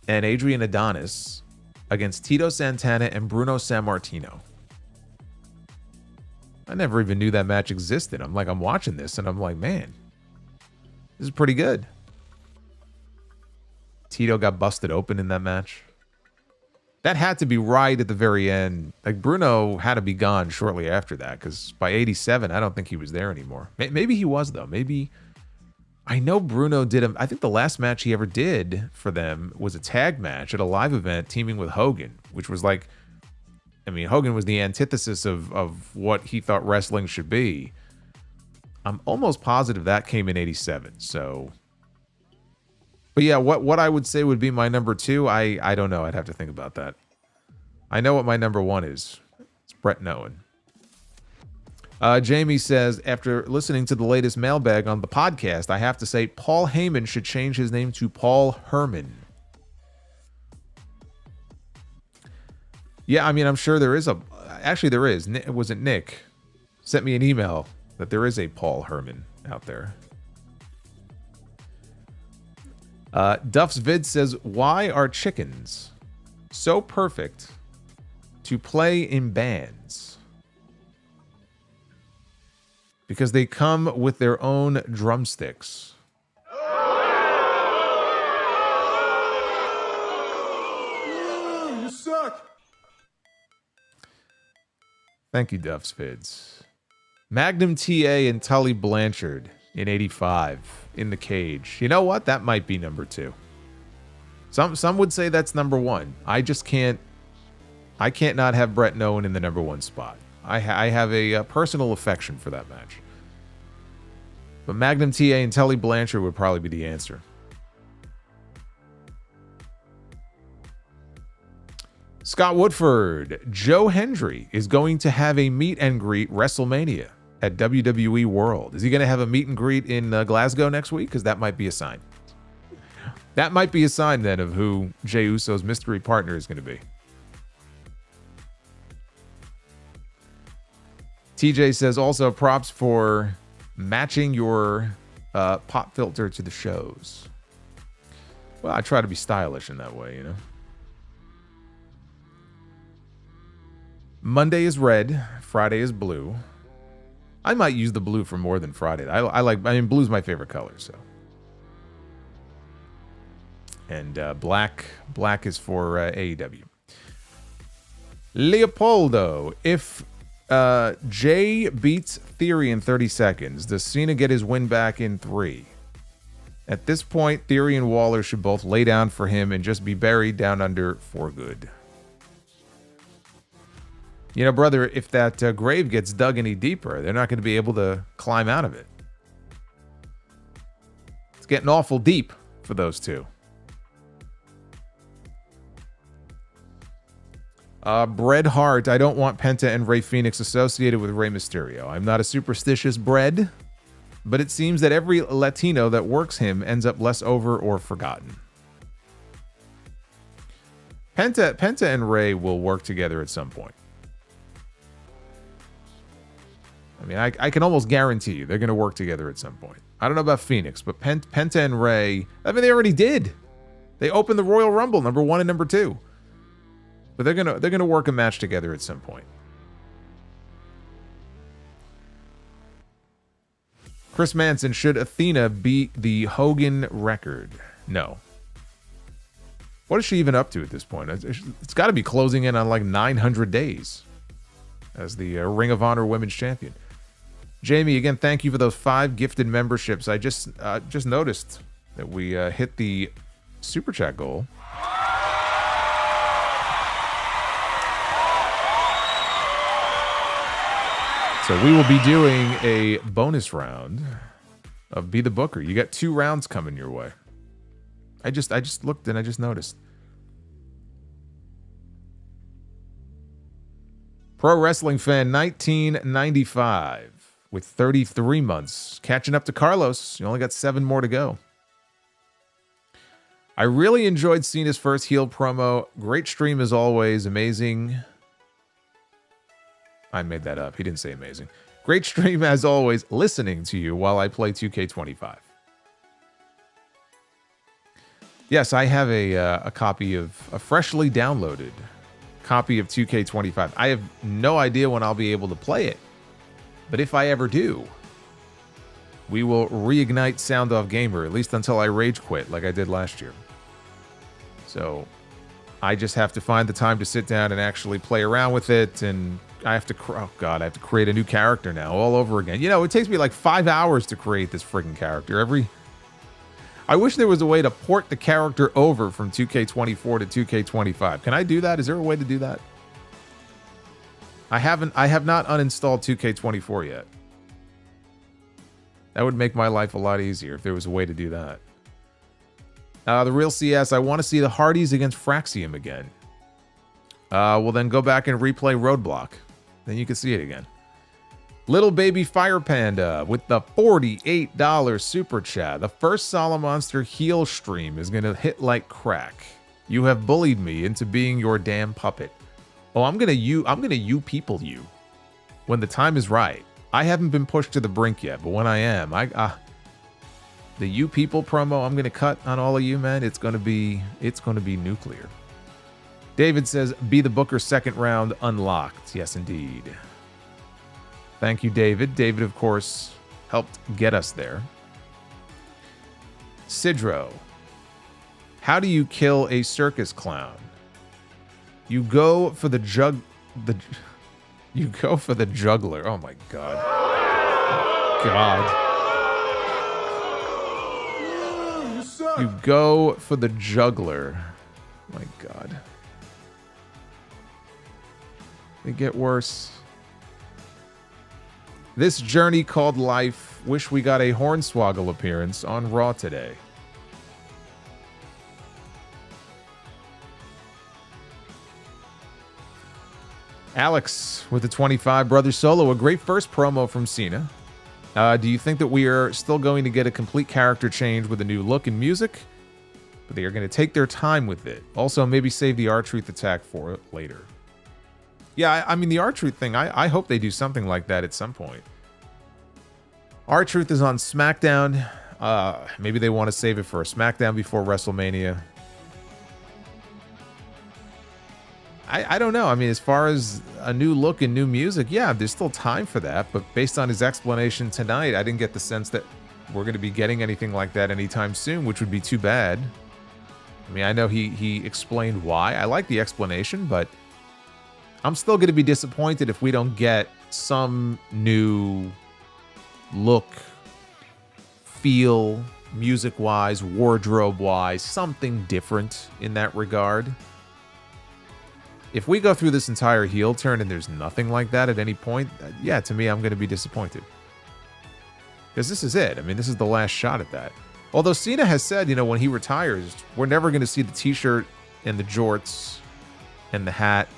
and Adrian Adonis against Tito Santana and Bruno Sammartino. I never even knew that match existed. I'm watching this and I'm like, man, this is pretty good. Tito got busted open in that match. That had to be right at the very end. Like, Bruno had to be gone shortly after that because by 87, I don't think he was there anymore. Maybe he was, though. Maybe. I know Bruno did I think the last match he ever did for them was a tag match at a live event teaming with Hogan, which was like, I mean, Hogan was the antithesis of what he thought wrestling should be. I'm almost positive that came in 87. So, but yeah, what I would say would be my number two. I don't know. I'd have to think about that. I know what my number one is. It's Brett Noen. Jamie says, after listening to the latest mailbag on the podcast, I have to say Paul Heyman should change his name to Paul Herman. Yeah, I mean, I'm sure there is actually there is. Was it Nick? Sent me an email that there is a Paul Herman out there. Duff's Vid says, why are chickens so perfect to play in bands? Because they come with their own drumsticks. Thank you, Duff's Vids. Magnum TA and Tully Blanchard in 85 in the cage. You know what? That might be number 2. Some would say that's number 1. I can't not have Brett and Owen in the number 1 spot. I have a personal affection for that match. But Magnum TA and Tully Blanchard would probably be the answer. Scott Woodford. Joe Hendry is going to have a meet and greet WrestleMania at WWE World. Is he going to have a meet and greet in Glasgow next week? Because that might be a sign. That might be a sign then of who Jey Uso's mystery partner is going to be. TJ says also props for matching your pop filter to the shows. Well, I try to be stylish in that way, you know. Monday is red, Friday is blue. I might use the blue for more than Friday. I mean, blue's my favorite color, so. And black is for AEW. Leopoldo, if Jey beats Theory in 30 seconds, does Cena get his win back in 3? At this point, Theory and Waller should both lay down for him and just be buried down under for good. You know, brother, if that grave gets dug any deeper, they're not going to be able to climb out of it. It's getting awful deep for those two. Bret Hart, I don't want Penta and Rey Fenix associated with Rey Mysterio. I'm not a superstitious Bred, but it seems that every Latino that works him ends up less over or forgotten. Penta and Rey will work together at some point. I mean, I can almost guarantee you they're going to work together at some point. I don't know about Phoenix, but Penta and Rey, I mean, they already did. They opened the Royal Rumble, number 1 and number 2. But they're gonna work a match together at some point. Chris Manson, should Athena beat the Hogan record? No. What is she even up to at this point? It's got to be closing in on like 900 days as the Ring of Honor Women's Champion. Jamie, again, thank you for those 5 gifted memberships. I just noticed that we hit the Super Chat goal. So we will be doing a bonus round of Be the Booker. You got 2 rounds coming your way. I just looked and I just noticed. Pro Wrestling Fan 1995 with 33 months. Catching up to Carlos. You only got 7 more to go. I really enjoyed Cena's first heel promo. Great stream as always. Amazing. I made that up. He didn't say amazing. Great stream as always. Listening to you while I play 2K25. Yes, I have a copy of a freshly downloaded copy of 2K25. I have no idea when I'll be able to play it. But if I ever do, we will reignite Sound Off Gamer, at least until I rage quit like I did last year. So I just have to find the time to sit down and actually play around with it, and I have to, oh God, I have to create a new character now all over again. You know, it takes me like 5 hours to create this friggin' character. I wish there was a way to port the character over from 2K24 to 2K25. Can I do that? Is there a way to do that? I have not uninstalled 2K24 yet. That would make my life a lot easier if there was a way to do that. The Real CS, I want to see the Hardys against Fraxium again. Well, then go back and replay Roadblock. Then you can see it again. Little Baby Fire Panda with the $48 super chat. The first Solomonster heel stream is going to hit like crack. You have bullied me into being your damn puppet. Oh, I'm gonna you people you when the time is right. I haven't been pushed to the brink yet, but when I am, the you people promo I'm gonna cut on all of you, man. It's gonna be nuclear. David says, Be the Booker second round unlocked. Yes, indeed. Thank you, David. David, of course, helped get us there. Sidro, how do you kill a circus clown? You go for the You go for the juggler. Oh my God. God. You go for the juggler. My God. They get worse. This journey called life. Wish we got a Hornswoggle appearance on Raw today. Alex with the 25. Brother Solo, a great first promo from Cena. Do you think that we are still going to get a complete character change with a new look and music? But they are going to take their time with it. Also, maybe save the R-Truth attack for it later. Yeah, I mean, the R-Truth thing, I hope they do something like that at some point. R-Truth is on SmackDown. Maybe they want to save it for a SmackDown before WrestleMania. I don't know. I mean, as far as a new look and new music, yeah, there's still time for that. But based on his explanation tonight, I didn't get the sense that we're going to be getting anything like that anytime soon, which would be too bad. I mean, I know he explained why. I like the explanation, but I'm still going to be disappointed if we don't get some new look, feel, music-wise, wardrobe-wise, something different in that regard. If we go through this entire heel turn and there's nothing like that at any point, yeah, to me, I'm going to be disappointed. Because this is it. I mean, this is the last shot at that. Although Cena has said, you know, when he retires, we're never going to see the t-shirt and the jorts and the hat.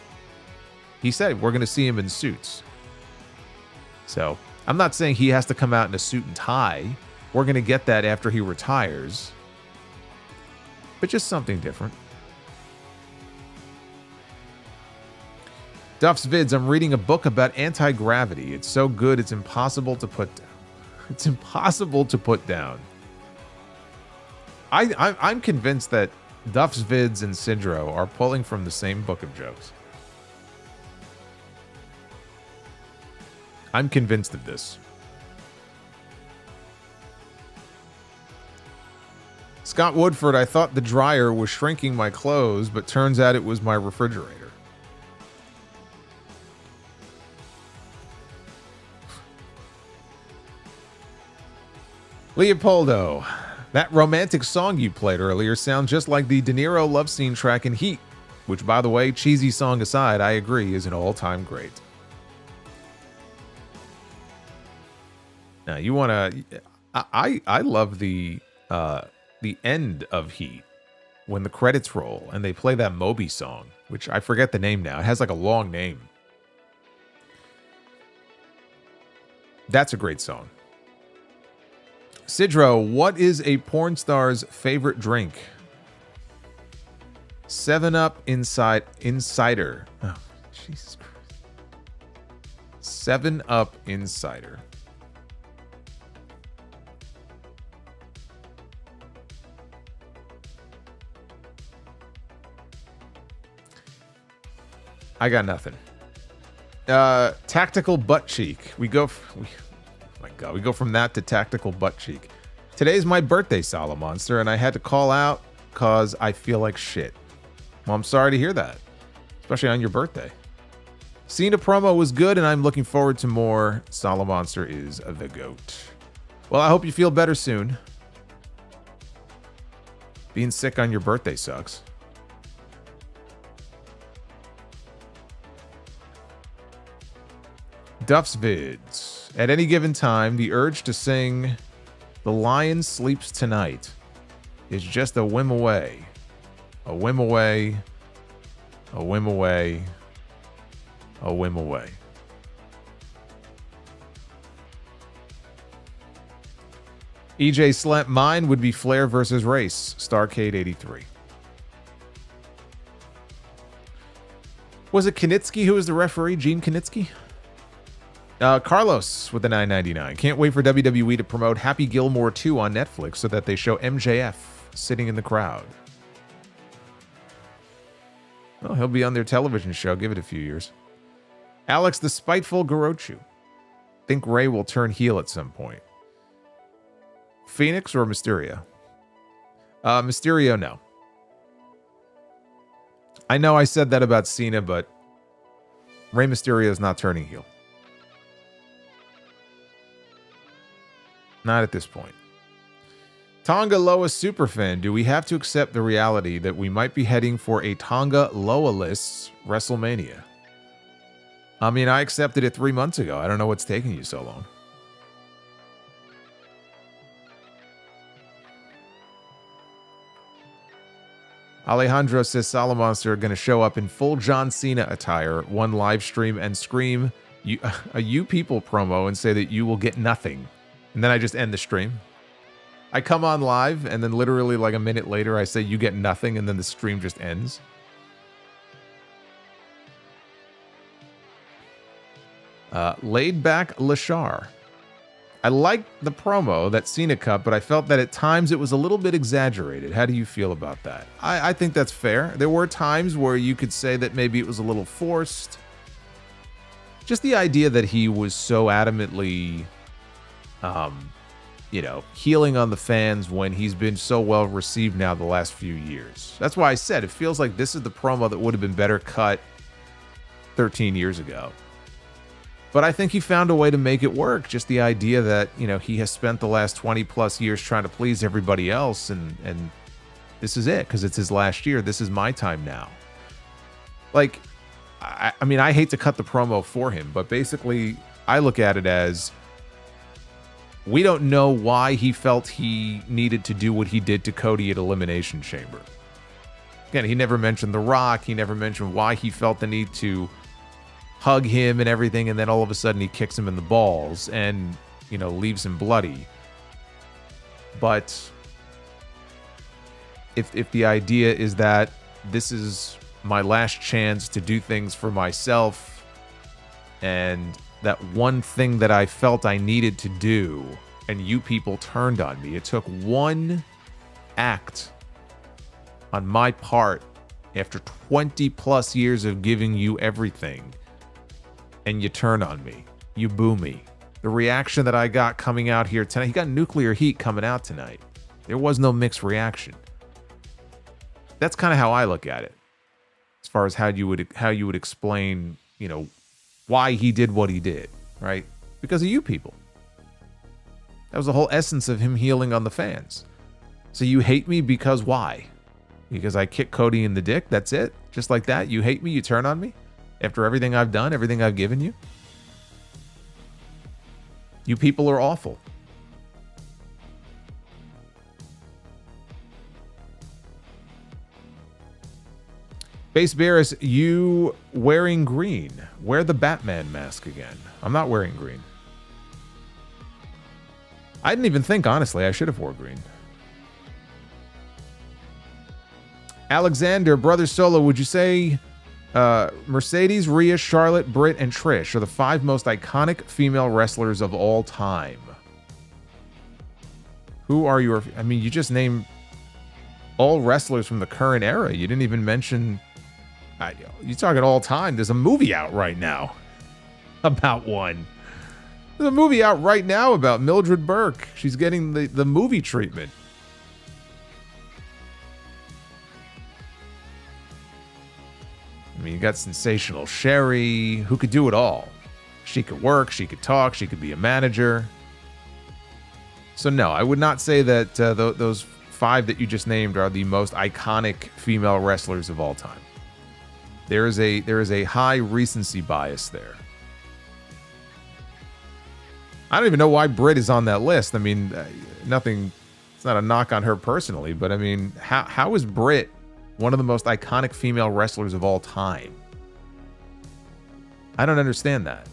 He said we're going to see him in suits. So, I'm not saying he has to come out in a suit and tie. We're going to get that after he retires. But just something different. Duff's Vids, I'm reading a book about anti-gravity. It's so good, it's impossible to put down. It's impossible to put down. I'm convinced that Duff's Vids and Sidro are pulling from the same book of jokes. I'm convinced of this. Scott Woodford, I thought the dryer was shrinking my clothes, but turns out it was my refrigerator. Leopoldo, that romantic song you played earlier sounds just like the De Niro love scene track in Heat, which, by the way, cheesy song aside, I agree is an all-time great. Now, you want to... I love the end of Heat, when the credits roll and they play that Moby song, which I forget the name now. It has like a long name. That's a great song. Sidro, what is a porn star's favorite drink? 7-Up Insider. Oh, Jesus Christ. 7-Up Insider. I got nothing. Tactical butt cheek. We go from that to tactical butt cheek. Today's my birthday, Solomonster, and I had to call out because I feel like shit. Well, I'm sorry to hear that, especially on your birthday. Cena promo was good, and I'm looking forward to more. Solomonster is the GOAT. Well, I hope you feel better soon. Being sick on your birthday sucks. Duff's Vids. At any given time, the urge to sing "The Lion Sleeps Tonight" is just a whim away. A whim away. A whim away. A whim away. EJ Slant, mine would be Flair versus Race, Starcade 83. Was it Knitsky who was the referee? Gene Knitsky? Carlos with the $9.99. Can't wait for WWE to promote Happy Gilmore 2 on Netflix so that they show MJF sitting in the crowd. Well, he'll be on their television show. Give it a few years. Alex the Spiteful Garochu. Think Rey will turn heel at some point. Phoenix or Mysterio? Mysterio, no. I know I said that about Cena, but Rey Mysterio is not turning heel. Not at this point. Tonga Loa Superfan, do we have to accept the reality that we might be heading for a Tonga Loa-less WrestleMania? I mean, I accepted it 3 months ago. I don't know what's taking you so long. Alejandro says Solomonster are going to show up in full John Cena attire, one live stream, and scream a You People promo and say that you will get nothing. And then I just end the stream. I come on live, and then literally like a minute later, I say you get nothing, and then the stream just ends. Laid back Lashar. I liked the promo that Cena cut, but I felt that at times it was a little bit exaggerated. How do you feel about that? I think that's fair. There were times where you could say that maybe it was a little forced. Just the idea that he was so adamantly, healing on the fans when he's been so well received now the last few years. That's why I said it feels like this is the promo that would have been better cut 13 years ago. But I think he found a way to make it work. Just the idea that, he has spent the last 20 plus years trying to please everybody else. And this is it, because it's his last year. This is my time now. Like, I hate to cut the promo for him, but basically I look at it as we don't know why he felt he needed to do what he did to Cody at Elimination Chamber. Again, he never mentioned The Rock. He never mentioned why he felt the need to hug him and everything, and then all of a sudden he kicks him in the balls and, leaves him bloody. But if the idea is that this is my last chance to do things for myself, and that one thing that I felt I needed to do, and you people turned on me. It took one act on my part after 20 plus years of giving you everything, and you turn on me. You boo me. The reaction that I got coming out here tonight, he got nuclear heat coming out tonight. There was no mixed reaction. That's kind of how I look at it. As far as how you would explain, why he did what he did, right? Because of you people. That was the whole essence of him healing on the fans. So you hate me because why? Because I kicked Cody in the dick? That's it? Just like that? You hate me? You turn on me? After everything I've done, everything I've given you? You people are awful. Base Barris, you wearing green. Wear the Batman mask again. I'm not wearing green. I didn't even think, honestly, I should have wore green. Alexander, Brother Solo, would you say Mercedes, Rhea, Charlotte, Britt, and Trish are the 5 most iconic female wrestlers of all time? Who are your... you just named all wrestlers from the current era. You didn't even mention... You're talking all time. There's a movie out right now about one. There's a movie out right now about Mildred Burke. She's getting the movie treatment. You got Sensational Sherry, who could do it all. She could work, she could talk, she could be a manager. So no, I would not say that those 5 that you just named are the most iconic female wrestlers of all time. There is a high recency bias there. I don't even know why Britt is on that list. Nothing. It's not a knock on her personally, but how is Britt one of the most iconic female wrestlers of all time? I don't understand that.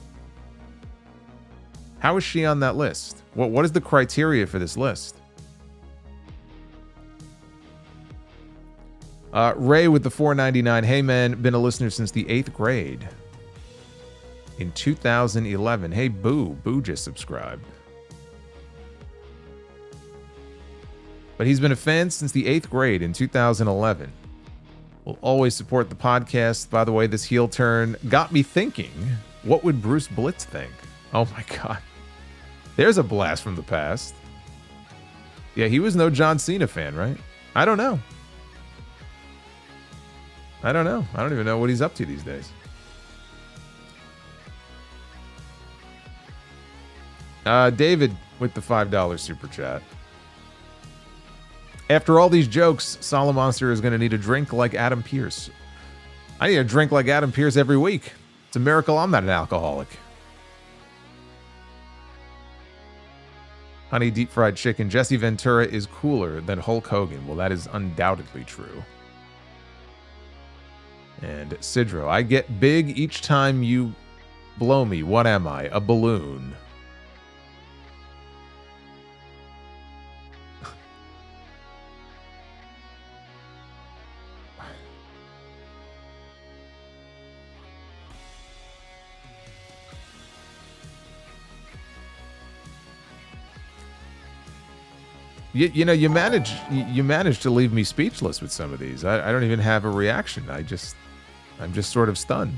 How is she on that list? What is the criteria for this list? Ray with the $4.99. Hey man, been a listener since the 8th grade. In 2011. Hey Boo just subscribed. But he's been a fan since the 8th grade in 2011. Will always support the podcast. By the way, this heel turn got me thinking, what would Bruce Blitz think? Oh my God. There's a blast from the past. Yeah, he was no John Cena fan, right? I don't know. I don't even know what he's up to these days. David with the $5 super chat. After all these jokes, Solomonster is going to need a drink like Adam Pearce. I need a drink like Adam Pearce every week. It's a miracle I'm not an alcoholic. Honey deep fried chicken. Jesse Ventura is cooler than Hulk Hogan. Well, that is undoubtedly true. And Sidro, I get big each time you blow me. What am I? A balloon. You know, you manage to leave me speechless with some of these. I don't even have a reaction. I'm just sort of stunned.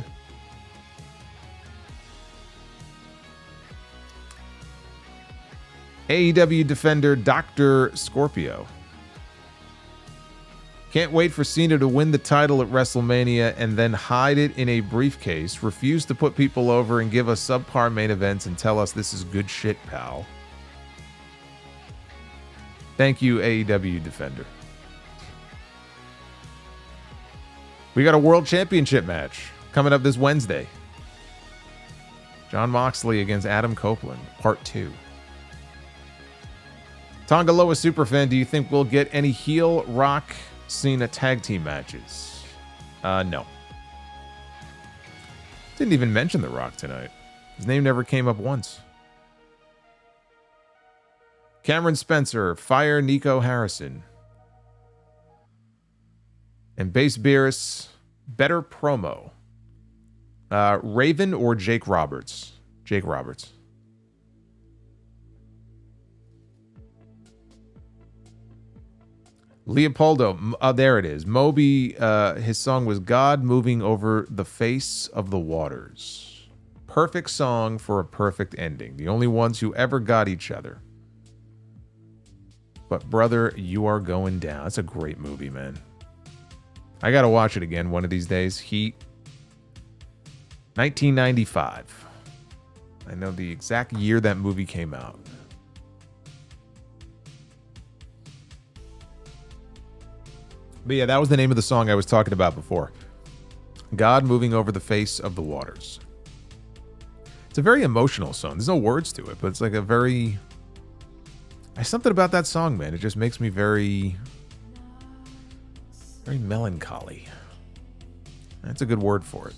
AEW Defender Dr. Scorpio. Can't wait for Cena to win the title at WrestleMania and then hide it in a briefcase, refuse to put people over and give us subpar main events and tell us this is good shit, pal. Thank you, AEW Defender. We got a World Championship match coming up this Wednesday. Jon Moxley against Adam Copeland, Part 2. Tongaloa Superfan, do you think we'll get any heel Rock Cena tag team matches? No. Didn't even mention The Rock tonight. His name never came up once. Cameron Spencer, fire Nico Harrison. And Base Beerus, better promo. Raven or Jake Roberts? Jake Roberts. Leopoldo, there it is. Moby, his song was God Moving Over the Face of the Waters. Perfect song for a perfect ending. The only ones who ever got each other. But brother, you are going down. That's a great movie, man. I gotta watch it again one of these days. Heat. 1995. I know the exact year that movie came out. But yeah, that was the name of the song I was talking about before. God Moving Over the Face of the Waters. It's a very emotional song. There's no words to it, but it's like a very... There's something about that song, man. It just makes me very melancholy. That's a good word for it.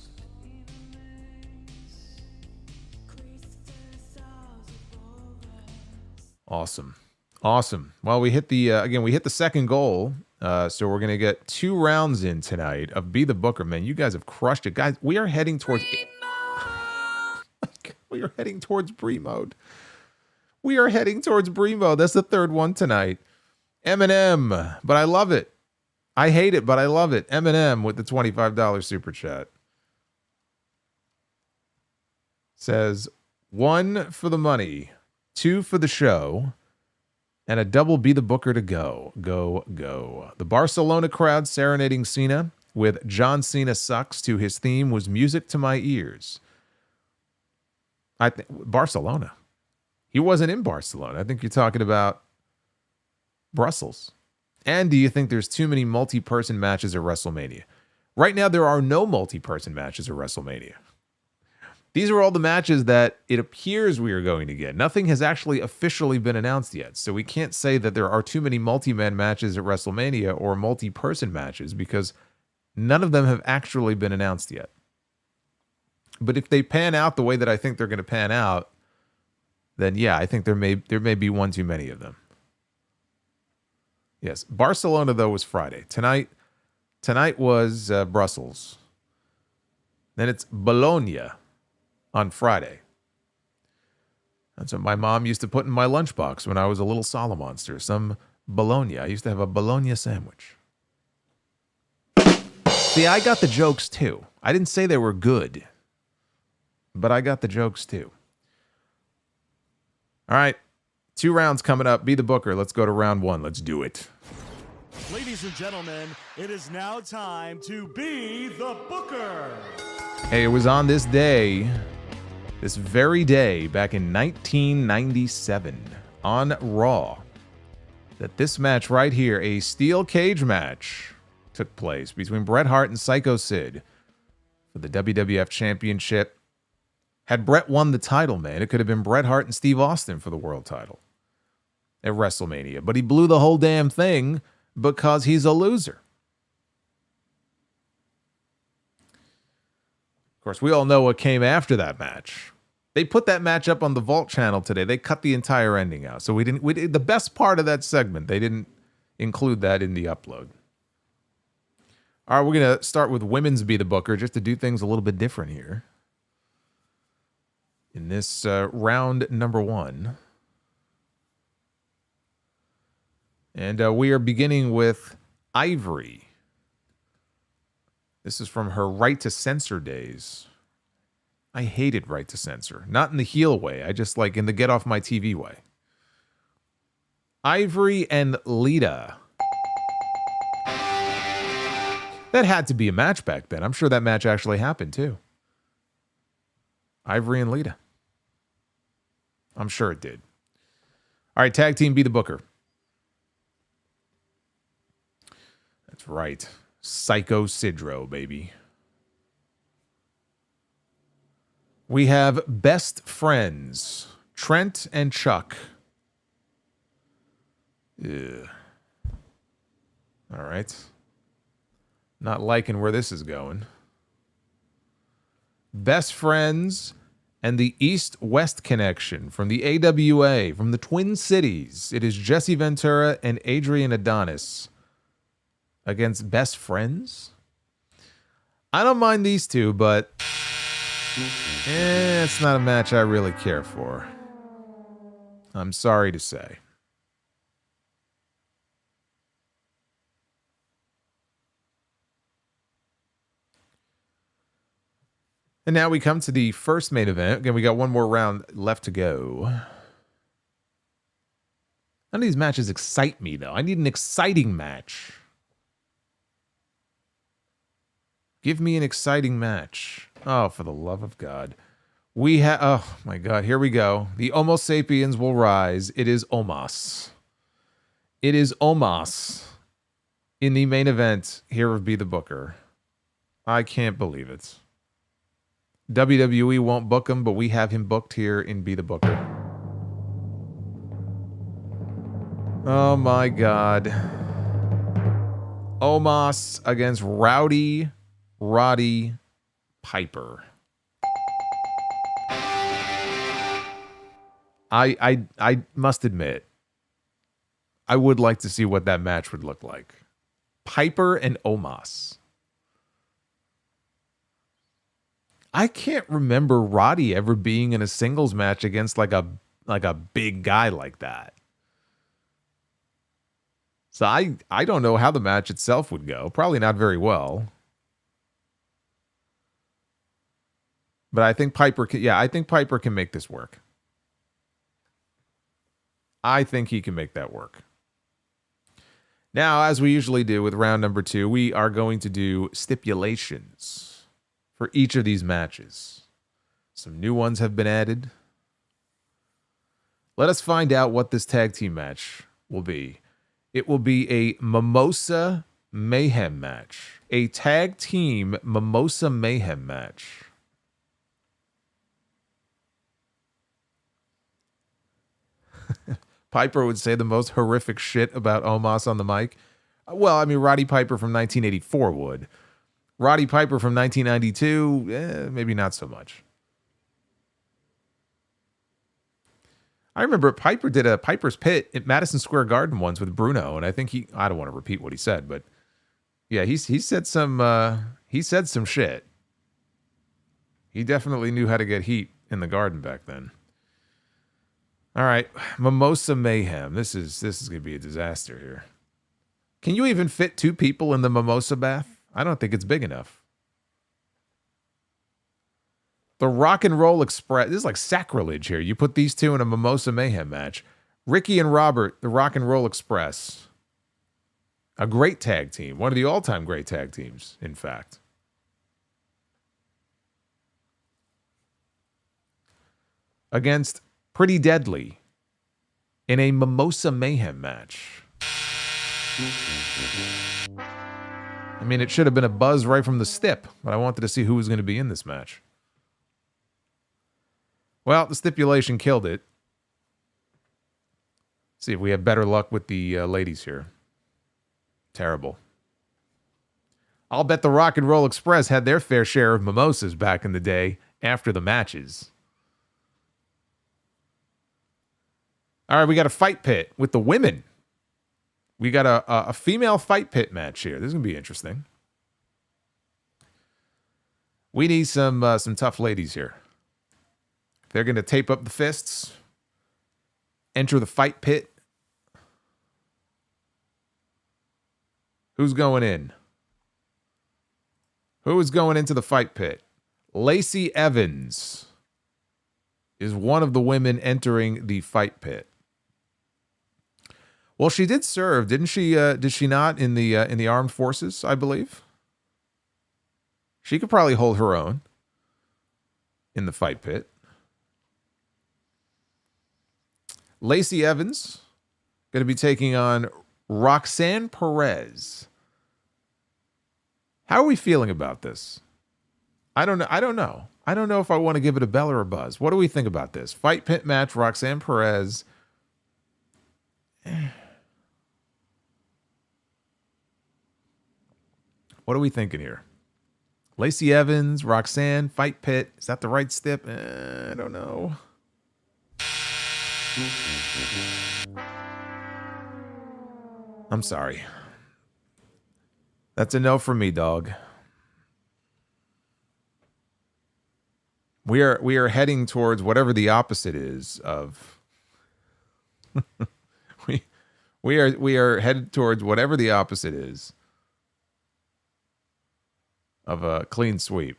Awesome. Well, we hit the second goal. So we're gonna get 2 rounds in tonight of Be the Booker, man. You guys have crushed it, guys. We are heading towards Brie mode. We are heading towards Brie mode. That's the 3rd one tonight. Eminem, but I love it. I hate it, but I love it. Eminem with the $25 super chat. Says 1 for the money, 2 for the show, and a double Be the Booker to go. Go, go. The Barcelona crowd serenading Cena with John Cena Sucks to his theme was music to my ears. I think Barcelona. He wasn't in Barcelona. I think you're talking about Brussels. And do you think there's too many multi-person matches at WrestleMania? Right now, there are no multi-person matches at WrestleMania. These are all the matches that it appears we are going to get. Nothing has actually officially been announced yet. So we can't say that there are too many multi-man matches at WrestleMania or multi-person matches because none of them have actually been announced yet. But if they pan out the way that I think they're going to pan out, then yeah, I think there may be one too many of them. Yes, Barcelona though was Friday. Tonight was Brussels. Then it's Bologna on Friday. That's what my mom used to put in my lunchbox when I was a little Solomonster. Some Bologna. I used to have a Bologna sandwich. See, I got the jokes too. I didn't say they were good, but I got the jokes too. All right, 2 rounds coming up. Be the Booker. Let's go to round 1. Let's do it. Ladies and gentlemen, it is now time to Be the Booker. Hey, it was on this day this very day back in 1997 on Raw, that this match right here, a steel cage match, took place between Bret Hart and Psycho Sid for the WWF Championship. Had Bret won the title, man, it could have been Bret Hart and Steve Austin for the world title at WrestleMania. But he blew the whole damn thing because he's a loser. Of course, we all know what came after that match. They put that match up on the Vault channel today. They cut the entire ending out. So we did the best part of that segment. They didn't include that in the upload. All right, we're going to start with Women's Be the Booker just to do things a little bit different here. In this round number 1. And we are beginning with Ivory. This is from her Right to Censor days. I hated Right to Censor. Not in the heel way. I just like in the get off my TV way. Ivory and Lita. That had to be a match back then. I'm sure that match actually happened too. Ivory and Lita. I'm sure it did. All right, tag team Be the Booker. That's right. Psycho Sidro, baby. We have Best Friends. Trent and Chuck. Ugh. All right. Not liking where this is going. Best Friends and the East-West Connection from the AWA, from the Twin Cities. It is Jesse Ventura and Adrian Adonis against Best Friends. I don't mind these two, but it's not a match I really care for. I'm sorry to say. And now we come to the first main event. Again, we got one more round left to go. None of these matches excite me, though. I need an exciting match. Give me an exciting match. Oh, for the love of God. We have... Oh, my God. Here we go. The Homo sapiens will rise. It is Omos. It is Omos in the main event here of Be the Booker. I can't believe it. WWE won't book him, but we have him booked here in Be the Booker. Oh my God. Omos against Roddy Piper. I must admit, I would like to see what that match would look like. Piper and Omos. I can't remember Roddy ever being in a singles match against like a big guy like that. So I don't know how the match itself would go. Probably not very well. But I think Piper can make this work. I think he can make that work. Now, as we usually do with round number 2, we are going to do stipulations for each of these matches. Some new ones have been added. Let us find out what this tag team match will be. It will be a Mimosa Mayhem match. A tag team Mimosa Mayhem match. Piper would say the most horrific shit about Omos on the mic. Well, I mean, Roddy Piper from 1984 would. Roddy Piper from 1992, maybe not so much. I remember Piper did a Piper's Pit at Madison Square Garden once with Bruno, and I think I don't want to repeat what he said, but yeah, he said some shit. He definitely knew how to get heat in the Garden back then. All right, Mimosa Mayhem. This is going to be a disaster here. Can you even fit 2 people in the Mimosa bath? I don't think it's big enough. The Rock and Roll Express. This is like sacrilege here. You put these two in a Mimosa Mayhem match. Ricky and Robert, the Rock and Roll Express. A great tag team. One of the all-time great tag teams, in fact. against Pretty Deadly in a Mimosa Mayhem match. I mean, it should have been a buzz right from the stip, but I wanted to see who was going to be in this match. Well, the stipulation killed it. See if we have better luck with the ladies here. Terrible. I'll bet the Rock and Roll Express had their fair share of mimosas back in the day after the matches. All right, we got a fight pit with the women. We got a female fight pit match here. This is going to be interesting. We need some tough ladies here. They're going to tape up the fists, enter the fight pit. Who's going in? Who is going into the fight pit? Lacey Evans is one of the women entering the fight pit. Well, she did serve, didn't she? Did she not in the armed forces? I believe she could probably hold her own in the fight pit. Lacey Evans going to be taking on Roxanne Perez. How are we feeling about this? I don't know. I don't know if I want to give it a bell or a buzz. What do we think about this? Fight pit match, Roxanne Perez. What are we thinking here? Lacey Evans, Roxanne, fight pit. Is that the right step? I don't know. I'm sorry. That's a no for me, dog. We are heading towards whatever the opposite is of we are headed towards whatever the opposite is of a clean sweep.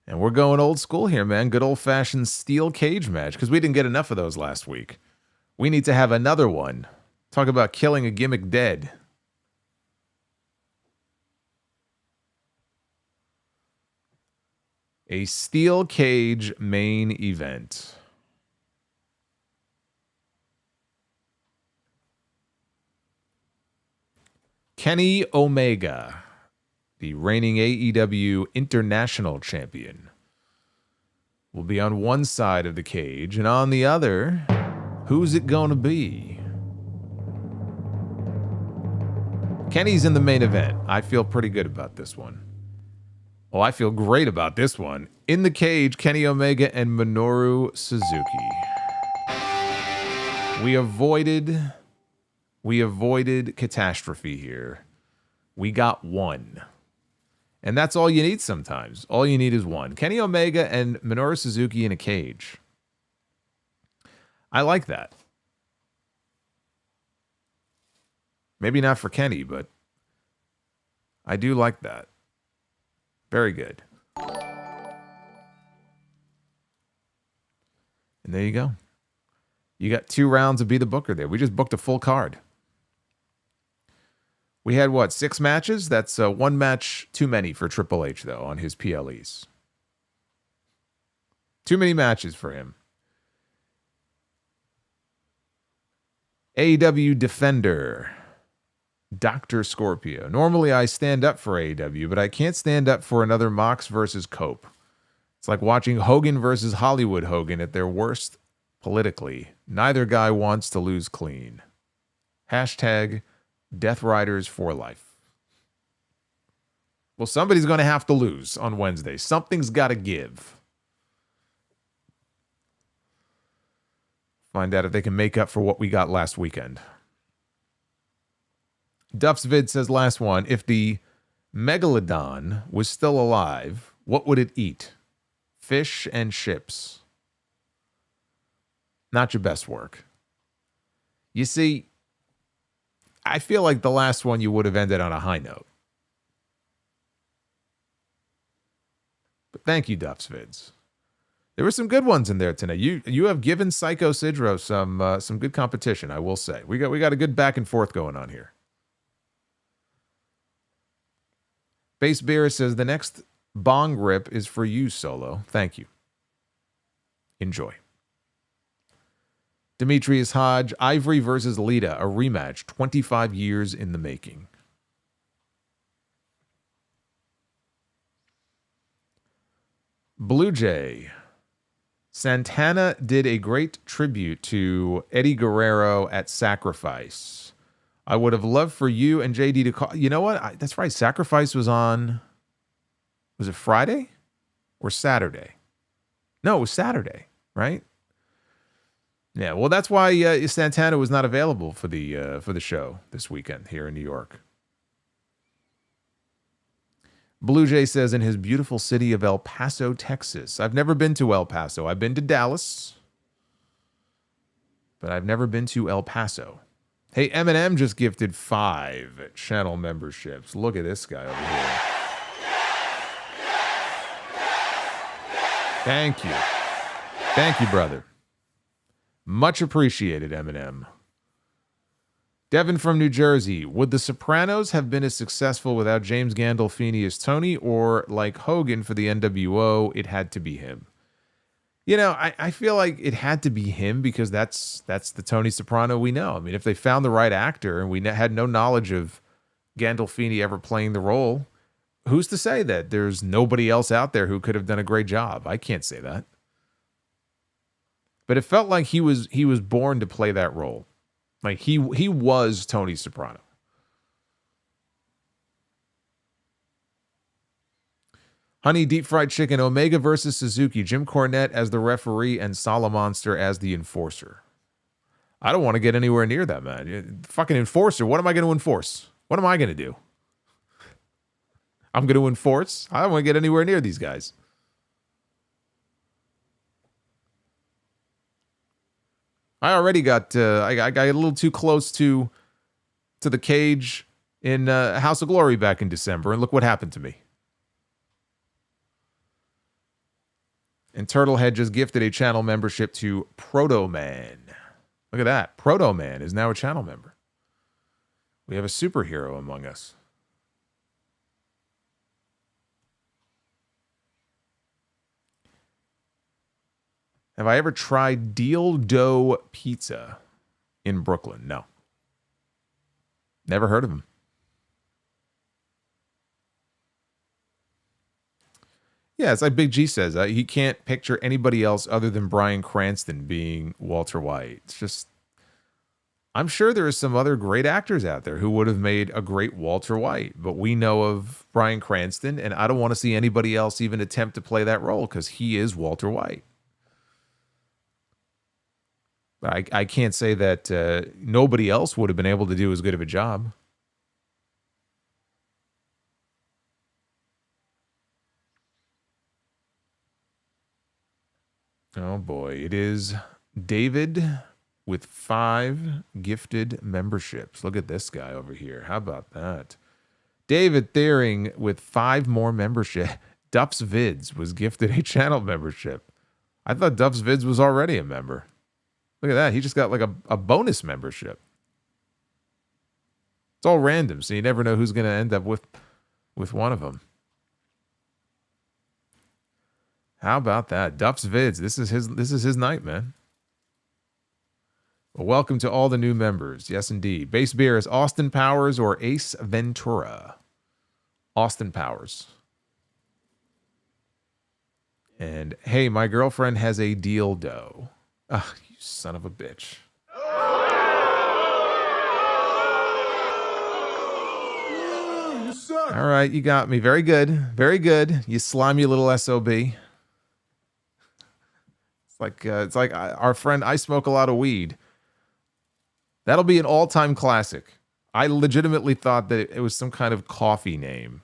And we're going old school here, man. Good old-fashioned steel cage match, because we didn't get enough of those last week. We need to have another one. Talk about killing a gimmick dead. A steel cage main event. Kenny Omega, the reigning AEW International Champion, will be on one side of the cage, and on the other, who's it going to be? Kenny's in the main event. I feel pretty good about this one. Oh, I feel great about this one. In the cage, Kenny Omega and Minoru Suzuki. We avoided catastrophe here. We got one. And that's all you need sometimes. All you need is one. Kenny Omega and Minoru Suzuki in a cage. I like that. Maybe not for Kenny, but I do like that. Very good. And there you go. You got 2 rounds of Be the Booker there. We just booked a full card. We had, 6 matches? That's 1 match too many for Triple H, though, on his PLEs. Too many matches for him. AEW Defender, Dr. Scorpio. Normally I stand up for AEW, but I can't stand up for another Mox versus Cope. It's like watching Hogan versus Hollywood Hogan at their worst politically. Neither guy wants to lose clean. Hashtag Death Riders for life. Well, somebody's going to have to lose on Wednesday. Something's got to give. Find out if they can make up for what we got last weekend. Duff's Vid says, last one, if the Megalodon was still alive, what would it eat? Fish and ships. Not your best work. You see, I feel like the last one you would have ended on a high note. But thank you, Duff's Vids. There were some good ones in there tonight. You have given Psycho Sidro some good competition, I will say. We got a good back and forth going on here. Base Beer says the next Bong rip is for you, Solo. Thank you. Enjoy. Demetrius Hodge, Ivory versus Lita, a rematch, 25 years in the making. Blue Jay. Santana did a great tribute to Eddie Guerrero at Sacrifice. I would have loved for you and JD to call. You know what? That's right. Sacrifice was on. Was it Friday or Saturday? No, it was Saturday, right? Yeah. Well, that's why Santana was not available for the show this weekend here in New York. Blue Jay says in his beautiful city of El Paso, Texas. I've never been to El Paso. I've been to Dallas, but I've never been to El Paso. Hey, Eminem just gifted 5 channel memberships. Look at this guy over here. Thank you. Thank you, brother. Much appreciated, Eminem. Devin from New Jersey. Would The Sopranos have been as successful without James Gandolfini as Tony, or like Hogan for the NWO, it had to be him? You know, I feel like it had to be him because that's the Tony Soprano we know. I mean, if they found the right actor and we had no knowledge of Gandolfini ever playing the role, who's to say that there's nobody else out there who could have done a great job? I can't say that. But it felt like he was born to play that role. Like he was Tony Soprano. Honey Deep Fried Chicken, Omega versus Suzuki, Jim Cornette as the referee and Solomonster as the enforcer. I don't want to get anywhere near that, man. Fucking enforcer. What am I going to enforce? What am I going to do? I'm going to enforce? I don't want to get anywhere near these guys. I already got I got a little too close to the cage in House of Glory back in December, and look what happened to me. And Turtlehead just gifted a channel membership to Proto Man. Look at that. Proto Man is now a channel member. We have a superhero among us. Have I ever tried Deal Dough Pizza in Brooklyn? No. Never heard of him. Yeah, it's like Big G says. He can't picture anybody else other than Bryan Cranston being Walter White. It's just, I'm sure there are some other great actors out there who would have made a great Walter White, but we know of Bryan Cranston, and I don't want to see anybody else even attempt to play that role because he is Walter White. I can't say that nobody else would have been able to do as good of a job. Oh boy, it is David with 5 gifted memberships. Look at this guy over here. How about that? David Thiering with 5 more memberships. Duff's Vids was gifted a channel membership. I thought Duff's Vids was already a member. Look at that. He just got like a bonus membership. It's all random, so you never know who's going to end up with one of them. How about that? Duff's Vids. This is his night, man. Well, welcome to all the new members. Yes, indeed. Base beer is Austin Powers or Ace Ventura. Austin Powers. And hey, my girlfriend has a dildo. Ah, you son of a bitch. You suck. All right, you got me. Very good. Very good. You slimy little SOB. It's like our friend, I smoke a lot of weed. That'll be an all-time classic. I legitimately thought that it was some kind of coffee name.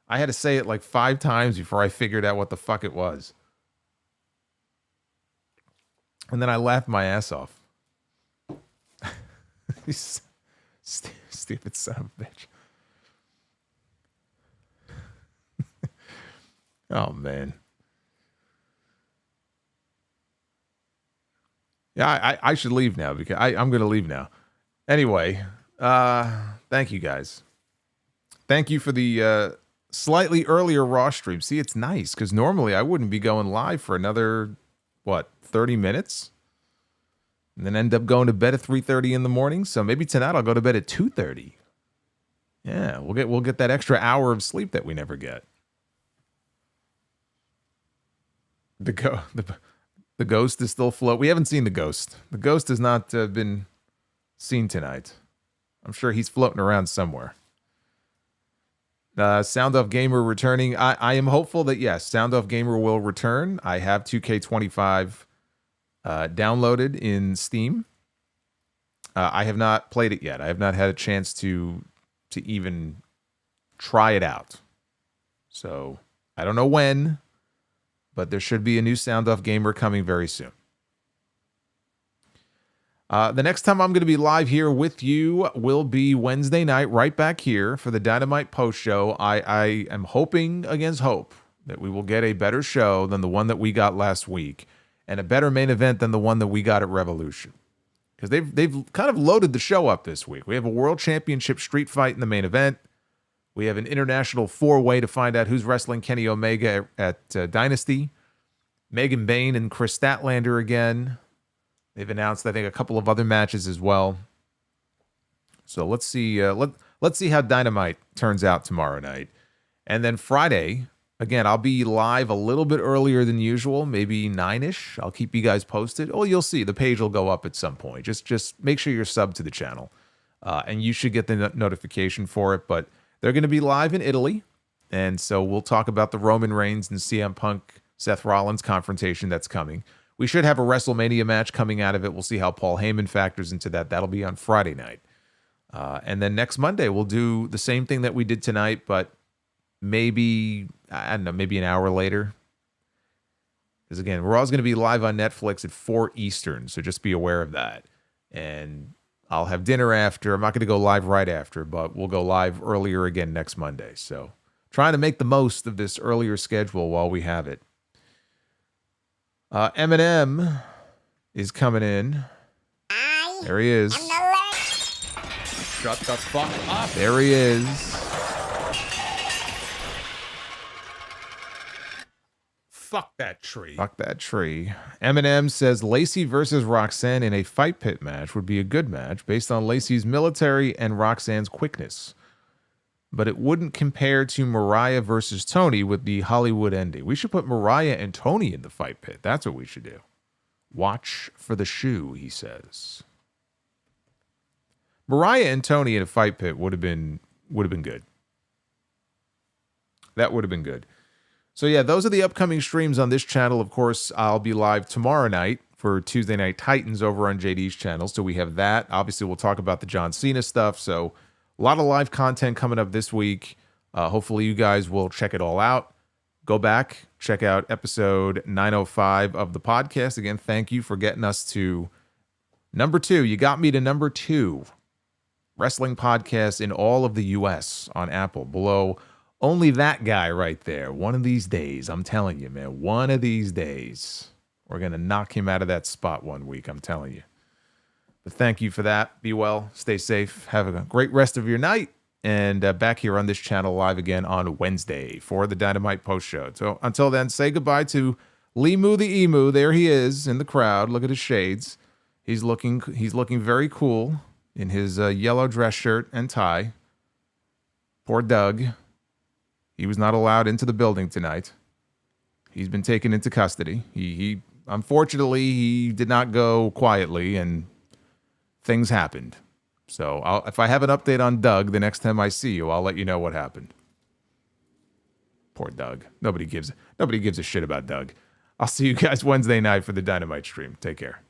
I had to say it like 5 times before I figured out what the fuck it was. And then I laughed my ass off. Stupid son of a bitch. Oh, man. Yeah, I should leave now because I'm going to leave now. Anyway, thank you guys. Thank you for the slightly earlier Raw stream. See, it's nice because normally I wouldn't be going live for another, 30 minutes? And then end up going to bed at 3:30 in the morning. So maybe tonight I'll go to bed at 2:30. Yeah, we'll get that extra hour of sleep that we never get. The ghost is still float. We haven't seen the ghost. The ghost has not been seen tonight. I'm sure he's floating around somewhere. Sound Off Gamer returning. I am hopeful that, yes, Sound Off Gamer will return. I have 2K25 downloaded in Steam. I have not played it yet. I have not had a chance to even try it out. So I don't know when, but there should be a new Sound Off Gamer coming very soon. The next time I'm going to be live here with you will be Wednesday night, right back here for the Dynamite post show. I am hoping against hope that we will get a better show than the one that we got last week, and a better main event than the one that we got at Revolution. Because they've kind of loaded the show up this week. We have a World Championship street fight in the main event. We have an international four-way to find out who's wrestling Kenny Omega at Dynasty. Megan Bayne and Chris Statlander again. They've announced, I think, a couple of other matches as well. So let's see. Let's see how Dynamite turns out tomorrow night. And then Friday, again, I'll be live a little bit earlier than usual, maybe 9-ish. I'll keep you guys posted. Oh, you'll see. The page will go up at some point. Just make sure you're subbed to the channel. And you should get the notification for it. But they're going to be live in Italy. And so we'll talk about the Roman Reigns and CM Punk, Seth Rollins confrontation that's coming. We should have a WrestleMania match coming out of it. We'll see how Paul Heyman factors into that. That'll be on Friday night. And then next Monday, we'll do the same thing that we did tonight, but maybe, I don't know, maybe an hour later. Because again, we're always going to be live on Netflix at 4 Eastern, so just be aware of that. And I'll have dinner after. I'm not going to go live right after, but we'll go live earlier again next Monday. So trying to make the most of this earlier schedule while we have it. Eminem is coming in. There he is. Shut the fuck up. There he is. Fuck that tree. Fuck that tree. Eminem says Lacey versus Roxanne in a fight pit match would be a good match based on Lacey's military and Roxanne's quickness. But it wouldn't compare to Mariah versus Tony with the Hollywood ending. We should put Mariah and Tony in the fight pit. That's what we should do. Watch for the shoe, he says. Mariah and Tony in a fight pit would have been good. That would have been good. So yeah, those are the upcoming streams on this channel. Of course, I'll be live tomorrow night for Tuesday Night Titans over on JD's channel. So we have that. Obviously, we'll talk about the John Cena stuff. So a lot of live content coming up this week. Hopefully you guys will check it all out. Go back, check out episode 905 of the podcast. Again, thank you for getting us to number 2. You got me to number 2 wrestling podcast in all of the U.S. on Apple. Below only that guy right there. One of these days, I'm telling you, man, one of these days, we're going to knock him out of that spot one week. I'm telling you. But thank you for that. Be well. Stay safe. Have a great rest of your night. And back here on this channel live again on Wednesday for the Dynamite post show. So until then, say goodbye to Limu the Emu. There he is in the crowd. Look at his shades. He's looking very cool in his yellow dress shirt and tie. Poor Doug. He was not allowed into the building tonight. He's been taken into custody. He unfortunately, he did not go quietly, and things happened. So if I have an update on Doug the next time I see you, I'll let you know what happened. Poor Doug. Nobody gives a shit about Doug. I'll see you guys Wednesday night for the Dynamite stream. Take care.